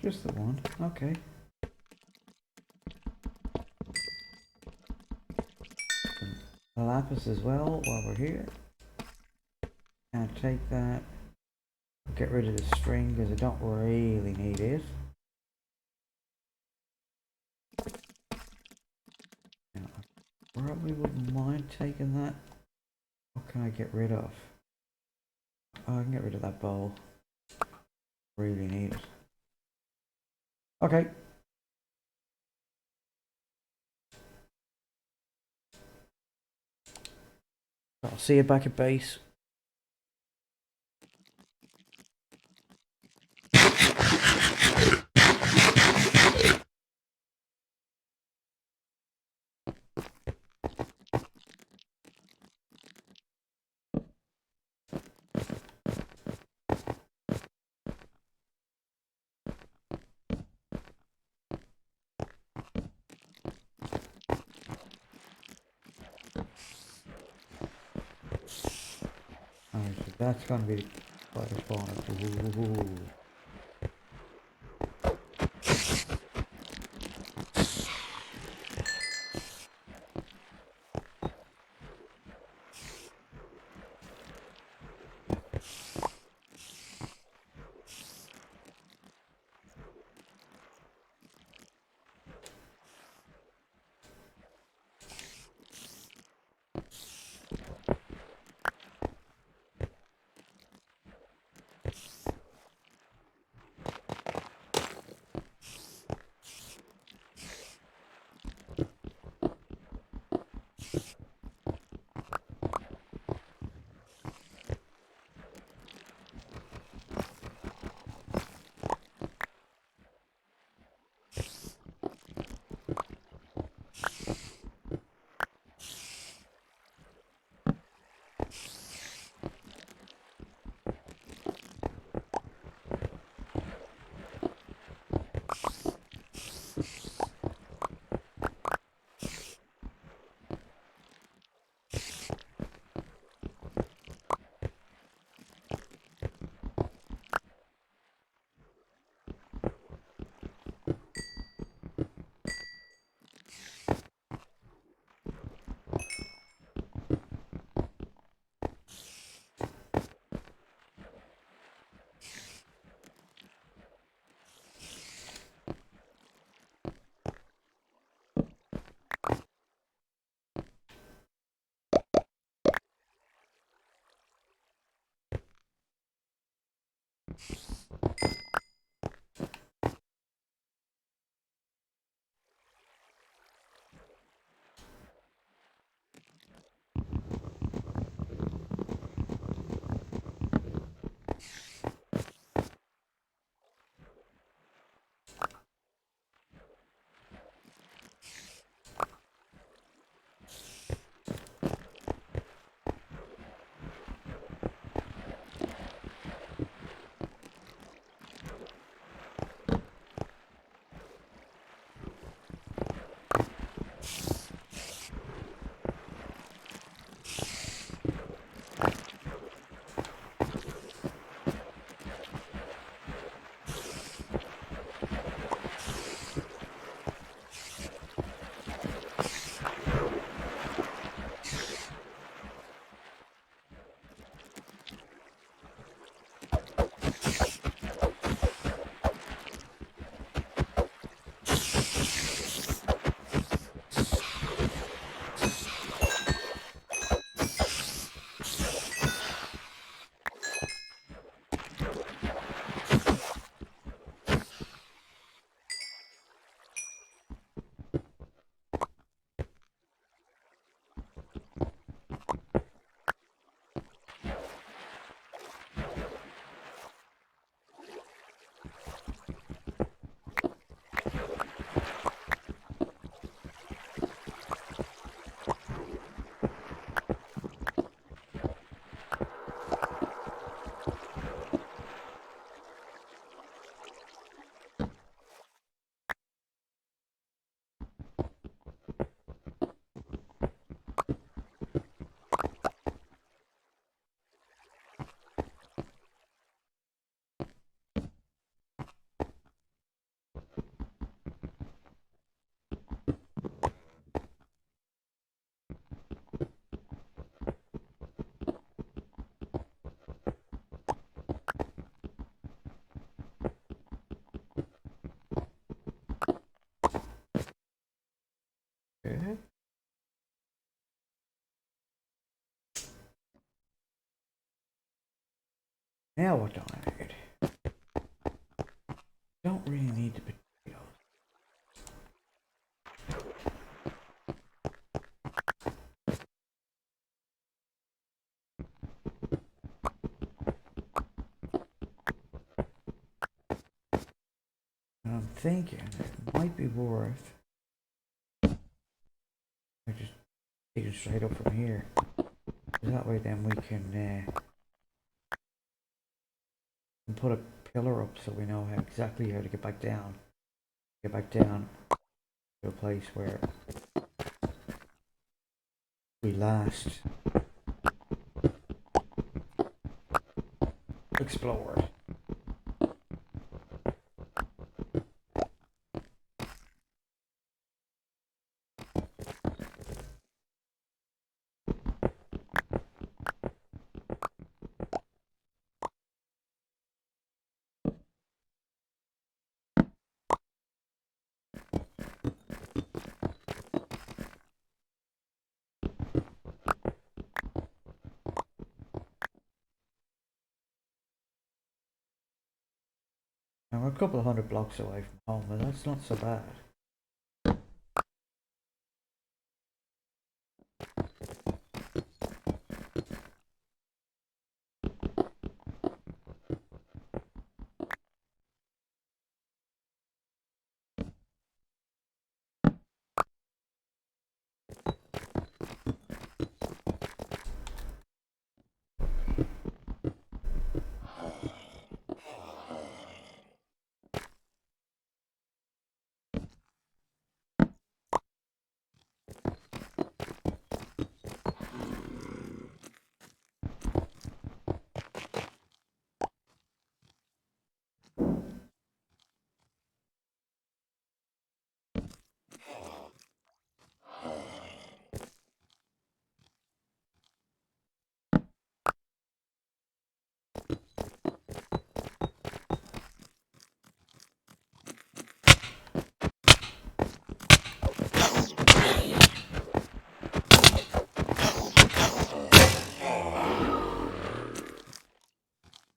Just the one. Okay. Some lapis as well while we're here. Can't take that. Get rid of the string because I don't really need it. Now, I probably wouldn't mind taking that. What can I get rid of? Oh, I can get rid of that bowl. Really need it. Okay. I'll see you back at base. Alright, so that's gonna be quite a spawner. Ooh. Now what do I need? Don't really need the potatoes. And I'm thinking it might be worth I just take it straight up from here. That way then we can put a pillar up so we know exactly how to get back down. Get back down to a place where we last explored. Now we're a couple of hundred blocks away from home, but that's not so bad.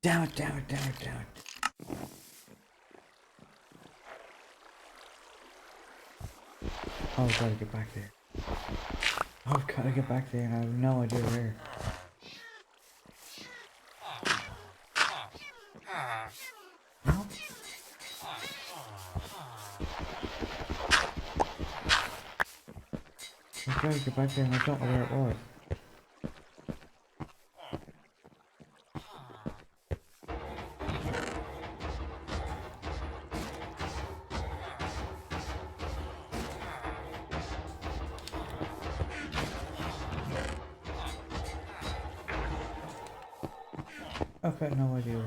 Damn it, damn it, damn it, damn it. Oh, I've gotta get back there. Oh, I've gotta get back there and I have no idea where. No? I've gotta get back there and I don't know where it was. I've got no idea where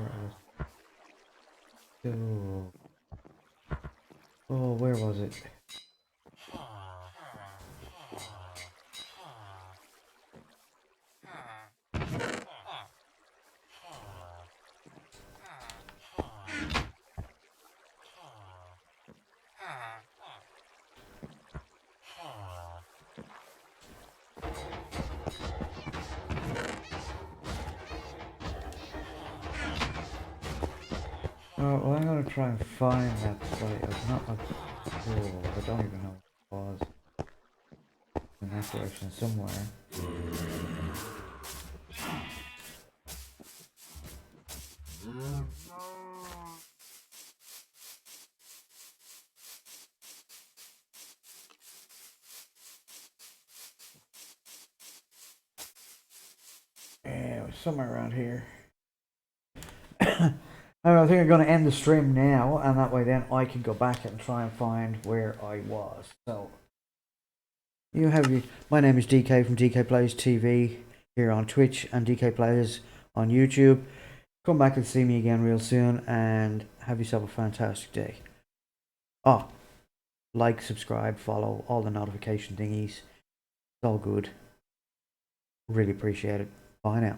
it was. Oh, where was it? Oh, well, I'm gonna try and find that site. It's not like, oh, I don't even know what it was. In that direction somewhere. Yeah, it was somewhere around here. I think I'm going to end the stream now, and that way then I can go back and try and find where I was. So, my name is DK from DK Plays TV here on Twitch and DK Plays on YouTube. Come back and see me again real soon, and have yourself a fantastic day. Oh, like, subscribe, follow, all the notification thingies. It's all good. Really appreciate it. Bye now.